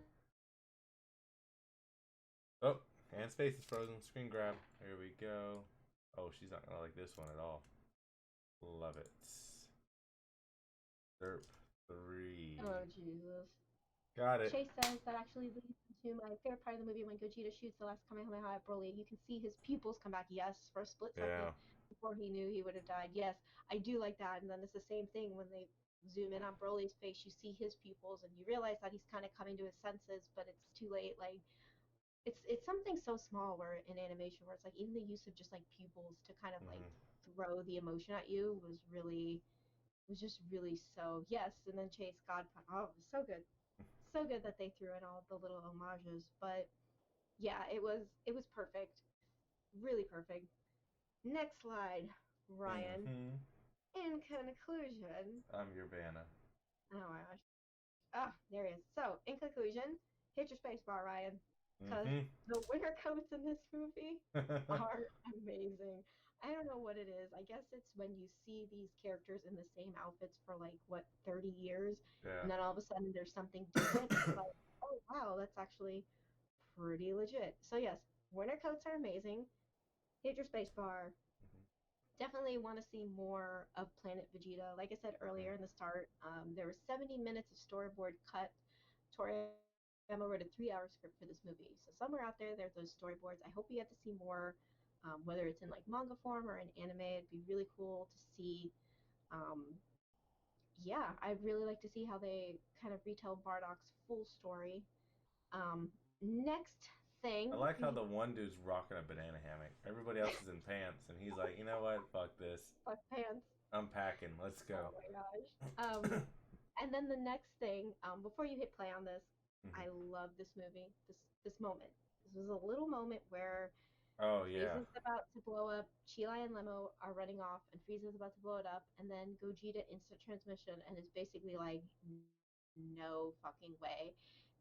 oh, and space is frozen. Screen grab. Here we go. Oh, she's not gonna like this one at all. Love it. Derp 3. Oh Jesus. Got it. Chase says that actually leads to my favorite part of the movie when Gogeta shoots the last Kamehameha at Broly. You can see his pupils come back. Yes, for a split second before he knew he would have died. Yes, I do like that. And then it's the same thing when they zoom in on Broly's face. You see his pupils, and you realize that he's kind of coming to his senses, but it's too late. Like it's something so small where in animation where it's like even the use of just like pupils to kind of like throw the emotion at you was just really so yes. And then Chase God, oh, it was so good. So good that they threw in all the little homages, but yeah, it was perfect, really perfect. Next slide, Ryan. In conclusion, I'm your Vanna. Oh my gosh, there he is. So in conclusion, hit your space bar, Ryan, because the winter coats in this movie are amazing. I don't know what it is. I guess it's when you see these characters in the same outfits for like what 30 years, and then all of a sudden there's something different. It's like, oh wow, that's actually pretty legit. So yes, winter coats are amazing. Hit your space bar. Definitely want to see more of Planet Vegeta. Like I said earlier in the start, there were 70 minutes of storyboard cut. Toriyama wrote a 3-hour script for this movie. So somewhere out there, there's those storyboards. I hope we get to see more, whether it's in like manga form or in anime. It'd be really cool to see. Um, yeah, I'd really like to see how they kind of retell Bardock's full story. Next thing. I like how the one dude's rocking a banana hammock. Everybody else is in pants, and he's like, "You know what? Fuck this. Fuck pants. I'm packing. Let's go." Oh my gosh. And then the next thing, before you hit play on this, I love this movie. This moment. This was a little moment where Frieza's about to blow up. Chilai and Lemo are running off, and Frieza's about to blow it up, and then Gogeta instant transmission, and it's basically like, no fucking way.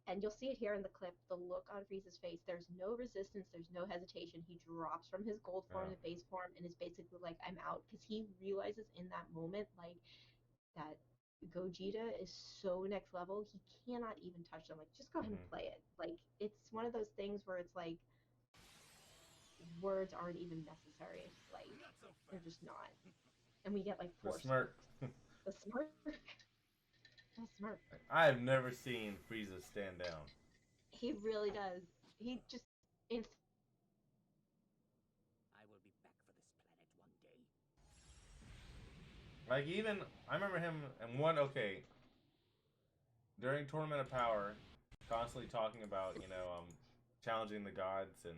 And you'll see it here in the clip, the look on Frieza's face. There's no resistance. There's no hesitation. He drops from his gold form to base form and is basically like, I'm out. Because he realizes in that moment, like, that Gogeta is so next level, he cannot even touch them. Like, just go ahead and play it. Like, it's one of those things where it's like, words aren't even necessary. Like, they're just not. And we get like 4 smirks. The smirk. The smirk. I have never seen Frieza stand down. He really does. He just Like even I remember him and one okay during Tournament of Power, constantly talking about challenging the gods and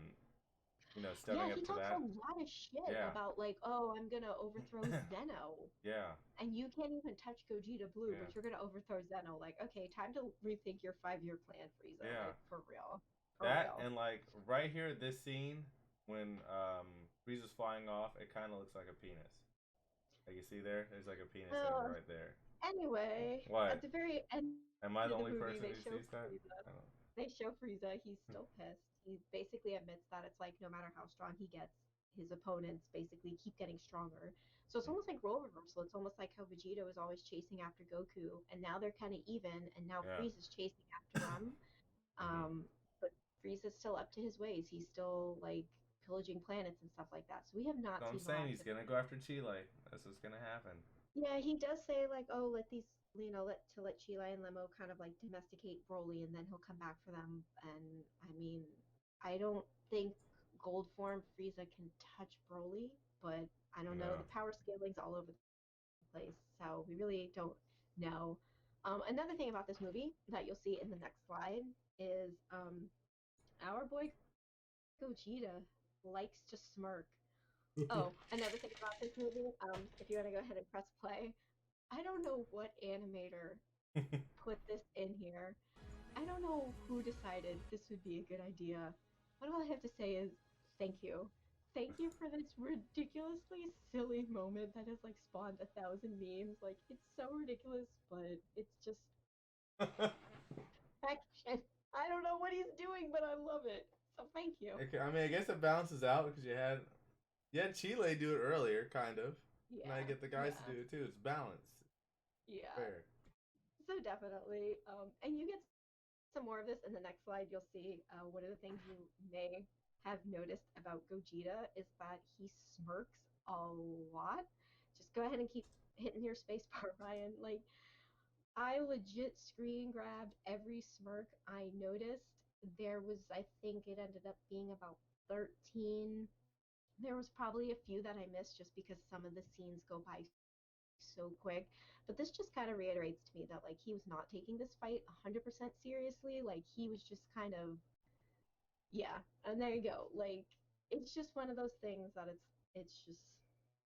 Yeah, stepping he up to talks a that. lot of shit Yeah, about like, oh, I'm gonna overthrow Zeno. yeah, And you can't even touch Gogeta Blue, yeah, but you're gonna overthrow Zeno. Like, okay, time to rethink your 5-year plan, Frieza. yeah. Like, for real. For That real. and like right here, this scene when Frieza's flying off, it kind of looks like a penis. Like you see there, there's like a penis image Uh, right there. anyway, at What? the very end Am I of the the only movie, person they who show sees that? Frieza. I They show Frieza. He's don't. still pissed. He basically admits that it's like no matter how strong he gets, his opponents basically keep getting stronger. So it's almost like role reversal. It's almost like how Vegeta was always chasing after Goku, and now they're kind of even, and now Yeah. Frieza's chasing after him. Hmm. But Frieza's still up to his ways. He's still like pillaging planets and stuff like that. So we have not So I'm seen the saying last he's of gonna him. go after Chile. That's what's gonna happen. Yeah, he does say like, oh, let these, let Chile and Lemo kind of like domesticate Broly, and then he'll come back for them. And I mean, I don't think Gold form Frieza can touch Broly, but I don't know. No. The power scaling's all over the place, so we really don't know. Another thing about this movie that you'll see in the next slide is our boy Gogeta likes to smirk. Oh, another thing about this movie, if you want to go ahead and press play, I don't know what animator put this in here. I don't know who decided this would be a good idea. But all I have to say is thank you. Thank you for this ridiculously silly moment that has like spawned 1,000 memes. Like it's so ridiculous, but it's just action. I don't know what he's doing, but I love it. So thank you. Okay, I mean, I guess it balances out because you had Chile do it earlier, kind of. Now you Yeah, get the guys to yeah, do it too. It's balanced, yeah. fair. So definitely, and you get some more of this in the next slide. You'll see one of the things you may have noticed about Gogeta is that he smirks a lot. Just go ahead and keep hitting your space bar, Ryan. Like I legit screen grabbed every smirk I noticed. There was, I think it ended up being about 13. There was probably a few that I missed just because some of the scenes go by so quick. But this just kind of reiterates to me that like he was not taking this fight 100% seriously. Like he was just kind of yeah. And there you go. Like it's just one of those things that it's just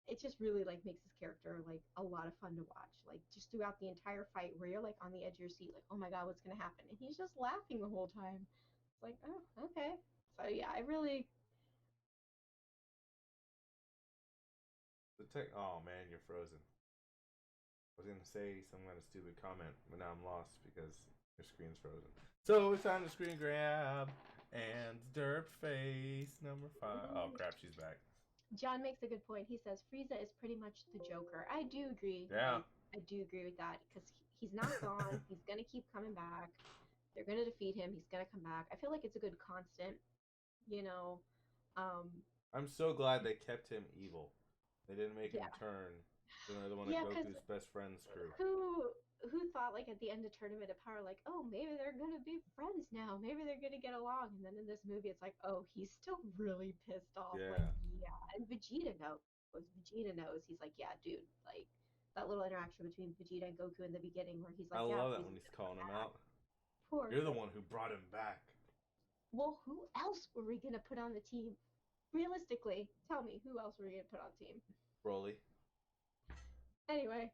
it just really like makes his character like a lot of fun to watch. Like just throughout the entire fight where you're like on the edge of your seat like, "Oh my god, what's going to happen?" And he's just laughing the whole time. It's like, "Oh, okay." So yeah, I really Oh man, you're frozen. I was gonna say some kind of stupid comment, but now I'm lost because your screen's frozen. So it's time to screen grab and derp face number 5. Oh crap, she's back. John makes a good point. He says Frieza is pretty much the Joker. I do agree. Yeah. Like, I do agree with that because he's not gone. He's gonna keep coming back. They're gonna defeat him. He's gonna come back. I feel like it's a good constant. You know, um, I'm so glad they kept him evil. They didn't make him yeah, turn to another one of yeah. Because Goku's best friends crew. who thought like at the end of Tournament of Power, like, oh, maybe they're gonna be friends now. Maybe they're gonna get along. And then in this movie, it's like, oh, he's still really pissed off. Like, Yeah. yeah. And Vegeta knows. Vegeta knows. He's like, yeah, dude. Like that little interaction between Vegeta and Goku in the beginning, where he's I like, yeah, love that when Frieza's he's gonna come calling him back. out. Poor. You're the one who brought him back. Well, who else were we gonna put on the team? Realistically, tell me, who else were we gonna put on the team? Broly. Anyway,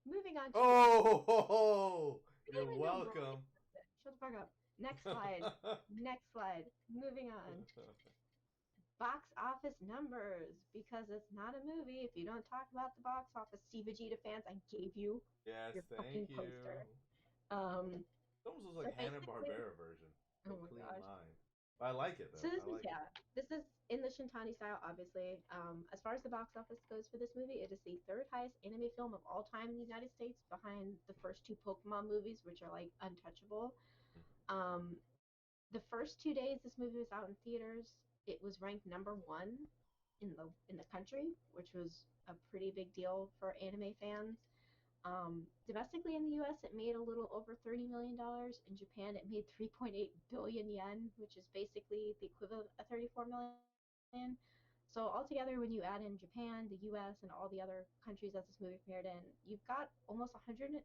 moving on to Oh, ho, ho. we You're didn't even do Broly. welcome. Shut the fuck up. Next slide. Next slide. Moving on. Box office numbers. Because it's not a movie if you don't talk about the box office. See, Vegeta fans, I gave you Yes, your thank fucking you. poster. Um, It almost looks so like Hanna basically, Barbera version. oh So my clean gosh. line. But I like it So though. this I is like it. yeah, this is in the Shintani style, obviously. As far as the box office goes for this movie, it is the third highest anime film of all time in the United States, behind the first two Pokemon movies, which are like untouchable. Um, the first 2 days this movie was out in theaters, it was ranked number one in the country, which was a pretty big deal for anime fans. Domestically in the U.S., it made a little over $30 million. In Japan, it made 3.8 billion yen, which is basically the equivalent of 34 million. So altogether, when you add in Japan, the U.S., and all the other countries that this movie premiered in, you've got almost $111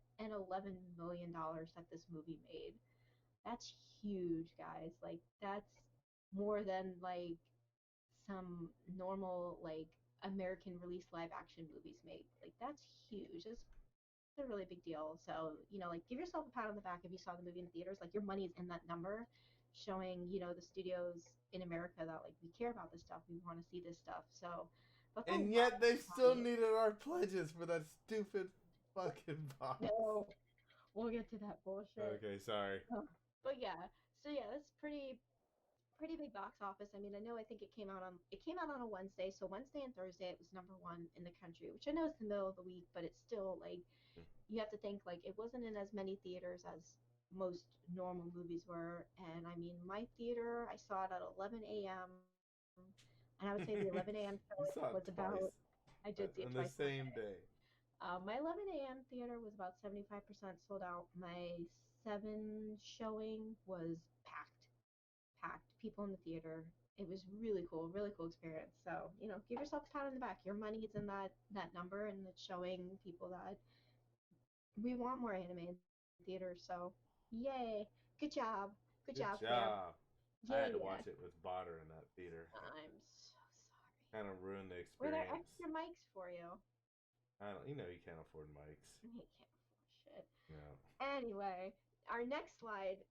million that this movie made. That's huge, guys. Like that's more than like some normal like American release live action movies make. Like that's huge. It's a really big deal. So, like give yourself a pat on the back if you saw the movie in theaters. Like your money's in that number, showing, the studios in America that like we care about this stuff. We want to see this stuff. So that's a And lot yet they of still money. needed our pledges for that stupid fucking box. No, we'll get to that bullshit. Okay, sorry. But yeah, so yeah, that's pretty big box office. I mean, I know I think it came out on a Wednesday, so Wednesday and Thursday it was number one in the country, which I know is the middle of the week, but it's still like you have to think like it wasn't in as many theaters as most normal movies were. And I mean, my theater, I saw it at 11 a.m. and I would say the 11 a.m. showing You was saw it about twice I did see it on twice the that day. same day. My 11 a.m. theater was about 75% sold out. My 7 showing was packed people in the theater. It was really cool experience. So, give yourself a pat on the back. Your money's in that number, and it's showing people that we want more anime in theaters. So, yay, good job, good job, Good fam. job. I had to Yeah, watch it with Botter in that theater. I'm so sorry. Kind of ruined the Were there experience. extra mics for you? I don't, you can't afford mics. He can't afford shit. No. Anyway, our next slide,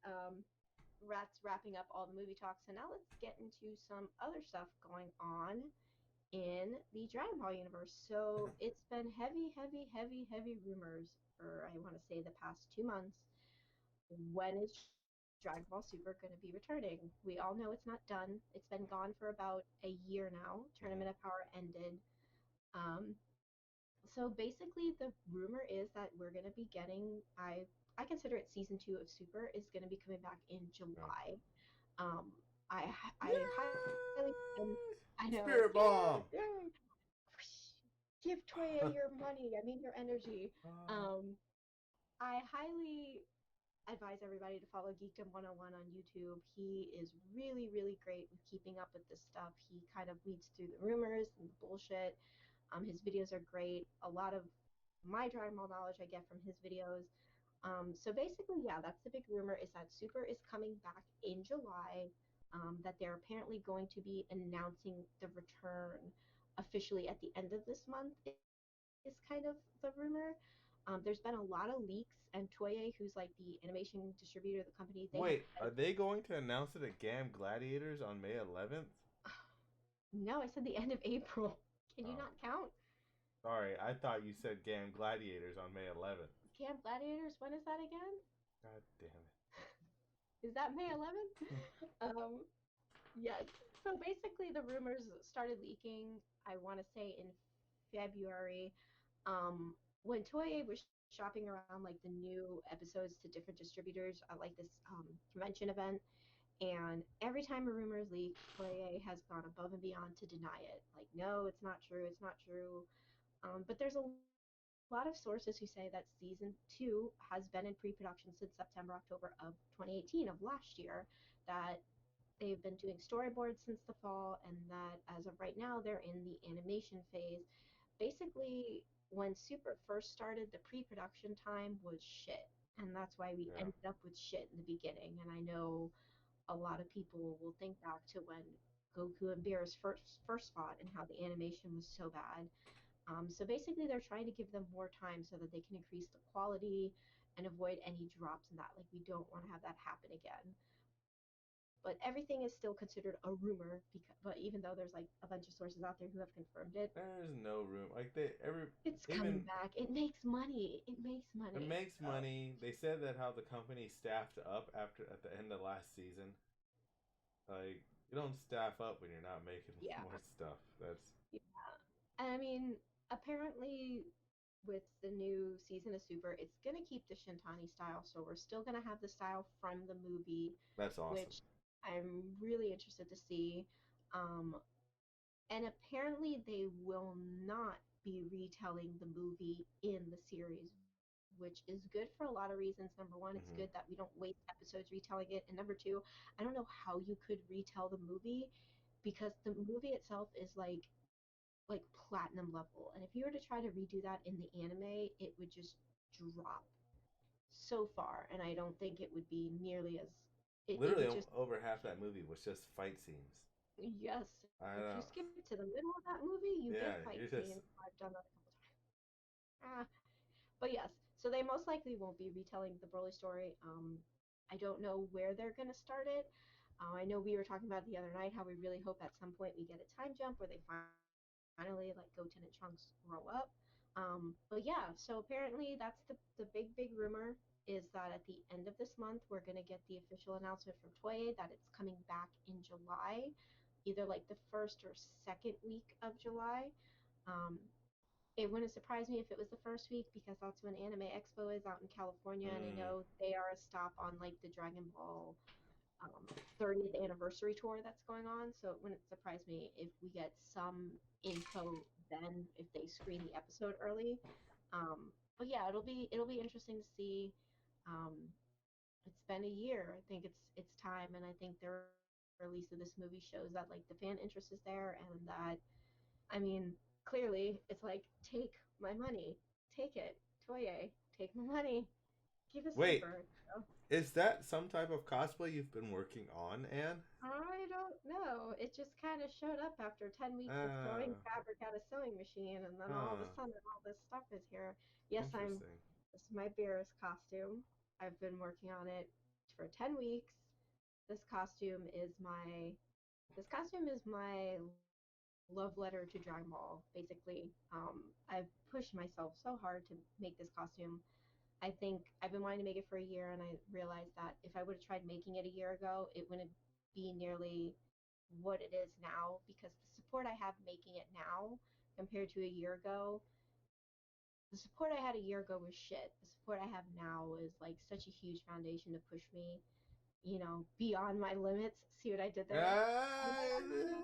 that's wrapping up all the movie talk. So now let's get into some other stuff going on in the Dragon Ball universe. So it's been heavy rumors for, I want to say, the past 2 months. When is Dragon Ball Super going to be returning? We all know it's not done. It's been gone for about a year now. Tournament of Power ended. Um, so basically, the rumor is that we're going to be getting. I consider it season 2 of Super is going to be coming back in No. July. Um, I I highly Yay! I know, Spirit yay, Bomb! yay. Give Toya your money. I mean your energy. Uh, Um, I highly advise everybody to follow Geekdom 101 on YouTube. He is really great with keeping up with this stuff. He kind of weeds through the rumors and the bullshit. His videos are great. A lot of my Dragon Ball knowledge I get from his videos. So basically, yeah, that's the big rumor is that Super is coming back in July. That they're apparently going to be announcing the return officially at the end of this month is kind of the rumor. There's been a lot of leaks, and Toei, who's like the animation distributor of the company, they have said, Wait, are they going to announce it at GAM Gladiators on May 11th? no, I said the end of April. Can you Oh, not count? sorry. I thought you said GAM Gladiators on May 11th. Camp Gladiators, when is that again? God damn Is that May 11th? um, yes. So basically, the rumors started leaking, I want to say in February, um, when Toei was shopping around like the new episodes to different distributors at like this convention event. And every time a rumor is leaked, Toei has gone above and beyond to deny it. Like, no, it's not true. It's not true. But there's a lot of sources who say that season 2 has been in pre-production since September, October of 2018 of last year. That they've been doing storyboards since the fall, and that as of right now, they're in the animation phase. Basically, when Super first started, the pre-production time was shit, and that's why we it. Yeah. ended up with shit in the beginning. And I know a lot of people will think back to when Goku and Beerus first fought and how the animation was so bad. So basically, they're trying to give them more time so that they can increase the quality and avoid any drops in that. Like we don't want to have that happen again. But everything is still considered a rumor. But even though there's like a bunch of sources out there who have confirmed it, There's no room. Like they every it's coming even back. It makes money. It makes it money. makes So money. They said that how the company staffed up after at the end of last season. Like you don't staff up when you're not making yeah, more stuff. That's yeah. And I mean, apparently with the new season of Super, it's gonna keep the Shintani style. So we're still gonna have the style from the movie, that's awesome. which I'm really interested to see. Um, and apparently they will not be retelling the movie in the series, which is good for a lot of reasons. Number one, it's good that we don't Hmm. waste episodes retelling it, and number two, I don't know how you could retell the movie because the movie itself is like platinum level. And if you were to try to redo that in the anime, it would just drop so far, and I don't think it would be nearly as it Literally, would just over half that movie was just fight scenes. yes. I If you don't. skip to the middle of that movie, you Yeah, get fight you're just. scenes. I've done that a couple times. But yes, so they most likely won't be retelling the Broly story. I don't know where they're gonna start it. I know we were talking about the other night how we really hope at some point we get a time jump where they finally like Goten and Trunks grow up. But yeah, so apparently that's the big rumor is that at the end of this month we're gonna get the official announcement from Toei that it's coming back in July, either like the first or second week of July. Um, it wouldn't surprise me if it was the first week because that's when Anime Expo is out in California, and I Mm. know they are a stop on like the Dragon Ball 30th anniversary tour that's going on. So it wouldn't surprise me if we get some info then if they screen the episode early. But yeah, it'll be interesting to see. Um, it's been a year. I think it's time, and I think the release of this movie shows that like the fan interest is there, and that I mean, clearly, it's like, take my money, take it, Toye, take my money, give us Wait, super. So, is that some type of cosplay you've been working on, Anne? I don't know. It just kind of showed up after 10 weeks of throwing Ah, fabric at a sewing machine, and then all of a huh. sudden, all this stuff is here. Yes, Interesting. this is my Beerus costume. I've been working on it for 10 weeks. This costume is my this costume is my love letter to Dragon Ball, basically. I've pushed myself so hard to make this costume. I think I've been wanting to make it for a year, and I realized that if I would have tried making it a year ago, it wouldn't be nearly what it is now because the support I have making it now compared to a year ago, the support I had a year ago was shit. The support I have now is like such a huge foundation to push me, beyond my limits. See what I did there? Ah, Yeah.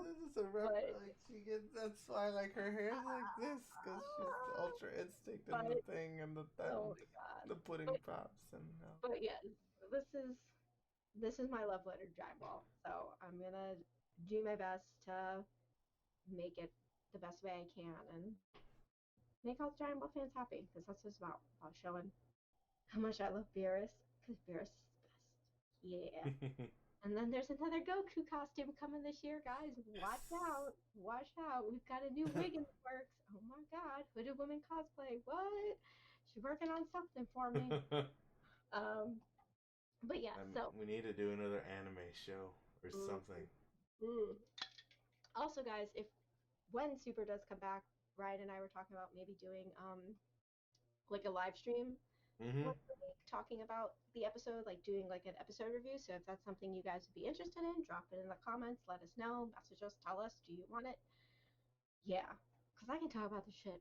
this is a rep. But Like she gets. That's why like her hair's like this because she's Ultra Instinct and the but thing and the oh my god. the pudding But pops and but yes, this is this is my love letter to Dragon Ball. So I'm gonna do my best to make it the best way I can and make all the Dragon Ball fans happy because that's what it's about showing how much I love Beerus because Beerus is the best. Yeah. And then there's another Goku costume coming this year, guys. Watch out. Watch out. We've got a new wig in the works. Oh my god. Hooded Woman cosplay. What? She's working on something for me. Um, but yeah, so we need to do another anime show or mm, something. mm. Also guys, if when Super does come back, Ryan and I were talking about maybe doing like a live stream Mm-hmm. once a week talking about the episode, like doing like an episode review. So if that's something you guys would be interested in, drop it in the comments, let us know, message us, tell us, do you want it? Yeah, because I can talk about the shit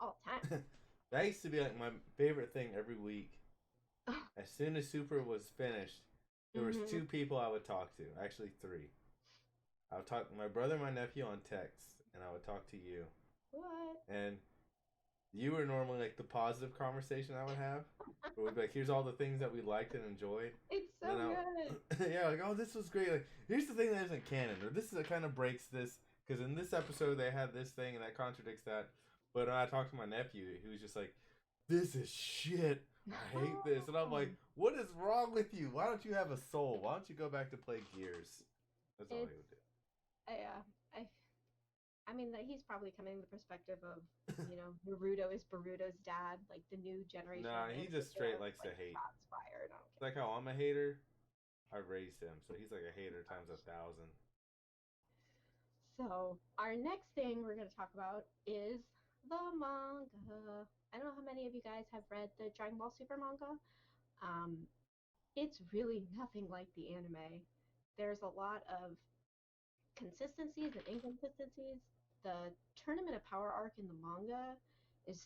all the time. That used to be like my favorite thing every week. As soon as Super was finished, there was Mm-hmm. two people I would talk to. Actually, three. I would talk to my brother and my nephew on text, and I would talk to you. What? And you were normally like the positive conversation I would have. Where we'd be like, here's all the things that we liked and enjoyed. It's And so then good. yeah, like, oh, this was great. Like, here's the thing that isn't canon, or this is that kind of breaks this, because in this episode they had this thing and that contradicts that. But I talked to my nephew, who was just like, this is shit. I hate this. And I'm like, what is wrong with you? Why don't you have a soul? Why don't you go back to play Gears? That's all he It's would do. yeah. I mean that he's probably coming from the perspective of Naruto is Boruto's dad, like the new generation of Nah, he anime just straight fans, likes to like hate. shots fired. I don't It's like how I'm a hater. I raised him, so he's like a hater times 1,000. So, our next thing we're going to talk about is the manga. I don't know how many of you guys have read the Dragon Ball Super manga. Um, it's really nothing like the anime. There's a lot of consistencies and inconsistencies. The Tournament of Power arc in the manga is,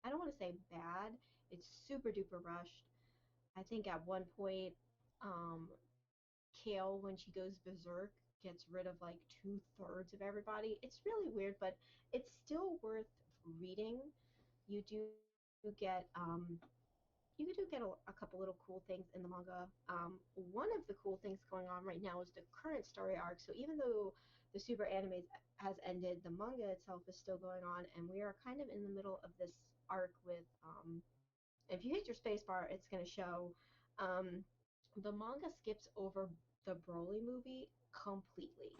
I don't want to say bad, it's super duper rushed. I think at one point, um, Kale, when she goes berserk, gets rid of like two-thirds of everybody. It's really weird, but it's still worth reading. You do get you do get a couple little cool things in the manga. One of the cool things going on right now is the current story arc. So even though the Super Anime has ended, the manga itself is still going on, and we are kind of in the middle of this arc with. If you hit your spacebar, it's going to show. Um, the manga skips over the Broly movie completely.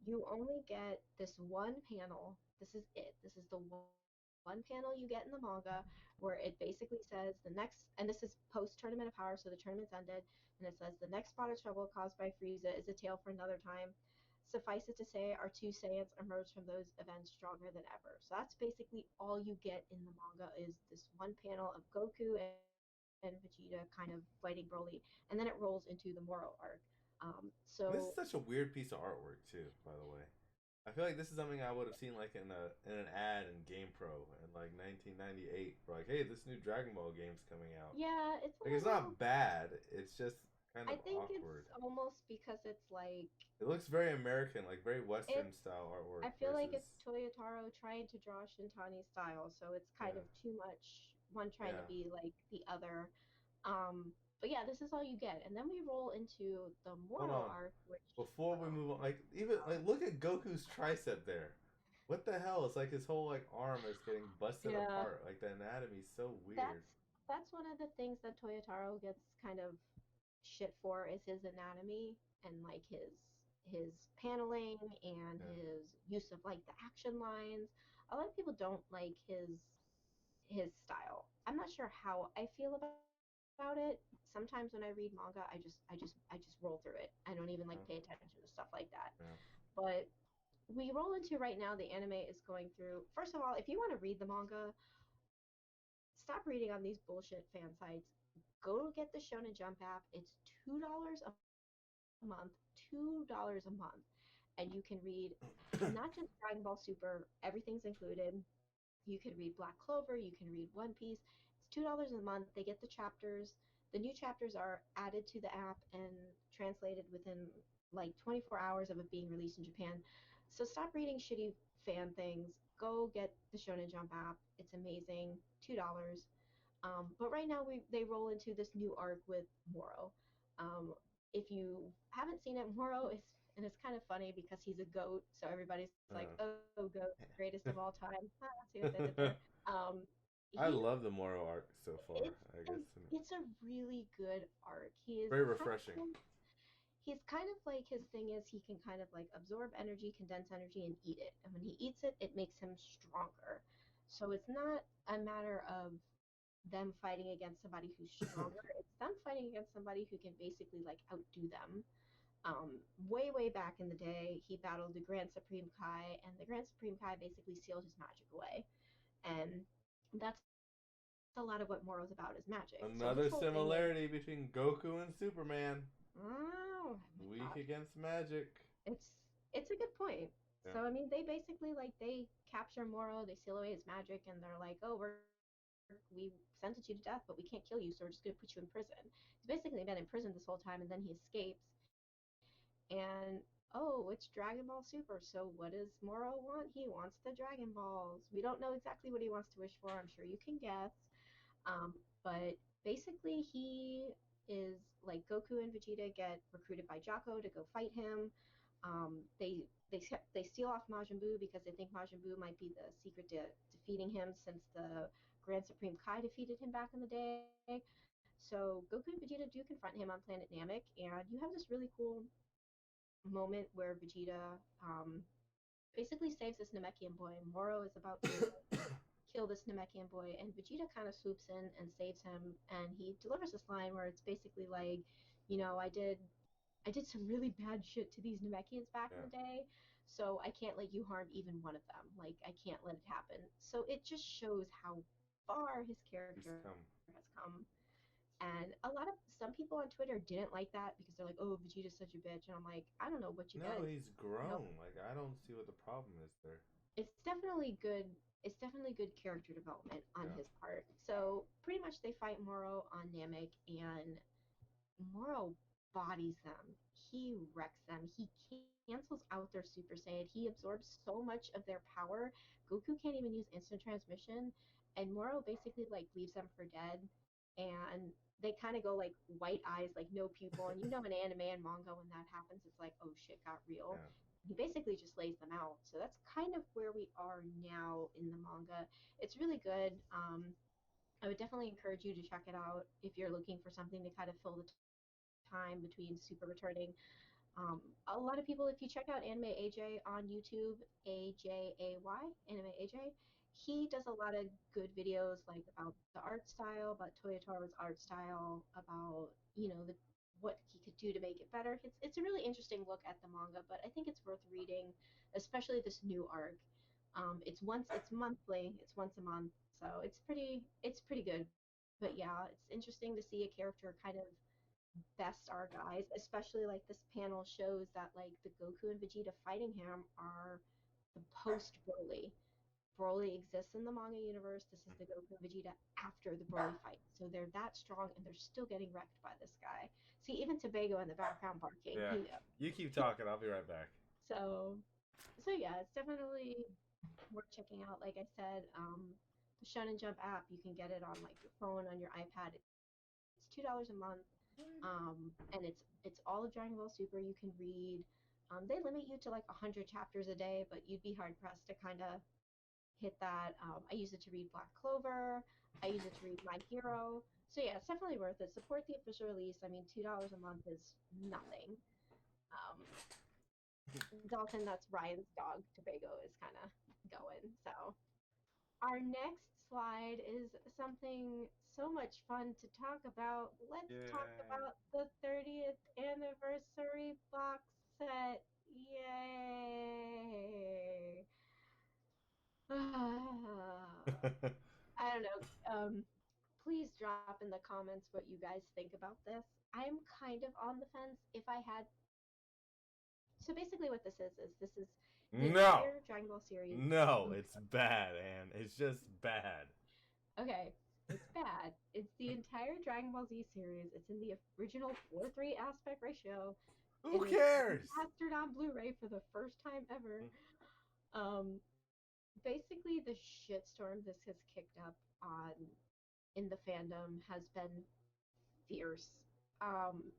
You only get this one panel. This is it. This is the one panel you get in the manga where it basically says the next, and this is post Tournament of Power, so the tournament's ended, and it says the next spot of trouble caused by Frieza is a tale for another time. Suffice it to say, our two Saiyans emerged from those events stronger than ever. So that's basically all you get in the manga is this one panel of Goku and Vegeta kind of fighting Broly, and then it rolls into the Moro arc. So This is such a weird piece of artwork too, by the way. I feel like this is something I would have seen like in an ad in GamePro in like 1998. For like, hey, this new Dragon Ball game's coming out. yeah, it's a Like, it's little. not bad. It's just kind I of think it's awkward. almost because it's like It looks very American, like very Western it's. style artwork I feel like versus it's Toyotaro trying to draw Shintani style, so it's kind yeah, of too much. One trying to yeah. be like the other. But yeah, this is all you get, and then we roll into the Hold Moro on. arc, which Before we move on, like even like look at Goku's tricep there. What the hell? It's like his whole like arm is getting busted yeah, apart. Like the anatomy's so weird. that's that's one of the things that Toyotaro gets kind of shit for is his anatomy and like his paneling and Yeah. his use of like the action lines. A lot of people don't like his style. I'm not sure how I feel about it. Sometimes when I read manga, I just roll through it. I don't even like pay Yeah. attention to stuff like that. Yeah. But we roll into right now the anime is going through. First of all, if you want to read the manga, stop reading on these bullshit fan sites. Go get the Shonen Jump app. It's $2 a month. $2 a month. And you can read not just Dragon Ball Super, everything's included. You can read Black Clover, you can read One Piece. It's $2 a month. They get the chapters. The new chapters are added to the app and translated within like 24 hours of it being released in Japan. So stop reading shitty fan things. Go get the Shonen Jump app. It's amazing. $2. But right now they roll into this new arc with Moro. If you haven't seen it, Moro is and it's kind of funny because he's a goat, so everybody's like, "Oh, goat, greatest of all time." See what they did there. Um, I he love the Moro arc so far. it's I a, guess it's a really good arc. He is very kind refreshing. of he's kind of like his thing is he can kind of like absorb energy, condense energy, and eat it. And when he eats it, it makes him stronger. So it's not a matter of them fighting against somebody who's stronger. It's them fighting against somebody who can basically like outdo them. Way back in the day, he battled the Grand Supreme Kai, and the Grand Supreme Kai basically sealed his magic away. And that's a lot of what Moro's about is magic. So his whole thing is, Another similarity between Goku and Superman. oh my Weak gosh, against magic. it's a good point. Yeah. So I mean, they basically like they capture Moro, they seal away his magic, and they're like, oh, we sentenced you to death, but we can't kill you, so we're just gonna put you in prison. He's basically been in prison this whole time, and then he escapes. And oh, it's Dragon Ball Super. So what does Moro want? He wants the Dragon Balls. We don't know exactly what he wants to wish for. I'm sure you can guess. But basically, he is like Goku and Vegeta get recruited by Jocko to go fight him. They steal off Majin Buu because they think Majin Buu might be the secret to defeating him since the Grand Supreme Kai defeated him back in the day. So Goku and Vegeta do confront him on Planet Namek, and you have this really cool moment where Vegeta basically saves this Namekian boy. Moro is about to kill this Namekian boy, and Vegeta kind of swoops in and saves him, and he delivers this line where it's basically like, I did some really bad shit to these Namekians back in Yeah. the day, so I can't let you harm even one of them. Like I can't let it happen. So it just shows how far his He's character has come. come. And a lot of some people on Twitter didn't like that because they're like, "Oh, Vegeta's such a bitch," and I'm like, "I don't know what you did." No, he's No, grown. Like I don't see what the problem is there. it's definitely good. It's definitely good character development on Yeah. his part. So pretty much they fight Moro on Namek, and Moro bodies them. He wrecks them. He cancels out their Super Saiyan. He absorbs so much of their power. Goku can't even use instant transmission, and Moro basically like leaves them for dead. and they kind of go like white eyes, like no pupil. And you know, in anime and manga, when that happens, it's like, oh shit, got real. Yeah. He basically just lays them out. So that's kind of where we are now in the manga. It's really good. I would definitely encourage you to check it out if you're looking for something to kind of fill the time between super returning. A lot of people, if you check out Anime AJ on YouTube, AJAY, Anime AJ, he does a lot of good videos like about the art style, about Toyotaro's art style, about what he could do to make it better. It's a really interesting look at the manga, but I think it's worth reading, especially this new arc. It's monthly, it's once a month, so it's pretty good. But yeah, it's interesting to see a character kind of best our guys, especially like this panel shows that like the Goku and Vegeta fighting him are the post Broly. Broly exists in the manga universe. This is the Goku and Vegeta after the Broly fight. So they're that strong and they're still getting wrecked by this guy. See, even Tobago in the background barking, Yeah. he knows. You keep talking. I'll be right back. So yeah, it's definitely worth checking out. Like I said, the Shonen Jump app, you can get it on like your phone, on your iPad. It's $2 a month, and it's all of Dragon Ball Super you can read. They limit you to like 100 chapters a day, but you'd be hard pressed to kind of hit that. I use it to read Black Clover. I use it to read My Hero. So yeah, it's definitely worth it. Support the official release. I mean, $2 a month is nothing. Um, Dalton, that's Ryan's dog. Tobago is kind of going. So our next slide is something so much fun to talk about. Let's talk Yay. about the 30th anniversary box set. Yay! I don't know. Please drop in the comments what you guys think about this. I'm kind of on the fence. If I had, so basically what this is the No. entire Dragon Ball series. No, it's bad, Anne. It's just bad. Okay, it's bad. It's the entire Dragon Ball Z series. It's in the original 4:3 aspect ratio. Who It is cares? remastered on Blu-ray for the first time ever. Um, Basically, the shitstorm this has kicked up on in the fandom has been fierce.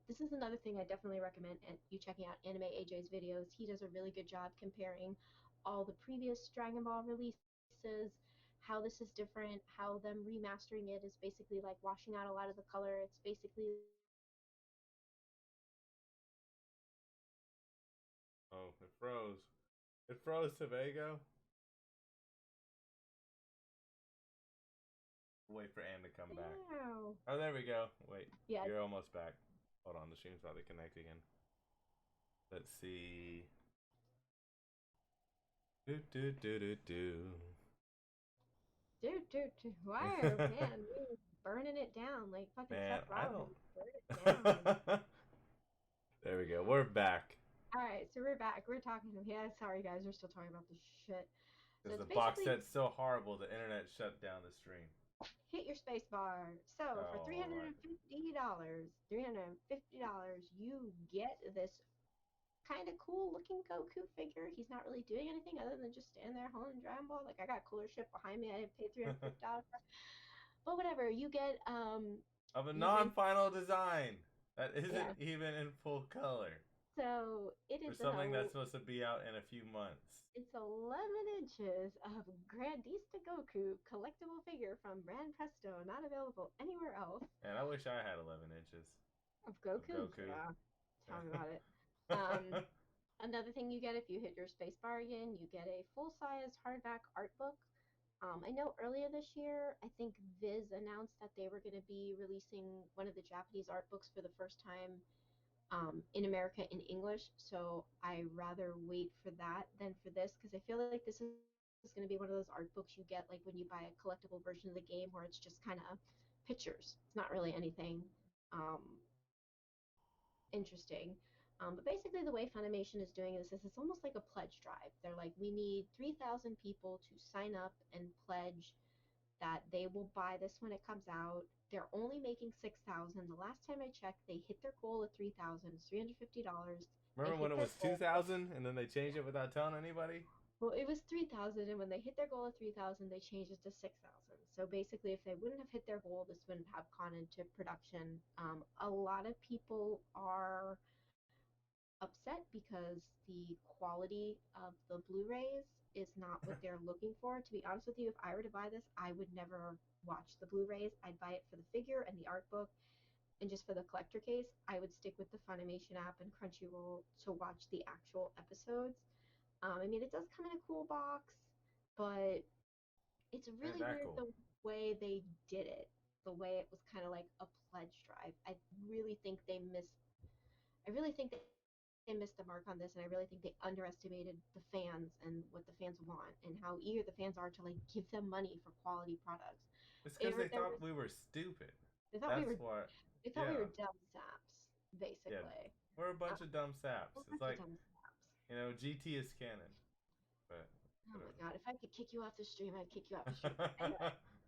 This is another thing I definitely recommend you checking out Anime AJ's videos. He does a really good job comparing all the previous Dragon Ball releases, how this is different, how them remastering it is basically like washing out a lot of the color. It's basically Oh, it froze. It froze, Tobago. Wait for Anne to come back. wow. Oh, there we go. Wait, Yeah, you're almost back. Hold on, the stream's about to connect again. Let's see. Do do do do do. dude, why are man we burning it down like fucking Man, Seth I Rollins? Burn it down. don't. There we go. We're back. All right, so we're back. We're talking. Yeah, sorry guys, we're still talking about this shit. So Because it's the box basically set's so horrible, the internet shut down the stream. hit your space bar. So for Oh, alright. $350, you get this kind of cool looking Goku figure. He's not really doing anything other than just standing there holding Dragon Ball. Like I got cooler shit behind me. I didn't pay $350 for. But whatever, you get Of a you base non-final design that isn't yeah. even in full color. So it For is something that's supposed to be out in a few months. it's 11 inches of Grandista Goku collectible figure from Brand Presto, not available anywhere else. And I wish I had 11 inches Of of Goku? Goku. Yeah. Tell me about it. Another thing you get if you hit your space bar again, you get a full-size hardback art book. I know earlier this year, I think Viz announced that they were going to be releasing one of the Japanese art books for the first time in America in English. So I rather wait for that than for this because I feel like this is going to be one of those art books you get like when you buy a collectible version of the game where it's just kind of pictures. It's not really anything um, interesting. But basically, the way Funimation is doing this is it's almost like a pledge drive. They're like, we need 3,000 people to sign up and pledge that they will buy this when it comes out. They're only making 6,000. The last time I checked, they hit their goal of 3,000. It's $350. They Remember when hit it their was goal. 2,000 and then they changed it without telling anybody? Well, it was 3,000, and when they hit their goal of 3,000, they changed it to 6,000. So basically, if they wouldn't have hit their goal, this wouldn't have gone into production. A lot of people are upset because the quality of the Blu-rays is not what they're looking for. To be honest with you, if I were to buy this, I would never watch the Blu-rays. I'd buy it for the figure and the art book, and just for the collector case, I would stick with the Funimation app and Crunchyroll to watch the actual episodes. I mean, it does come in a cool box, but it's Ain't really that weird cool? the way they did it. The way it was kind of like a pledge drive. Really think they missed. I really think they missed the mark on this, and I really think they underestimated the fans and what the fans want, and how eager the fans are to like give them money for quality products. It's because they There thought was we were stupid. they thought we That's were what. they thought we Yeah, were dumb saps, yeah. basically. We're a bunch Uh, of dumb saps. a It's bunch of like, dumb saps. GT is canon, but Oh my whatever. god, if I could kick you off the stream, I'd kick you off the stream.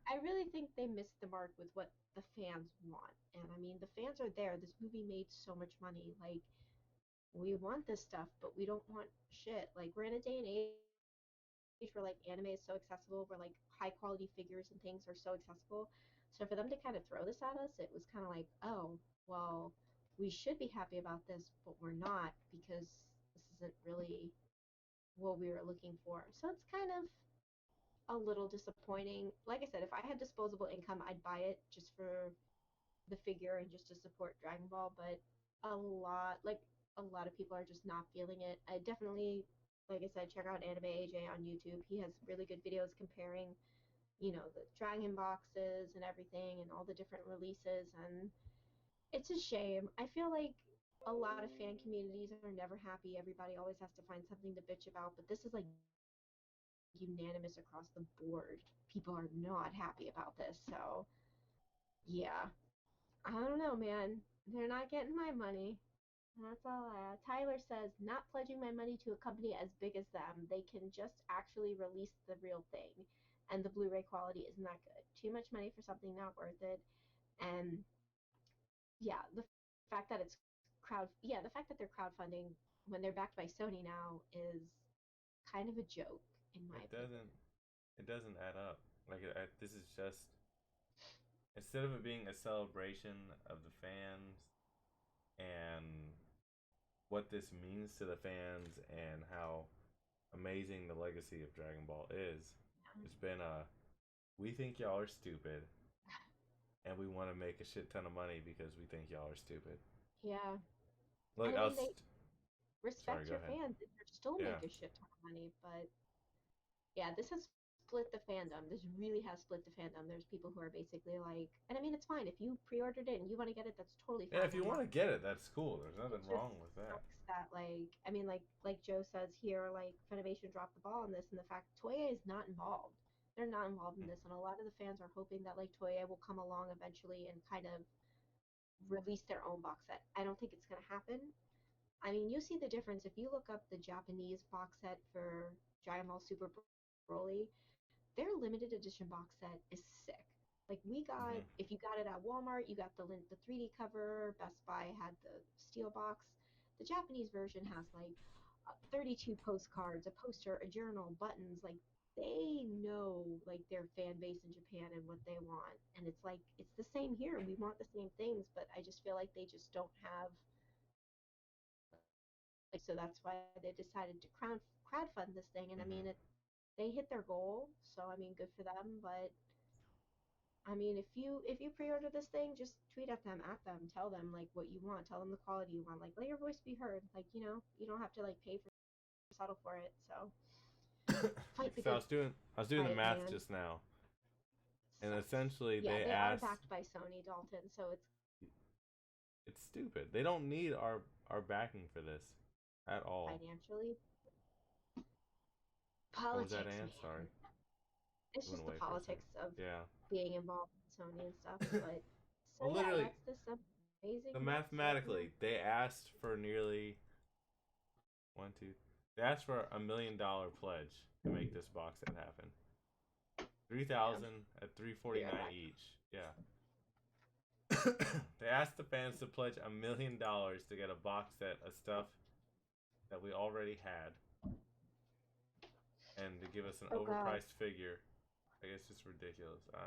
I really think they missed the mark with what the fans want. And I mean, the fans are there. This movie made so much money. Like, we want this stuff, but we don't want shit. Like, we're in a day and age where like anime is so accessible, where like high quality figures and things are so accessible. So for them to kind of throw this at us, it was kind of like, oh, well, we should be happy about this, but we're not because this isn't really what we were looking for. So it's kind of a little disappointing. Like I said, if I had disposable income, I'd buy it just for the figure and just to support Dragon Ball. But a lot of people are just not feeling it. I definitely, like I said, check out Anime AJ on YouTube. He has really good videos comparing, the Dragon boxes and everything and all the different releases. And it's a shame. I feel like a lot of fan communities are never happy. Everybody always has to find something to bitch about. But this is like unanimous across the board. People are not happy about this. So, yeah. I don't know, man. They're not getting my money. That's all I have. Tyler says, not pledging my money to a company as big as them. They can just actually release the real thing. And the Blu ray quality isn't that good. Too much money for something not worth it. And yeah, the fact that they're crowdfunding when they're backed by Sony now is kind of a joke, in my It opinion. doesn't. It doesn't add up. Like this is just, instead of it being a celebration of the fans and what this means to the fans and how amazing the legacy of Dragon Ball is, it's been a, we think y'all are stupid and we want to make a shit ton of money because we think y'all are stupid. Yeah. Look, And I mean, they sorry, respect go your ahead. fans and they still Yeah. make a shit ton of money. But yeah, this has split the fandom. This really has split the fandom. There's people who are basically like, and I mean, it's fine if you pre-ordered it and you want to get it. That's totally Yeah, fine. if you want to get it, that's cool. There's It nothing just wrong with that. sucks that like, I mean, like Joe says here, like Funimation dropped the ball on this, and the fact Toei is not involved. They're not involved in this, and a lot of the fans are hoping that like Toei will come along eventually and kind of release their own box set. I don't think it's gonna happen. I mean, you see the difference if you look up the Japanese box set for Dragon Ball Super Broly. Their limited edition box set is sick. Like we got, Mm-hmm. if you got it at Walmart, you got the 3D cover. Best Buy had the steel box. The Japanese version has like 32 postcards, a poster, a journal, buttons. Like they know like their fan base in Japan and what they want, and it's like it's the same here. We want the same things, but I just feel like they just don't have like so that's why they decided to crowdfund this thing. And I Mm-hmm. mean they hit their goal, so I mean good for them. But I mean, if you pre-order this thing, just tweet at them, tell them like what you want, tell them the quality you want, like let your voice be heard. Like you don't have to like pay for settle for it. So fight the So good I was doing the fight, math man. just now, and Sucks. essentially Yeah, they they are asked, backed by Sony, Dalton. So it's it's stupid. They don't need our backing for this at all. financially What was that, politics, Ann? Sorry, man. It's went just the away for a second. politics of Yeah. being involved in Sony and stuff. But so Well, yeah, literally, that's this amazing the box set. mathematically, they asked for nearly one, two. They asked for $1 million pledge to make this box set happen. Yeah, 3,000 at be 349 right back. each. Yeah. They asked the fans to pledge $1 million to get a box set of stuff that we already had, and to give us an Oh God. overpriced figure it's just ridiculous. I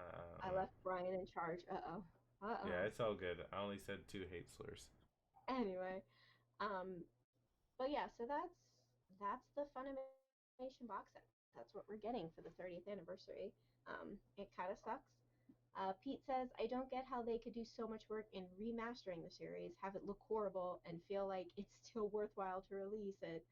I don't know. left Brian in charge. Uh-oh. Yeah, Uh-oh. it's all good. I only said two hate slurs. Anyway, um, but yeah, so that's the Funimation box set. That's what we're getting for the 30th anniversary. It kind of sucks. Pete says, I don't get how they could do so much work in remastering the series, have it look horrible, and feel like it's still worthwhile to release it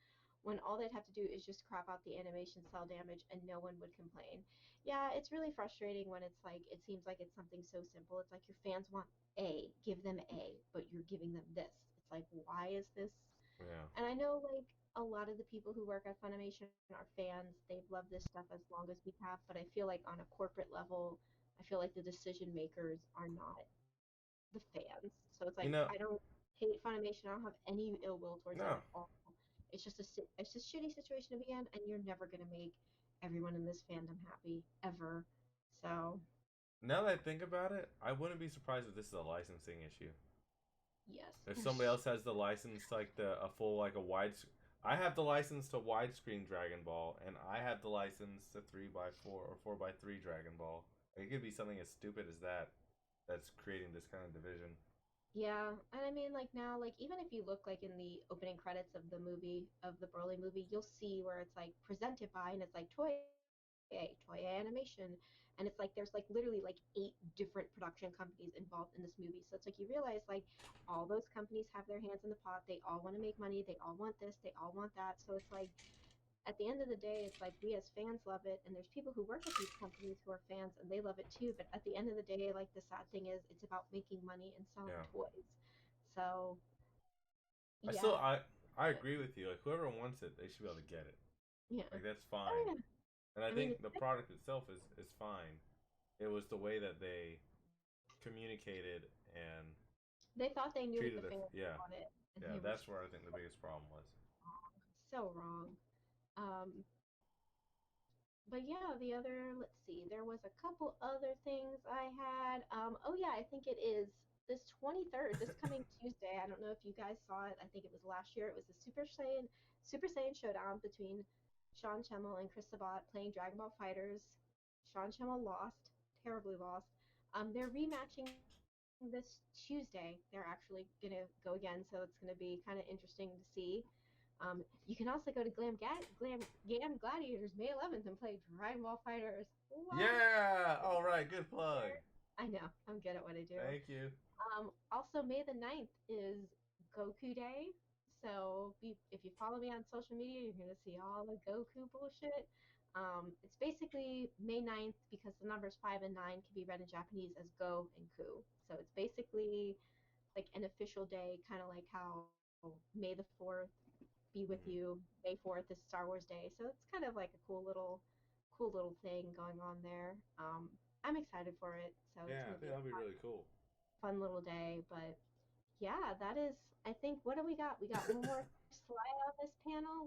when all they'd have to do is just crop out the animation cell damage and no one would complain. Yeah, it's really frustrating when it's like, it seems like it's something so simple. It's like your fans want A, give them A, but you're giving them this. It's like, why is this? Yeah. And I know like a lot of the people who work at Funimation are fans. They've loved this stuff as long as we have, but I feel like on a corporate level, I feel like the decision makers are not the fans. So it's You like know, I don't hate Funimation. I don't have any ill will towards them no. at all. It's just shitty situation to be in, and you're never gonna make everyone in this fandom happy ever. So Now that I think about it, I wouldn't be surprised if this is a licensing issue. If yes, somebody else has the license, like a full like a wide, I have the license to widescreen Dragon Ball, and I have the license to 3x4 or 4x3 Dragon Ball. It could be something as stupid as that that's creating this kind of division. yeah, and I mean, like now, like even if you look like in the opening credits of the movie, of the Broly movie, you'll see where it's like presented by, and it's like Toei Animation, and it's like there's like literally like 8 different production companies involved in this movie. So it's like you realize like all those companies have their hands in the pot. They all want to make money. They all want this. They all want that. So it's like at the end of the day, it's like we as fans love it, and there's people who work at these companies who are fans and they love it too. But at the end of the day, like the sad thing is, it's about making money and selling Yeah, toys. So I still yeah, I agree with you. Like whoever wants it, they should be able to get it. yeah. Like that's Oh fine. yeah. And I I mean, think the product itself is fine. It was the way that they communicated and they thought they knew what treated the it. fans Yeah, wanted, and yeah. they were That's where I think the biggest problem was. so wrong. Um, but yeah, the other, let's see, there was a couple other things I had. Oh yeah, I think it is this 23rd, this coming Tuesday. I don't know if you guys saw it. I think it was last year. It was the Super Saiyan showdown between Sean Schemmel and Chris Sabat playing Dragon Ball Fighters. Sean Schemmel lost, terribly lost. They're rematching this Tuesday. They're actually gonna go again, so it's gonna be kind of interesting to see. You can also go to Glam Gladiators May 11th and play Dragon Ball Fighters. What? Yeah. All right. Good plug. I know, I'm good at what I do. Thank you. Also, May the 9th is Goku Day. So if you follow me on social media, you're going to see all the Goku bullshit. It's basically May 9th because the numbers 5 and 9 can be read in Japanese as Go and Ku. So it's basically like an official day, kind of like how May the 4th be with Hmm. you. May 4th is Star Wars Day. So it's kind of like a cool little thing going on there. I'm excited for it. So it's Yeah, going I to think be a that'll be really cool. fun little day. But yeah, that is, I think, what do we got? We got one more slide on this panel.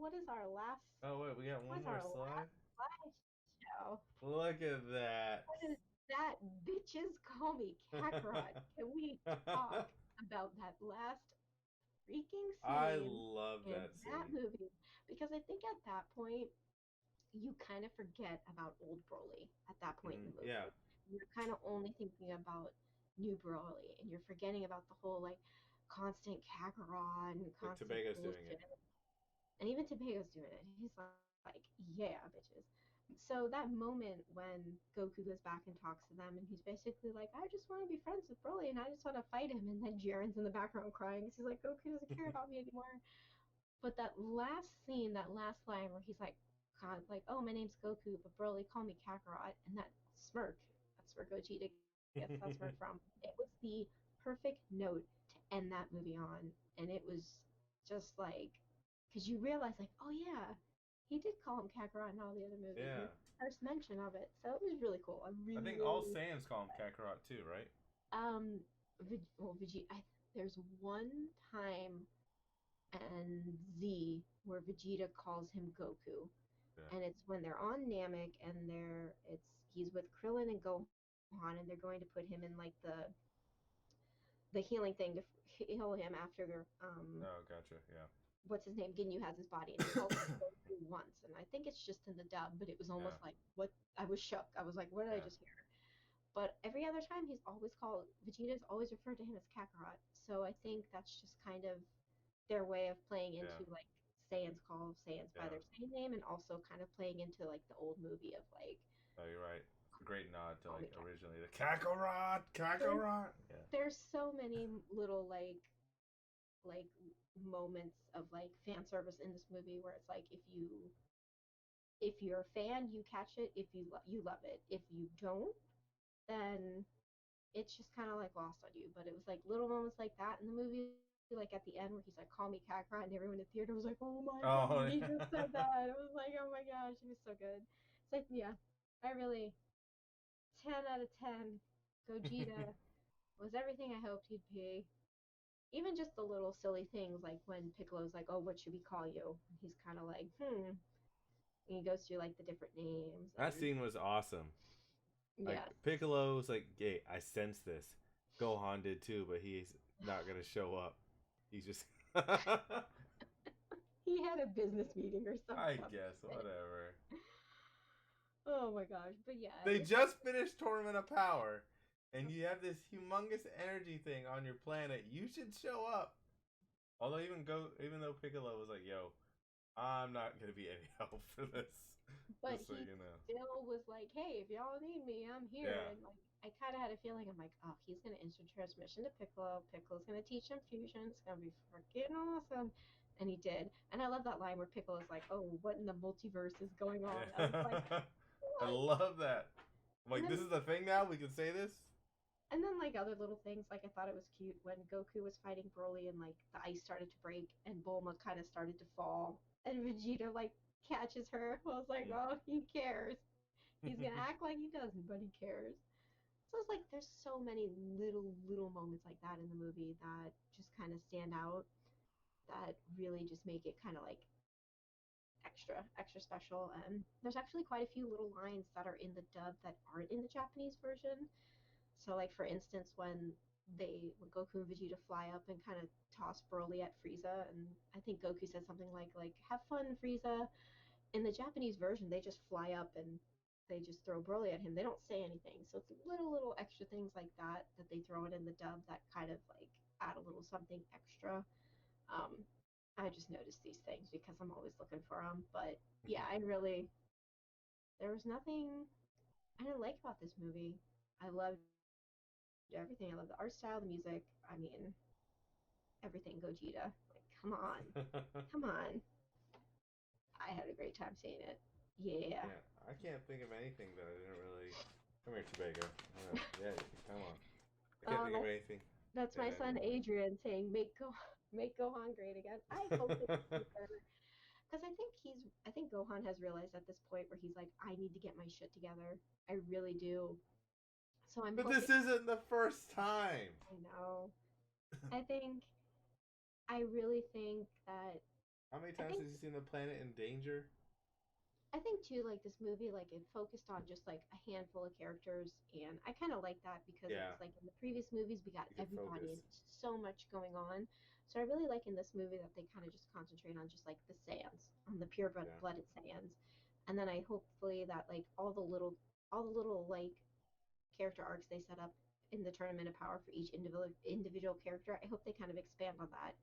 Oh wait, we got What one is more our slide. last slideshow? Look at that. What is that? Bitches call me Kakarot. Can we talk about that last freaking I scene love in that that scene. movie? Because I think at that point, you kind of forget about old Broly at that point in the Yeah, movie. You're kind of only thinking about new Broly, and you're forgetting about the whole like constant Kakarot and like constant Tobago's doing it. bullshit. And even Tobago's doing it. He's like, yeah, bitches. So that moment when Goku goes back and talks to them, and he's basically like, I just want to be friends with Broly, and I just want to fight him. And then Jiren's in the background crying because he's like, Goku doesn't care about me anymore. But that last scene, that last line where he's like, God, like, oh, my name's Goku, but Broly, call me Kakarot, and that smirk, that's where Gogeta gets that smirk from. It was the perfect note to end that movie on, and it was just like, because you realize, like, oh yeah, he did call him Kakarot in all the other movies, and Yeah, it's the first mention of it, so it was really cool. I I really, think all really, Saiyans call him Kakarot too, right? um, Vegeta. There's one time and Z where Vegeta calls him Goku. Yeah. And it's when they're on Namek and he's with Krillin and Gohan and they're going to put him in like the healing thing to heal him after Oh, gotcha. Yeah. what's his name, Ginyu has his body, and he calls him Goku once, and I think it's just in the dub, but it was Yeah. almost like what I was shook. I was like, what did I Yeah. just hear? But every other time, he's always called Vegeta's always referred to him as Kakarot. So I think that's just kind of their way of playing Yeah. into like Saiyans call Saiyans by Yeah. their Saiyan name, and also kind of playing into like the old movie of like Oh, you're right. It's a great nod to call like me Kakarot. originally the Kakarot, There's Kakarot. Yeah. there's so many little like moments of like fan service in this movie where it's like if you're a fan, you catch it. If you love it. If you don't, then it's just kind of like lost on you. But it was like little moments like that in the movie, like at the end where he's like, "Call me Kakarot," and everyone in the theater was like, "Oh my Oh. god, he just said that!" I was like, "Oh my gosh, it was so good." It's like, yeah, I really 10 out of 10. Gogeta was everything I hoped he'd be. Even just the little silly things like when Piccolo's like, "Oh, what should we call you?" And he's kind of like, "Hmm." And he goes through like the different names. That And scene was awesome. Like yeah, Piccolo's like, "Hey, I sense this." Gohan did too, but he's not gonna show up. He's just. he had a business meeting or I something. guess whatever. Oh my gosh, but yeah, They just finished Tournament of Power, and you have this humongous energy thing on your planet. You should show up. Although even though Piccolo was like, "Yo, I'm not gonna be any help for this," but just so he you know. still was like, "Hey, if y'all need me, I'm here." Yeah. And like, I kind of had a feeling, I'm like, "Oh, he's gonna instant transmission to Piccolo. Piccolo's gonna teach him fusion. It's gonna be freaking awesome." And he did. And I love that line where Piccolo's like, "Oh, what in the multiverse is going on?" I was like, Yeah. I "What?" love that. I'm And like, then this is the thing now. We can say this. like other little things, like I thought it was cute when Goku was fighting Broly and like the ice started to break and Bulma kind of started to fall and Vegeta like catches her. I was like, oh, he cares. He's gonna act like he doesn't, but he cares. So it's like there's so many little moments like that in the movie that just kind of stand out that really just make it kind of like extra special. And there's actually quite a few little lines that are in the dub that aren't in the Japanese version. So like for instance when Goku and Vegeta fly up and kind of toss Broly at Frieza, and I think Goku says something like "Have fun, Frieza." In the Japanese version, they just fly up and they just throw Broly at him. They don't say anything. So it's little extra things like that that they throw in the dub that kind of like add a little something extra. Um, I just noticed these things because I'm always looking for them. But yeah, there was nothing I didn't like about this movie. I loved everything. I love the art style, the music. I mean, everything Gogeta. Like, come on, come on. I had a great time seeing it. Yeah. I can't think of anything that I didn't really. Come here, Tobago. Yeah, come on. I can't Oh, think of anything. that's my Yeah, son Adrian saying make Gohan great again. I hope it gets better because I think Gohan has realized at this point where he's like, I need to get my shit together. I really do. So I'm But this hoping. isn't the first time. I know. I think I really think that How many I times think have you seen the planet in danger? I think too, like this movie, like it focused on just like a handful of characters, and I kind of like that because it Yeah, was like in the previous movies we got you could everybody focus. and so much going on. So I really like in this movie that they kind of just concentrate on just like the Saiyans, on the pure Yeah. blooded Saiyans, and then I hopefully that like all the little like character arcs they set up in the Tournament of Power for each individual character. I hope they kind of expand on that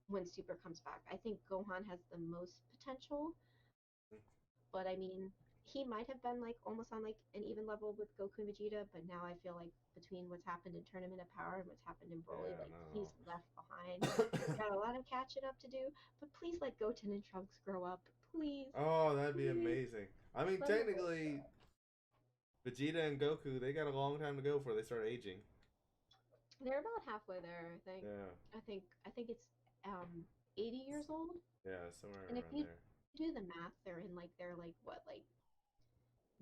when Super comes back. I think Gohan has the most potential, but I mean, he might have been like almost on like an even level with Goku and Vegeta, but now I feel like between what's happened in Tournament of Power and what's happened in Broly, Yeah, like no. he's left behind. He's got a lot of catching up to do. But please let Goten and Trunks grow up. Please. Oh, that'd be Please. amazing. I mean, Let them both grow technically, up. Vegeta and Goku, they got a long time to go before they start aging. They're about halfway there, I think. Yeah. I think it's 80 years old. Yeah, somewhere And if around you there. do the math, they're in like their like what, like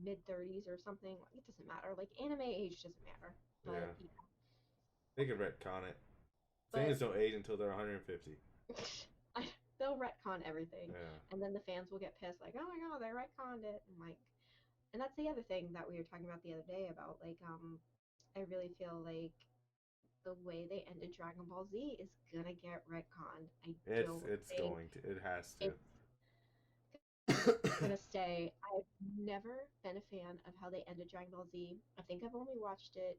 mid 30s or something. Like, it doesn't matter. Like anime age doesn't matter. But Yeah. yeah. They could retcon it. But Saiyans don't age until they're 150. they'll retcon everything, Yeah. and then the fans will get pissed, like, "Oh my god, they retconned it!" And like, and that's the other thing that we were talking about the other day about like, I really feel like the way they ended Dragon Ball Z is gonna get retconned. I It's don't it's think going to. It has to. it's gonna stay. I've never been a fan of how they ended Dragon Ball Z. I think I've only watched it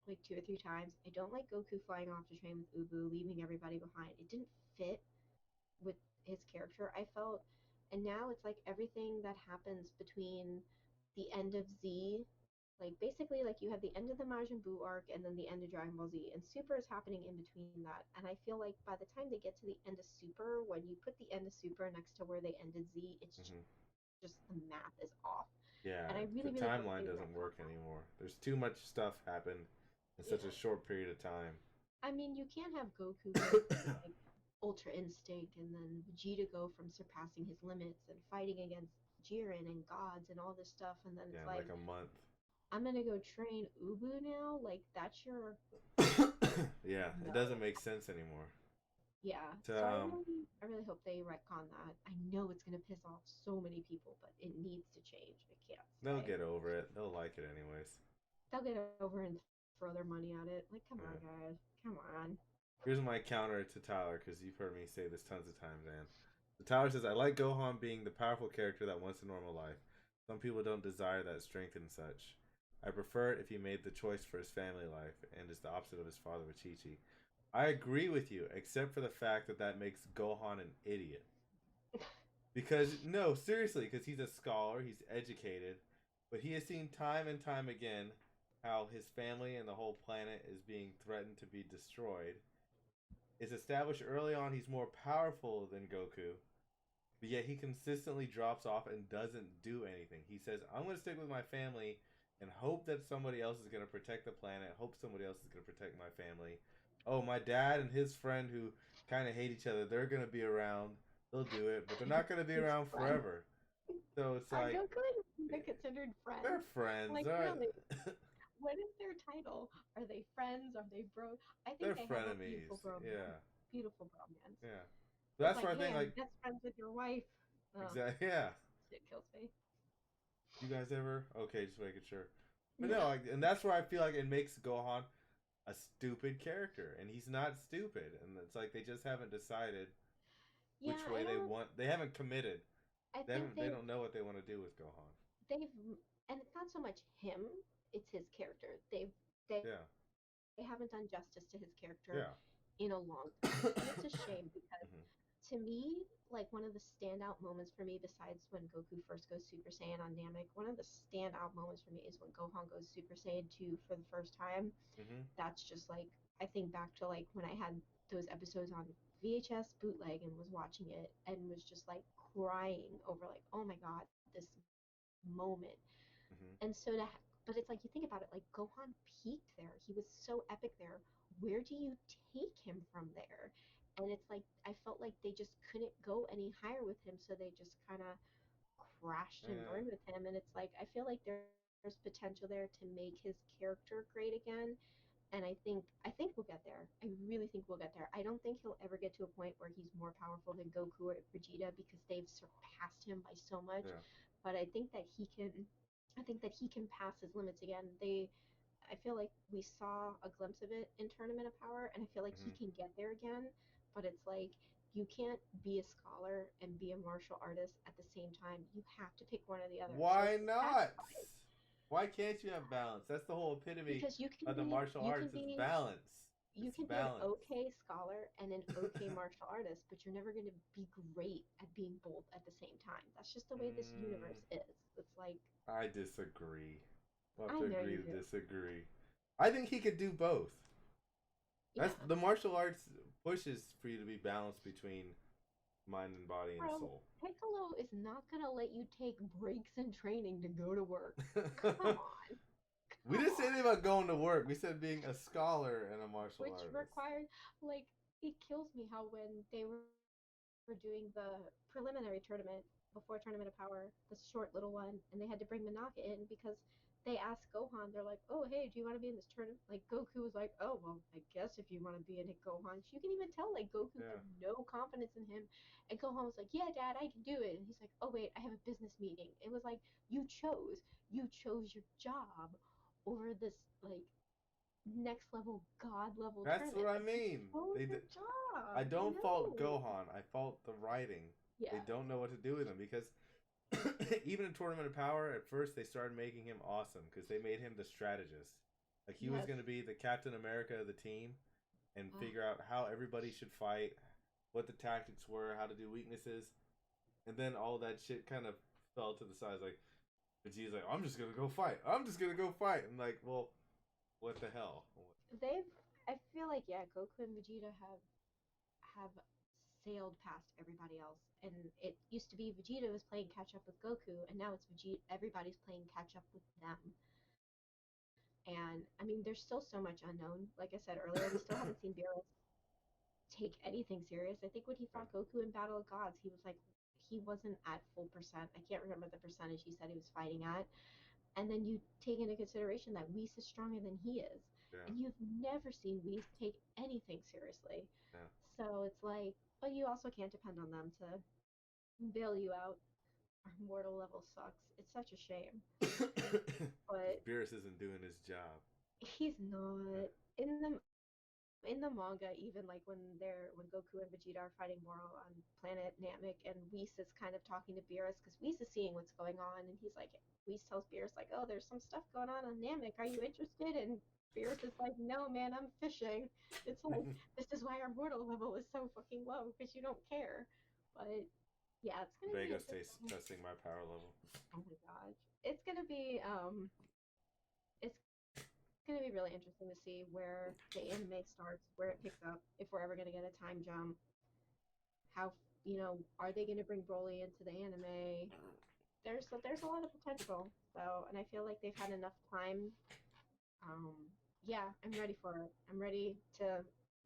like two or three times. I don't like Goku flying off to train with Ubu, leaving everybody behind. It didn't fit with his character, I felt. And now it's like everything that happens between the end of Z, like basically like you have the end of the Majin Buu arc and then the end of Dragon Ball Z, and Super is happening in between that. And I feel like by the time they get to the end of Super, when you put the end of Super next to where they ended Z, it's Hmm. just the math is off. Yeah, And I the really, really hope timeline they doesn't retcon work that. anymore. There's too much stuff happened in such a Yeah. short period of time. I mean, you can't have Goku go from like Ultra Instinct and then Vegeta go from surpassing his limits and fighting against Jiren and gods and all this stuff, and then Yeah, it's in like, like a month. I'm gonna go train Ubu now. Like that's your Yeah, it doesn't no. make sense anymore. Yeah. So, So I really hope they retcon that. I know it's gonna piss off so many people, but it needs to change. It can't they'll stay. get over it. They'll like it anyways. They'll get over and throw their money at it. Like, come on, Yeah. guys, come on. Here's my counter to Tyler because you've heard me say this tons of times, and so Tyler says I like Gohan being the powerful character that wants a normal life. Some people don't desire that strength and such. I prefer it if he made the choice for his family life and is the opposite of his father with Chi Chi. I agree with you, except for the fact that that makes Gohan an idiot. Because no, seriously, because he's a scholar, he's educated, but he has seen time and time again how his family and the whole planet is being threatened to be destroyed. It's established early on he's more powerful than Goku, but yet he consistently drops off and doesn't do anything. He says, "I'm going to stick with my family and hope that somebody else is going to protect the planet. Hope somebody else is going to protect my family. Oh, my dad and his friend who kind of hate each other, they're going to be around. They'll do it, but they're not going to be His around friend. forever." So it's Are like Goku and Vegeta considered they're friends? friends. Like, All right. really? What is their title? Are they friends? Are they bro? I think They're they have a frenemies. beautiful bromance. Yeah. Beautiful bromance. Yeah. It's That's like, where I hey, think I'm like best friends with your wife. Oh, exactly. Yeah. shit kills me. You guys ever? Okay, just making sure. But no, Yeah. like, and that's where I feel like it makes Gohan a stupid character, and he's not stupid, and it's like they just haven't decided Yeah, which I way they don't. want. They haven't committed. I They think haven't. They don't know what they want to do with Gohan. they've, and it's not so much him. It's his character. They Yeah. haven't done justice to his character Yeah. in a long time, and it's a shame because Hmm. to me, like one of the standout moments for me, besides when Goku first goes Super Saiyan on Namek, one of the standout moments for me is when Gohan goes Super Saiyan 2 for the first time. Hmm. That's just like, I think back to like when I had those episodes on VHS bootleg and was watching it and was just like crying over like, oh my god, this moment. Hmm. And so to, but it's like you think about it, like Gohan peaked there. He was so epic there. Where do you take him from there? And it's like I felt like they just couldn't go any higher with him, so they just kind of crashed and Yeah. burned with him. And it's like I feel like there's potential there to make his character great again. And I think we'll get there. I really think we'll get there. I don't think he'll ever get to a point where he's more powerful than Goku or Vegeta because they've surpassed him by so much. Yeah. But I think that he can pass his limits again. I feel like we saw a glimpse of it in Tournament of Power, and I feel like he Hmm. can get there again. But it's like you can't be a scholar and be a martial artist at the same time. You have to pick one or the other. So Why it's a not? sacrifice Why can't you have balance? That's the whole epitome because of the martial arts. It's balance. you It's can be an balance. okay scholar and an okay martial artist, but you're never going to be great at being both at the same time. That's just the way this Mm, universe is. It's like I disagree. We'll have I to know agree you to do. disagree. I think he could do both. That's Yeah. the martial arts pushes for you to be balanced between mind and body and Bro, soul. Piccolo is not going to let you take breaks in training to go to work. Come on. We Come didn't say on. anything about going to work. We said being a scholar and a martial Which artist. required, like, it kills me how when they were doing the preliminary tournament before Tournament of Power, the short little one, and they had to bring Minaka in because they asked Gohan, they're like, oh, hey, do you want to be in this tournament? Like, Goku was like, oh, well, I guess if you want to be in it, Gohan. You can even tell, like, Goku Yeah. had no confidence in him. And Gohan was like, yeah, Dad, I can do it. And he's like, oh, wait, I have a business meeting. It was like, you chose your job over this, like, next level god level That's tournament. what I Like, they mean. so They good I job. I don't fault know. Gohan. I fault the writing. They Yeah. don't know what to do with him because even in Tournament of Power, at first they started making him awesome because they made him the strategist. Like he was Yes. going to be the Captain America of the team and Ah, figure out how everybody should fight, what the tactics were, how to do weaknesses, and then all that shit kind of fell to the side. Like Vegeta's like, I'm just gonna go fight. I'm just gonna go fight. And like, well, what the hell? they've. I feel like yeah, Goku and Vegeta have sailed past everybody else. And it used to be Vegeta was playing catch up with Goku, and now it's Vegeta. Everybody's playing catch up with them. And I mean, there's still so much unknown. Like I said earlier, we still haven't seen Beerus take anything serious. I think when he fought Goku in Battle of Gods, he was like, he wasn't at full percent. I can't remember the percentage he said he was fighting at. And then you take into consideration that Whis is stronger than he is. Yeah. And you've never seen Whis take anything seriously. Yeah. So it's like, but you also can't depend on them to bail you out. Our mortal level sucks. It's such a shame. But Beerus isn't doing his job. he's not in the manga, even like when Goku and Vegeta are fighting more on planet Namek, and Whis is kind of talking to Beerus because Whis is seeing what's going on, and he's like, Whis tells Beerus like, oh, there's some stuff going on Namek. Are you interested? And Beerus is like, no, man, I'm fishing. It's like this is why our mortal level is so fucking low because you don't care. But yeah, it's gonna be Vegas interesting. testing my power level. Oh my gosh, it's going to be really interesting to see where the anime starts, where it picks up, if we're ever going to get a time jump. How, are they going to bring Broly into the anime? There's a lot of potential. So, and I feel like they've had enough time. Um, yeah, I'm ready for it. I'm ready to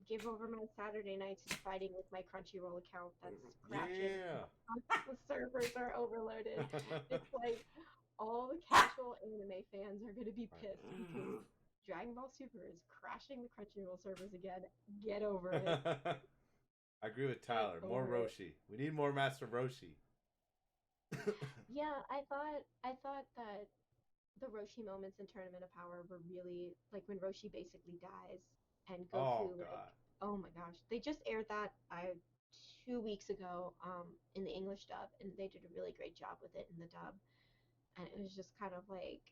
give over my Saturday nights to fighting with my Crunchyroll account that's crashing. Yeah. The servers are overloaded. It's like all the casual anime fans are going to be pissed because Dragon Ball Super is crashing the Crunchyroll servers again. Get over it. I agree with Get Tyler. More over it. Roshi. We need more Master Roshi. Yeah, I thought that the Roshi moments in Tournament of Power were really like when Roshi basically dies and Oh Goku like, God. oh my gosh, they just aired that 2 weeks ago in the English dub, and they did a really great job with it in the dub, and it was just kind of like,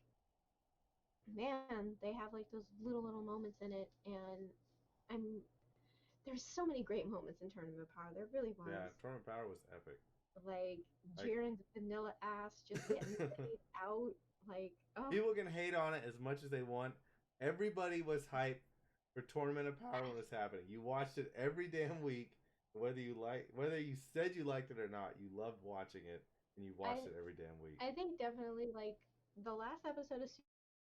man, they have like those little moments in it, and I'm there's so many great moments in Tournament of Power. There really was. Yeah, Tournament Power was epic. Like Like Jiren's vanilla ass just getting laid out. Like, oh, people can hate on it as much as they want. Everybody was hyped for Tournament of Power when it was happening. You watched it every damn week. Whether you said you liked it or not, you loved watching it, and you I watched it every damn week. I think definitely like the last episode of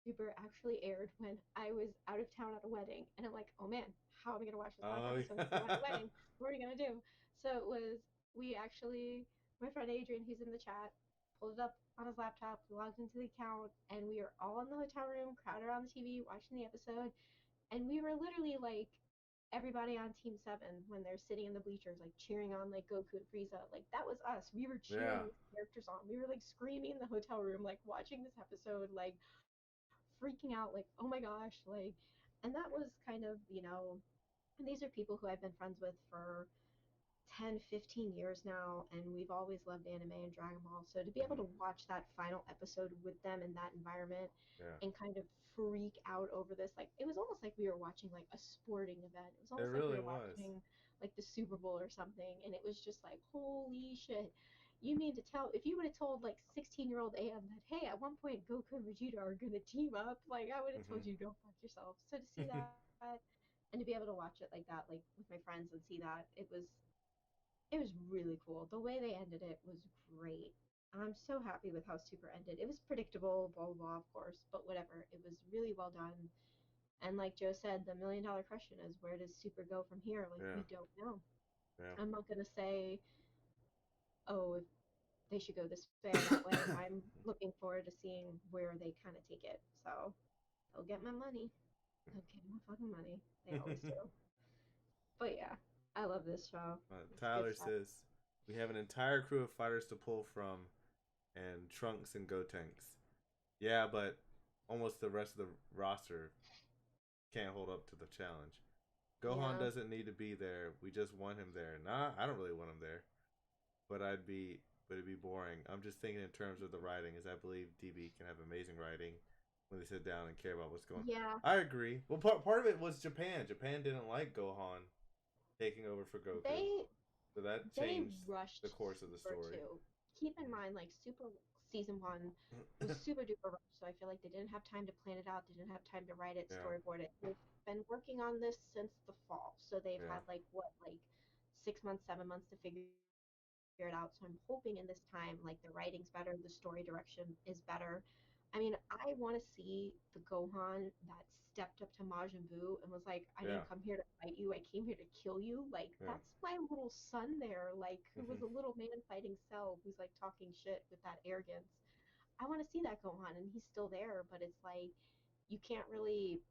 Super actually aired when I was out of town at a wedding, and I'm like, oh man, how am I gonna watch this last Oh episode? I'm at a yeah. wedding. What are we gonna do? So it was we actually, my friend Adrian, who's in the chat, pulled it up on his laptop. We logged into the account, and we were all in the hotel room, crowded around the TV, watching the episode, and we were literally like everybody on Team Seven when they're sitting in the bleachers, like cheering on like Goku and Frieza. Like that was us. We were cheering Yeah. these characters on. We were like screaming in the hotel room, like watching this episode, like freaking out, like oh my gosh, like. And that was kind of, and these are people who I've been friends with for 10, 15 years now, and we've always loved anime and Dragon Ball. So to be able Mm-hmm. to watch that final episode with them in that environment Yeah. and kind of freak out over this, like it was almost like we were watching like a sporting event. It was It almost like we really were was. watching like the Super Bowl or something, and it was just like, holy shit. You mean to tell if you would have told like 16-year-old Am that hey, at one point Goku and Vegeta are gonna team up, like I would have Mm-hmm. told you to go fuck yourself. So to see that and to be able to watch it like that, like with my friends and see that, it was really cool. The way they ended it was great. I'm so happy with how Super ended. It was predictable, blah blah blah, of course, but whatever. It was really well done. And like Joe said, the $1,000,000 question is where does Super go from here? Like Yeah. we don't know. Yeah. I'm not gonna say, oh, if they should go this way or that way. I'm looking forward to seeing where they kind of take it. So they'll get my money. They'll get my fucking money. They always do. But yeah, I love this show. It's good Tyler stuff. says we have an entire crew of fighters to pull from, and Trunks and Gotenks. Yeah, but almost the rest of the roster can't hold up to the challenge. Gohan doesn't need to be there. We just want him there. Nah, I don't really want him there. But it'd be boring. I'm just thinking in terms of the writing, as I believe DB can have amazing writing when they sit down and care about what's going on. Yeah. I agree. Well, part of it was Japan. Japan didn't like Gohan taking over for Goku. So that changed the course of the story. Too. Keep in mind, like, Super Season 1 was super duper rushed, so I feel like they didn't have time to plan it out. They didn't have time to write it, storyboard it. They've been working on this since the fall, so they've had, like, 6 months, 7 months to figure it out. So I'm hoping in this time, like, the writing's better, the story direction is better. I mean, I want to see the Gohan that stepped up to Majin Buu and was like, I didn't come here to fight you. I came here to kill you. Like, that's my little son there, like, who was a little man fighting Cell, who's, like, talking shit with that arrogance. I want to see that Gohan, and he's still there, but it's like, you can't really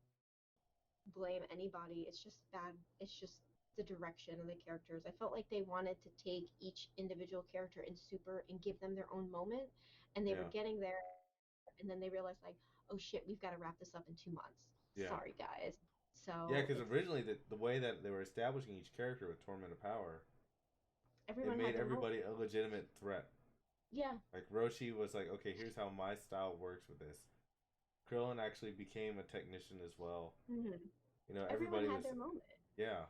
blame anybody. It's just bad. It's just the direction of the characters. I felt like they wanted to take each individual character in Super and give them their own moment, and they were getting there, and then they realized, like, oh shit, we've got to wrap this up in 2 months. Sorry, guys. So because originally the way that they were establishing each character with Torment of Power, it made everybody a legitimate threat. Yeah. Like Roshi was like, okay, here's how my style works with this. Krillin actually became a technician as well. Mm-hmm. You know, everyone had their moment. Yeah.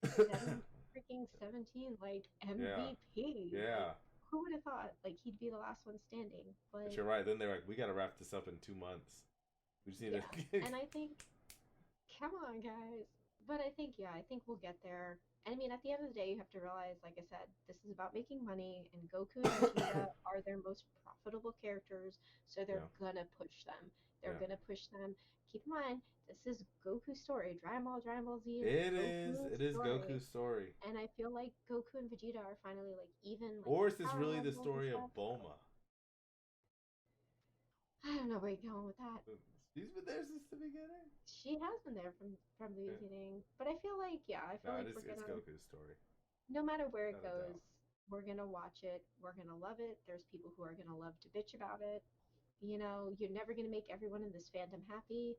Freaking 17, like, MVP. Yeah. Like, who would have thought, like, he'd be the last one standing? But you're right. Then they're like, we got to wrap this up in 2 months. We just need to. And I think, come on, guys. But I think we'll get there. And I mean, at the end of the day, you have to realize, like I said, this is about making money, and Goku and Vegeta are their most profitable characters, so they're gonna push them. They're gonna push them. Keep in mind, this is Goku's story. Dragon Ball Z. It is Goku's story. And I feel like Goku and Vegeta are finally, like, even. Like, or is this really the story of Bulma? I don't know where you're going with that. She's been there since the beginning. She has been there from the beginning, but I feel like it's Goku's story. No matter where it goes, we're gonna watch it. We're gonna love it. There's people who are gonna love to bitch about it. You know, you're never gonna make everyone in this fandom happy.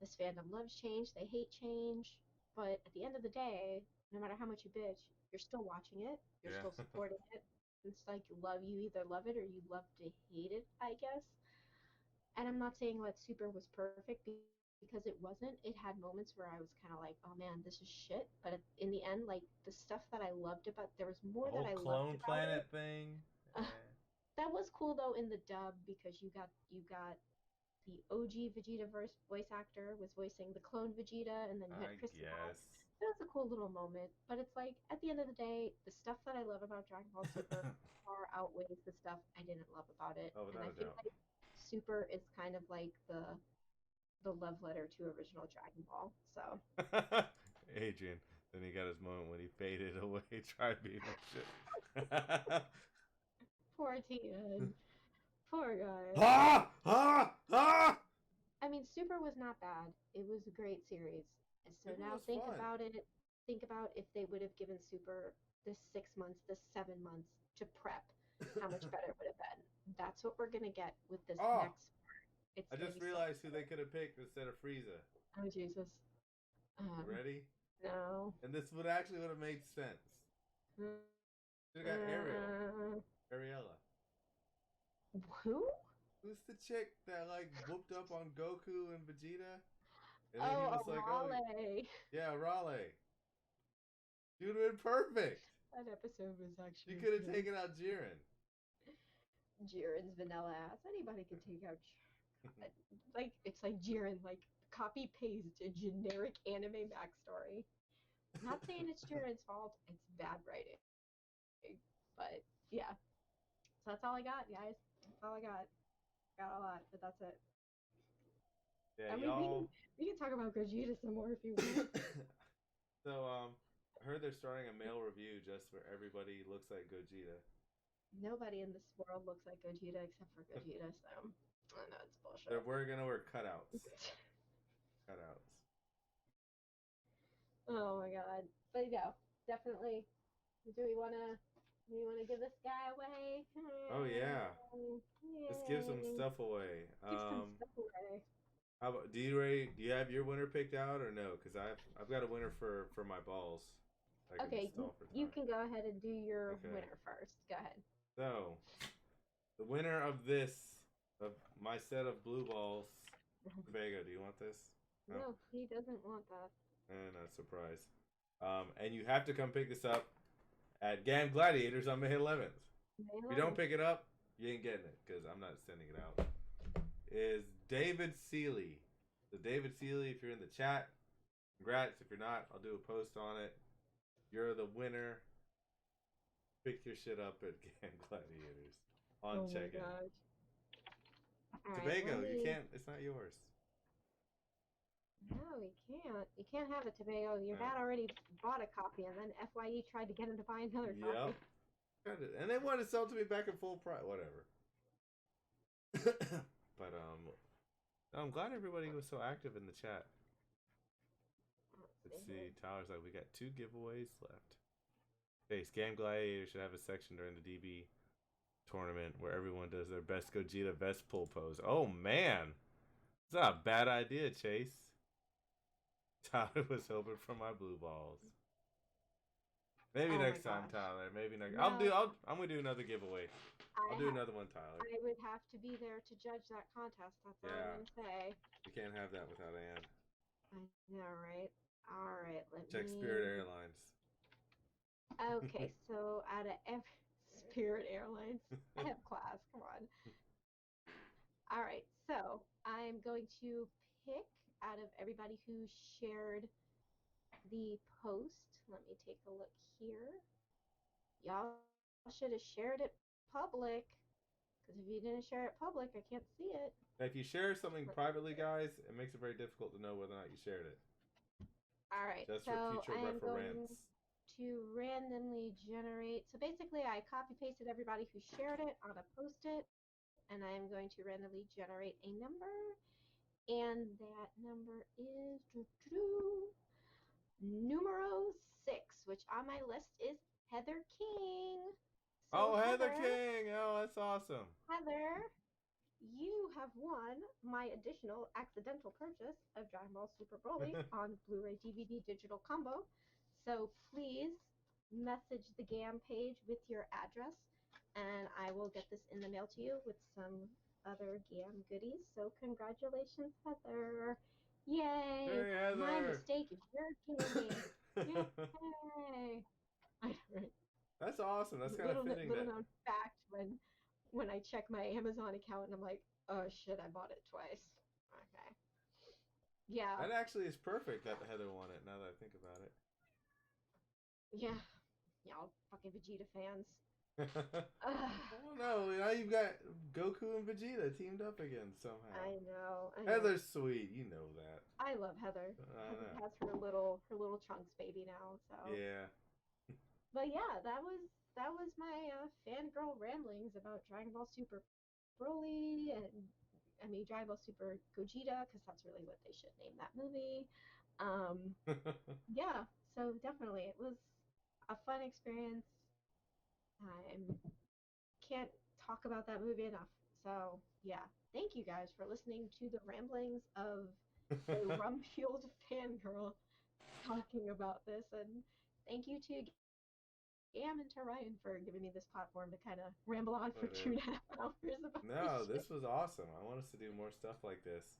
This fandom loves change. They hate change. But at the end of the day, no matter how much you bitch, you're still watching it. You're still supporting it. It's like, you either love it or you love to hate it, I guess. And I'm not saying like Super was perfect because it wasn't. It had moments where I was kind of like, oh man, this is shit. But in the end, like, the stuff that I loved about, there was more that I loved about Clone Planet thing. That was cool though in the dub, because you got the OG Vegeta voice actor was voicing the clone Vegeta, and then you had Chris. That was a cool little moment. But it's like, at the end of the day, the stuff that I love about Dragon Ball Super far outweighs the stuff I didn't love about it. Oh, and I feel like Super is kind of like the love letter to original Dragon Ball. So Adrian, then he got his moment when he faded away, tried being like shit. Poor Tien. Poor guy. I mean, Super was not bad. It was a great series. And so now think about it. Think about if they would have given Super this 6 months, this 7 months to prep, how much better it would have been. That's what we're gonna get with this next part. I just realized who they could have picked instead of Frieza. Oh Jesus! Ready? No. And this would have made sense. Should have got Ariella. Who? Who's the chick that like whooped up on Goku and Vegeta? And then he was like, Raleigh. Yeah, Raleigh. She would have been perfect. That episode was actually. You could have taken out Jiren. Jiren's vanilla ass. Anybody can take out. Like, it's like Jiren, like, copy paste a generic anime backstory. I'm not saying it's Jiren's fault. It's bad writing. But yeah. So that's all I got, guys. That's all I got. Got a lot, but that's it. Yeah, I mean, we can talk about Gogeta some more if you want. So, I heard they're starting a male review just where everybody looks like Gogeta. Nobody in this world looks like Gogeta except for Gogeta, so I know it's bullshit. We're gonna wear cutouts. Cutouts. Oh my god! But yeah, definitely. Do we wanna give this guy away? Oh yeah. Let's give some stuff away. Give some stuff away. How about do you have your winner picked out or no? Because I've got a winner for my balls. I can Okay, install for you Tyler. can go ahead and do your Okay. winner first. Go ahead. So the winner of this of my set of blue balls, Vega. Do you want this? No, he doesn't want that. Not surprised. And you have to come pick this up at GAAM Gladiators on May 11th. May If you don't 11th. pick it up, you ain't getting it because I'm not sending it out. Is David Seeley. So David Seeley, if you're in the chat, congrats. If you're not, I'll do a post on it. You're the winner. Pick your shit up at GAAM Gladiators on check-in. Tobago, you can't. It's not yours. No, you can't. You can't have it, Tobago. Your dad already bought a copy, and then FYE tried to get him to buy another copy. And they wanted to sell it to me back at full price. Whatever. But I'm glad everybody was so active in the chat. Let's see. Tyler's like, we got 2 giveaways left. Hey, Scam Gladiator should have a section during the DB tournament where everyone does their best Gogeta vest pull pose. Oh man, it's not a bad idea, Chase. Tyler was hoping for my blue balls. Maybe next time, Tyler. Maybe next. No. I'm gonna do another giveaway. I'll do another one, Tyler. I would have to be there to judge that contest. That's all I'm gonna say. You can't have that without Ann. I know, right? All right, check Spirit Airlines. Okay, so out of every Spirit Airlines, I have class. Come on. All right, so I'm going to pick out of everybody who shared the post. Let me take a look here. Y'all should have shared it public, because if you didn't share it public, I can't see it. If you share something privately, guys, it makes it very difficult to know whether or not you shared it. All right, just so for future I'm reference. going to randomly generate. So basically, I copy pasted everybody who shared it on a post-it, and I'm going to randomly generate a number, and that number is numero 6, which on my list is Heather King. So Heather King! Oh, that's awesome. Heather, you have won my additional accidental purchase of Dragon Ball Super Broly on Blu-ray DVD digital combo. So please message the GAAM page with your address, and I will get this in the mail to you with some other GAAM goodies. So congratulations, Heather. Yay! Hey, Heather. My mistake is your candy. Yay! Right. That's awesome. That's kind of fitting. Little known fact, when I check my Amazon account and I'm like, oh shit, I bought it twice. Okay. Yeah. That actually is perfect that Heather won it, now that I think about it. Yeah. Y'all fucking Vegeta fans. Oh no, now you've got Goku and Vegeta teamed up again somehow. I know. Heather's sweet, you know that. I love Heather. Heather has her little Trunks baby now, so. Yeah. But yeah, that was my fangirl ramblings about Dragon Ball Super Broly, and I mean Dragon Ball Super Gogeta, because that's really what they should name that movie. Yeah, so definitely it was a fun experience. I can't talk about that movie enough. So yeah, thank you guys for listening to the ramblings of a rum-fueled fangirl talking about this, and thank you to GAAM and to Ryan for giving me this platform to kind of ramble on for 2.5 hours about this was awesome. I want us to do more stuff like this.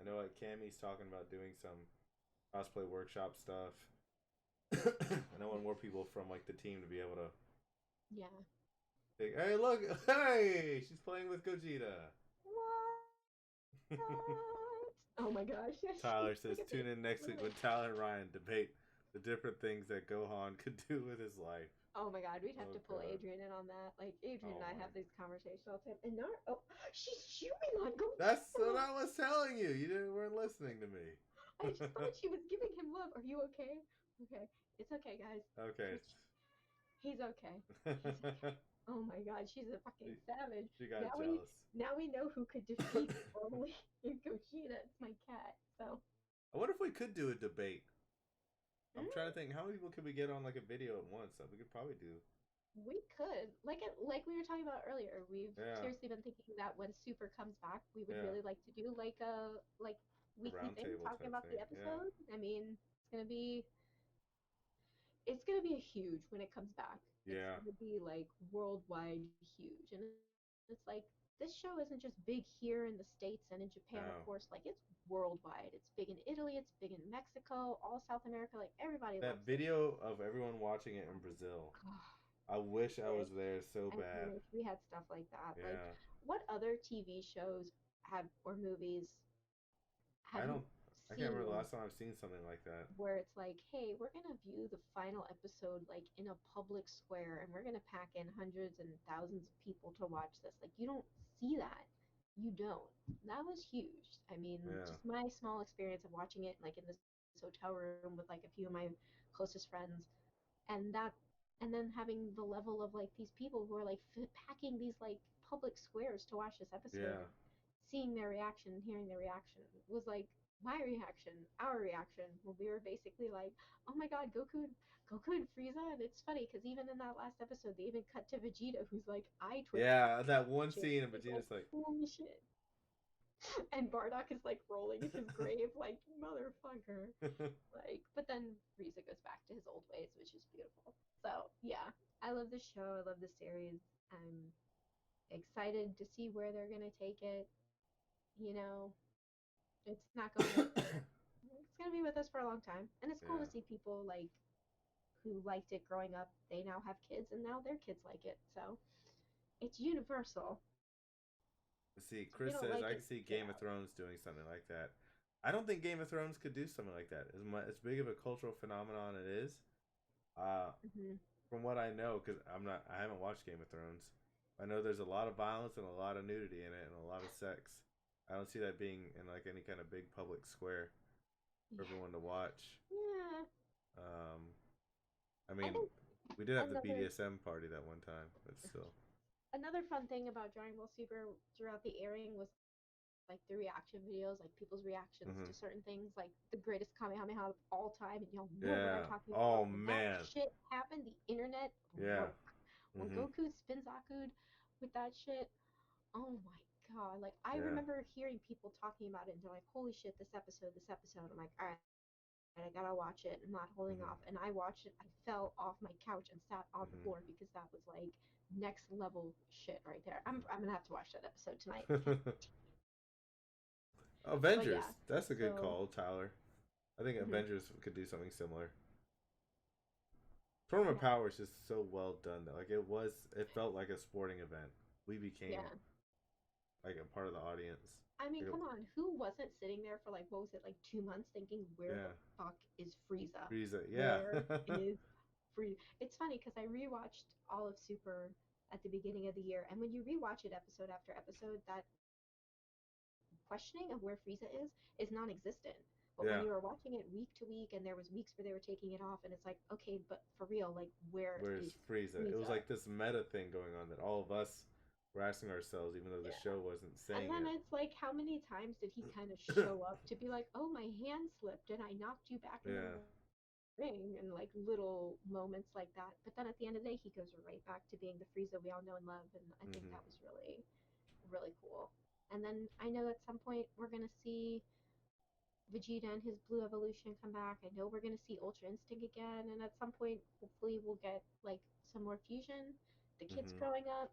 I know like Cammy's talking about doing some cosplay workshop stuff. I want more people from like the team to be able to. Yeah. Think, hey, look! Hey, she's playing with Gogeta. What? Oh my gosh! Tyler says, tune in next week when Tyler and Ryan debate the different things that Gohan could do with his life. Oh my god, we'd have to pull Adrian in on that. Like Adrian and I have these conversations all the time. And she's chewing on Gogeta. That's what I was telling you. You weren't listening to me. I just thought she was giving him love. Are you okay? Okay, it's okay, guys. Okay. He's okay. He's okay. Oh my god, she's a fucking savage. She got jealous. Now we know who could defeat Broly and Gogeta. It's my cat. So. I wonder if we could do a debate. I'm trying to think, how many people could we get on like a video at once? That we could probably do. We could, like we were talking about earlier. We've seriously been thinking that when Super comes back, we would really like to do like A weekly round thing table talking type about thing. the Yeah. episode. I mean, it's gonna be a huge when it comes back. It's Yeah. gonna be like worldwide huge, and it's like this show isn't just big here in the States and in Japan, of No. course. Like it's worldwide. It's big in Italy. It's big in Mexico, all South America. Like everybody That loves this. video of everyone watching it in Brazil. I wish I was there so I bad. wish we had stuff like that. Like, Yeah. what other TV shows have or movies have I you don't. I can't remember the seen last time I've seen something like that. where it's like, hey, we're gonna view the final episode like in a public square, and we're gonna pack in hundreds and thousands of people to watch this? Like, you don't see that. You don't. That was huge. I mean, Yeah. just my small experience of watching it like in this hotel room with like a few of my closest friends, and then having the level of like these people who are like packing these like public squares to watch this episode Yeah. and seeing their reaction and hearing their reaction was like my reaction, our reaction, when we were basically like, oh my god, Goku and Frieza. And it's funny because even in that last episode they even cut to Vegeta, who's like eye twitching. Yeah. That one scene, and Like, oh, Vegeta's like, holy shit. And Bardock is like rolling in his grave, like motherfucker. Like, but then Frieza goes back to his old ways, which is beautiful. So yeah, I love the show. I love the series. I'm excited to see where they're gonna take it. You know, it's not going to. It's gonna be with us for a long time, and it's cool yeah. to see people like who liked it growing up. They now have kids, and now their kids like it. So it's universal. See, If you Chris don't says like I it, can see get Game of out. Thrones doing something like that. I don't think Game of Thrones could do something like that. As big of a cultural phenomenon it is, uh, Hmm. from what I know, because I haven't watched Game of Thrones. I know there's a lot of violence and a lot of nudity in it and a lot of sex. I don't see that being in like any kind of big public square for Yeah. everyone to watch. Yeah. Um, I I mean, think we did have the another BDSM party that one time, but still. another fun thing about Dragon Ball Super throughout the airing was like the reaction videos, like people's reactions to certain things, Hmm. like the greatest Kamehameha of all time, and y'all know what I'm Yeah. talking about. Oh When that man. shit happened, the internet Yeah. broke. When Hmm. Goku spinzaku'd with that shit, oh my god! Like I Yeah. remember hearing people talking about it, and they're like, "Holy shit, this episode, this episode!" I'm like, "All right, I gotta watch it. I'm not holding off." And I Hmm. watched it. I fell off my couch and sat on the floor Hmm. because that was like next level shit right there. I'm gonna have to watch that episode tonight. But yeah, Avengers. That's a good so call, Tyler. I think mhm, Avengers could do something similar. Tournament yeah, Power is just so well done though. Like it felt like a sporting event. We became yeah. like a part of the audience. I mean, Like come on, who wasn't sitting there for like what was it, like 2 months, thinking, where the yeah, fuck is Frieza? Frieza. Yeah, Where is Frieza? It's funny because I rewatched all of Super at the beginning of the year, and when you rewatch it episode after episode, that questioning of where Frieza is non-existent. But when you were watching yeah. it week to week, and there was weeks where they were taking it off, and it's like, okay, but for real, like, where is Where's Frieza? It Frieza? was like this meta thing going on that all of us were asking ourselves, even though the Yeah. show wasn't And saying then it. it's like, how many times did he kind of show up to be like, oh, my hand slipped and I knocked you back into the Yeah. ring, and like little moments like that. But then at the end of the day, he goes right back to being the Frieza we all know and love. And I think that was Hmm. really cool. And then I know at some point we're going to see Vegeta and his blue evolution come back. I know we're going to see Ultra Instinct again. And at some point, hopefully, we'll get like some more fusion. The kids Hmm. growing up,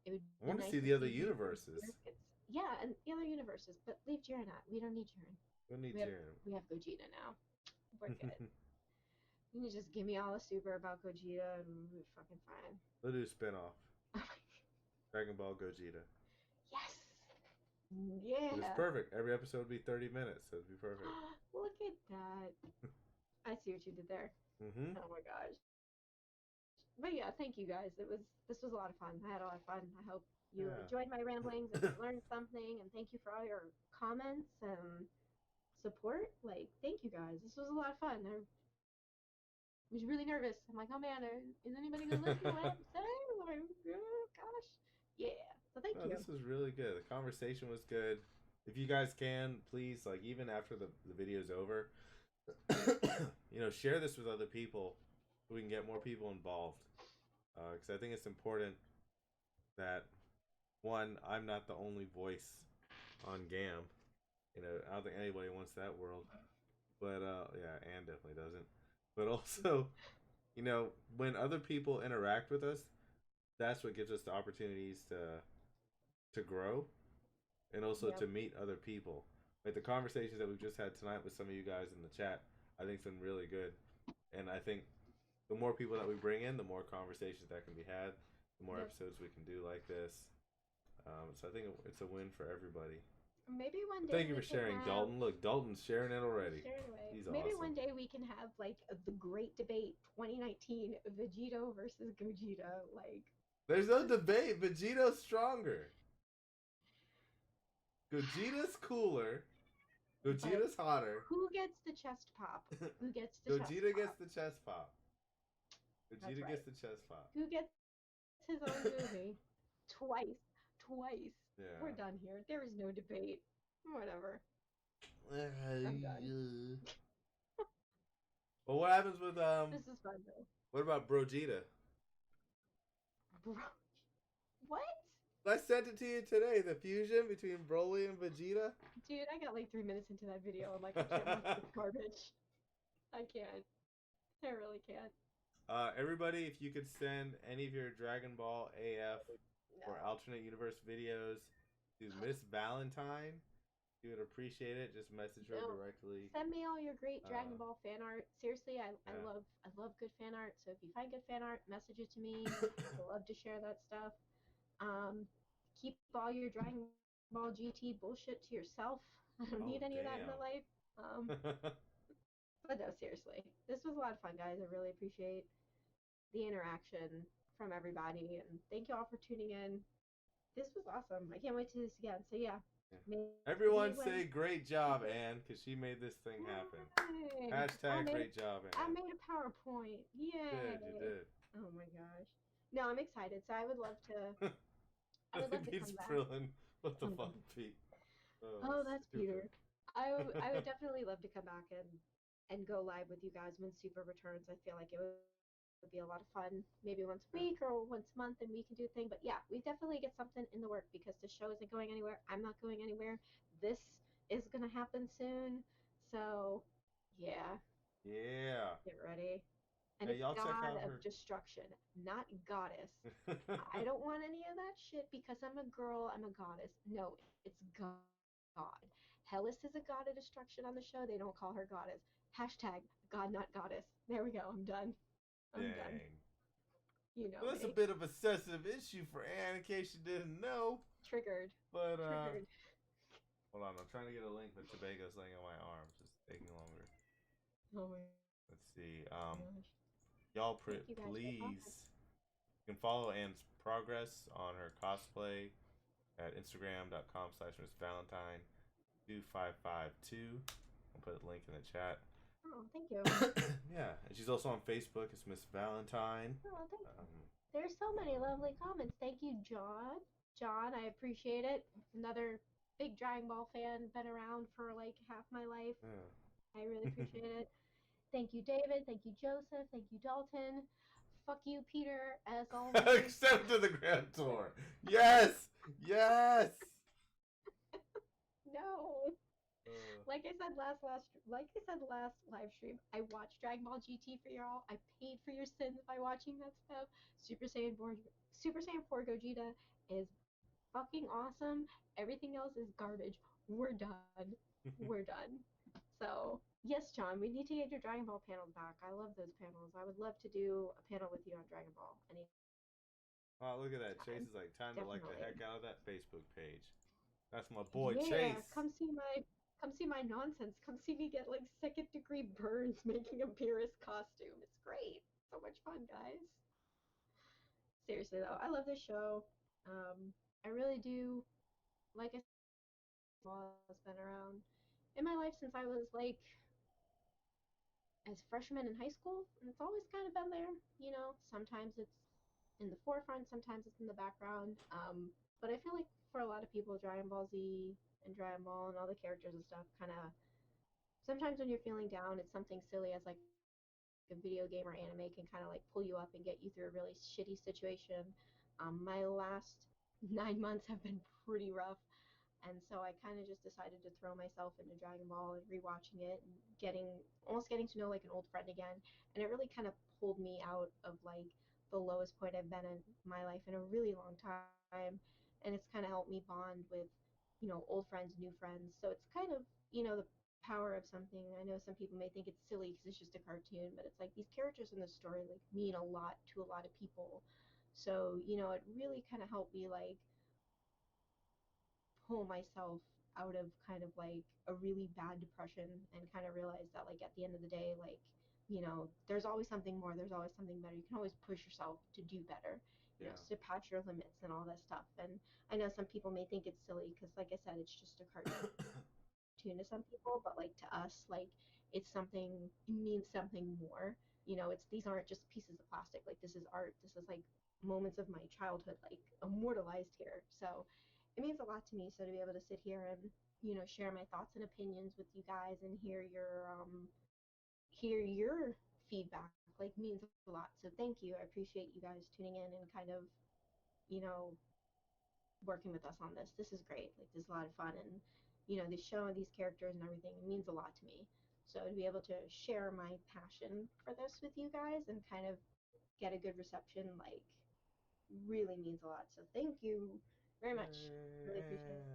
it would be nice to I see want to see the Vegeta other and Jiren's kids. universes. Yeah, and the other universes, but leave Jiren out. We don't need Jiren. We need We have Jiren. we have Gogeta now. We're good. You can just give me all the super about Gogeta and we're fucking fine. They'll do a spinoff. Dragon Ball Gogeta. Yes. But it's Yeah. perfect. Every episode would be 30 minutes, so it'd be perfect. Look at that. I see what you did there. Hmm. Oh my gosh. But yeah, thank you guys. This was a lot of fun. I had a lot of fun. I hope you Yeah. enjoyed my ramblings and you learned something, and thank you for all your comments and support. Like, thank you guys. This was a lot of fun. I was really nervous. I'm like, oh man, is anybody gonna listen to what I have to say? Like, oh gosh. Yeah. So thank No, you. this was really good. The conversation was good. If you guys can, please, like, even after the video's over, share this with other people so we can get more people involved. Because I think it's important that, one, I'm not the only voice on GAAM. I don't think anybody wants that world. But yeah, Anne definitely doesn't. But also, when other people interact with us, that's what gives us the opportunities to grow and also Yep. to meet other people. Like the conversations that we've just had tonight with some of you guys in the chat, I think it's been really good. And I think the more people that we bring in, the more conversations that can be had, the more Yep. episodes we can do like this. So I think it's a win for everybody. Maybe one But day thank you we for can sharing, have. Dalton. Look, Dalton's sharing it already. Share it away. He's Maybe awesome. one day we can have like the great debate 2019 Vegito versus Gogeta. Like, There's no debate. Vegeto's stronger. Gogeta's cooler. but Gogeta's hotter. who gets the chest pop? Who gets the chest Gogeta gets pop? the chest pop. That's Vegeta right. gets the chest pop. Who gets his own movie? Twice. Twice. We're Yeah. done here. There is no debate. Whatever. I'm done. Well, what happens with This is fun though. What about Brogeta? Bro, what? I sent it to you today. The fusion between Broly and Vegeta. Dude, I got like 3 minutes into that video. I'm like, I can't watch this garbage. I can't. I really can't. Everybody, if you could send any of your Dragon Ball AF or No. alternate universe videos to Miss Valentine, she would appreciate it. Just message her No. directly. Send me all your great Dragon Uh, Ball fan art. Seriously, I yeah. love good fan art. So if you find good fan art, message it to me. I love to share that stuff. Keep all your Dragon Ball GT bullshit to yourself. I don't Oh need any of that in my damn. life. But no, seriously, this was a lot of fun, guys. I really appreciate the interaction from everybody, and thank you all for tuning in. This was awesome. I can't wait to do this again. So yeah, maybe Everyone when say great job, Anne, because she made this thing happen. Hashtag great job, I Anne. made a PowerPoint. Yay! You did. Oh my gosh. No, I'm excited. So I would love to. I I would love think to Pete's come back. Krillin. What the Oh, fuck, Pete? oh, that's Stupid. Peter. I would definitely love to come back and go live with you guys when Super returns. I feel like it would be a lot of fun. Maybe once a week or once a month, and we can do a thing. But yeah, we definitely get something in the work because the show isn't going anywhere. I'm not going anywhere. This is gonna happen soon. So yeah, Yeah. get ready. And Hey, it's y'all check God out of her. Destruction, not Goddess. I don't want any of that shit because I'm a girl, I'm a goddess. No, it's God. Hellas is a god of destruction on the show. They don't call her goddess. Hashtag God, not goddess. There we go. I'm done. I'm done. Dang. You know Well, that's a me. bit of a sensitive issue for Anne, in case you didn't know. Triggered. But Triggered. hold on, I'm trying to get a link, but Tobago's laying on my arms. It's taking longer. Oh my Let's see. gosh. Y'all, Thank you guys for please, talking. you can follow Anne's progress on her cosplay at instagram.com/MissValentine 2552. I'll put a link in the chat. Oh, thank you. Yeah, and she's also on Facebook. It's Miss Valentine. Oh, thank you. There's so many lovely comments. Thank you, John. John, I appreciate it. Another big Dragon Ball fan, been around for like half my life. Yeah. I really appreciate it. Thank you, David. Thank you, Joseph. Thank you, Dalton. Fuck you, Peter, as always. Except to the Grand Tour. Yes! Yes! No. Like I said last live stream, I watched Dragon Ball GT for y'all. I paid for your sins by watching that stuff. Super Saiyan 4 Gogeta is fucking awesome. Everything else is garbage. We're done. We're done. So yes, John, we need to get your Dragon Ball panels back. I love those panels. I would love to do a panel with you on Dragon Ball Wow, look at that. Chase anytime. is like, time to like the Definitely. heck out of that Facebook page. That's my boy, Yeah, Chase. come see my nonsense. Come see me get like second degree burns making a Beerus costume. It's great. So much fun, guys. Seriously though, I love this show. I really do. Like I said, has been around in my life since I was like as freshman in high school, and it's always kind of been there. You know, sometimes it's in the forefront, sometimes it's in the background. But I feel like for a lot of people, Dragon Ball Z and Dragon Ball and all the characters and stuff kind of sometimes when you're feeling down, it's something silly as like a video game or anime can kind of like pull you up and get you through a really shitty situation. My last 9 months have been pretty rough. And so I kind of just decided to throw myself into Dragon Ball and rewatching it and almost getting to know like an old friend again. And it really kind of pulled me out of like the lowest point I've been in my life in a really long time. And it's kind of helped me bond with, old friends, new friends. So it's kind of, the power of something. I know some people may think it's silly because it's just a cartoon, but it's like these characters in the story like mean a lot to a lot of people. So, it really kind of helped me like pull myself out of kind of like a really bad depression and kind of realize that like at the end of the day, like, there's always something more, there's always something better. You can always push yourself to do better, Yeah. surpass your limits and all that stuff. And I know some people may think it's silly because like I said, it's just a cartoon to some people, but like to us, like it means something more. It's these aren't just pieces of plastic. Like this is art. This is like moments of my childhood, like immortalized here. So it means a lot to me. So to be able to sit here and share my thoughts and opinions with you guys and hear your feedback like means a lot. So thank you. I appreciate you guys tuning in and kind of you know working with us on this. This is great. Like this is a lot of fun and the show and these characters and everything means a lot to me. So to be able to share my passion for this with you guys and kind of get a good reception like really means a lot. So thank you very much. Really appreciate it.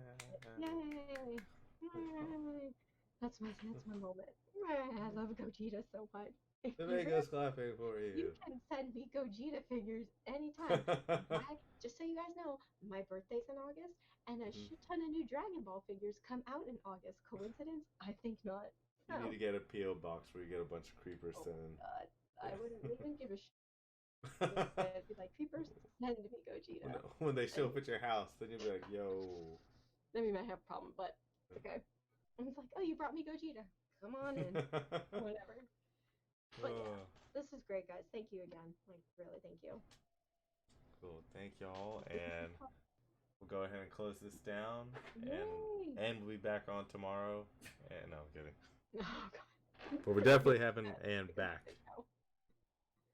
Yay! Yay! That's my moment. I love Gogeta so much. If The you Vega's clapping for you you. can send me Gogeta figures anytime. Just so you guys know, my birthday's in August, and a shit ton of new Dragon Ball figures come out in August. Coincidence? I think not. You need No. to get a PO box where you get a bunch of creepers Oh sent my in. god. I wouldn't give a shit. I'd be like, creepers, send me Gogeta. When they show And up at your house, then you'll be like, yo. then we might have a problem, but it's okay. And it's like, oh, you brought me Gogeta. Come on in. Whatever. But yeah, this is great, guys. Thank you again. Like, really, thank you. Cool. Thank y'all. This is And so fun. we'll go ahead and close this down. Yay! And we'll be back on tomorrow. And no, I'm kidding. Oh, God. But we're definitely having Anne back.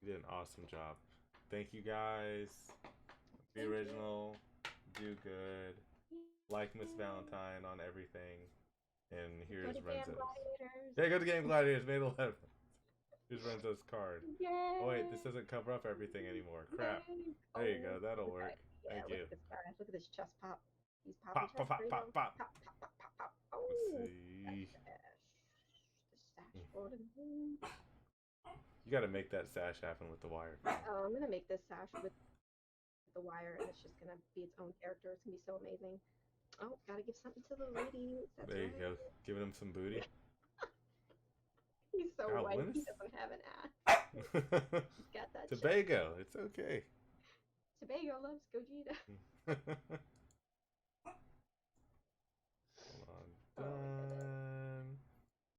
You did an awesome job. Thank you guys. Be Thank original. Do good. Like Miss Valentine on everything. And here's Go to GAAM Renzo's. Gladiators. Yeah, go to Game Gladiators, May 11th. Here's Renzo's card. Yay! Oh wait, this doesn't cover up everything anymore. Crap. Yay. There you go. That'll Okay. work. Yeah, Thank look you. at this guy. Look at this chest pop. He's popping Pop, pop, chest. pop, pop, pop. Pop, pop, pop, pop, pop. Let's Oh, see. the stash golden. You gotta make that sash happen with the wire. Oh, I'm gonna make this sash with the wire, and it's just gonna be its own character. It's gonna be so amazing. Oh, gotta give something to the ladies. That's There you right. go. Giving him some booty. He's so God, white. when He is- doesn't have an ass. He's got that. Tobago. It's okay. Tobago loves Gogeta.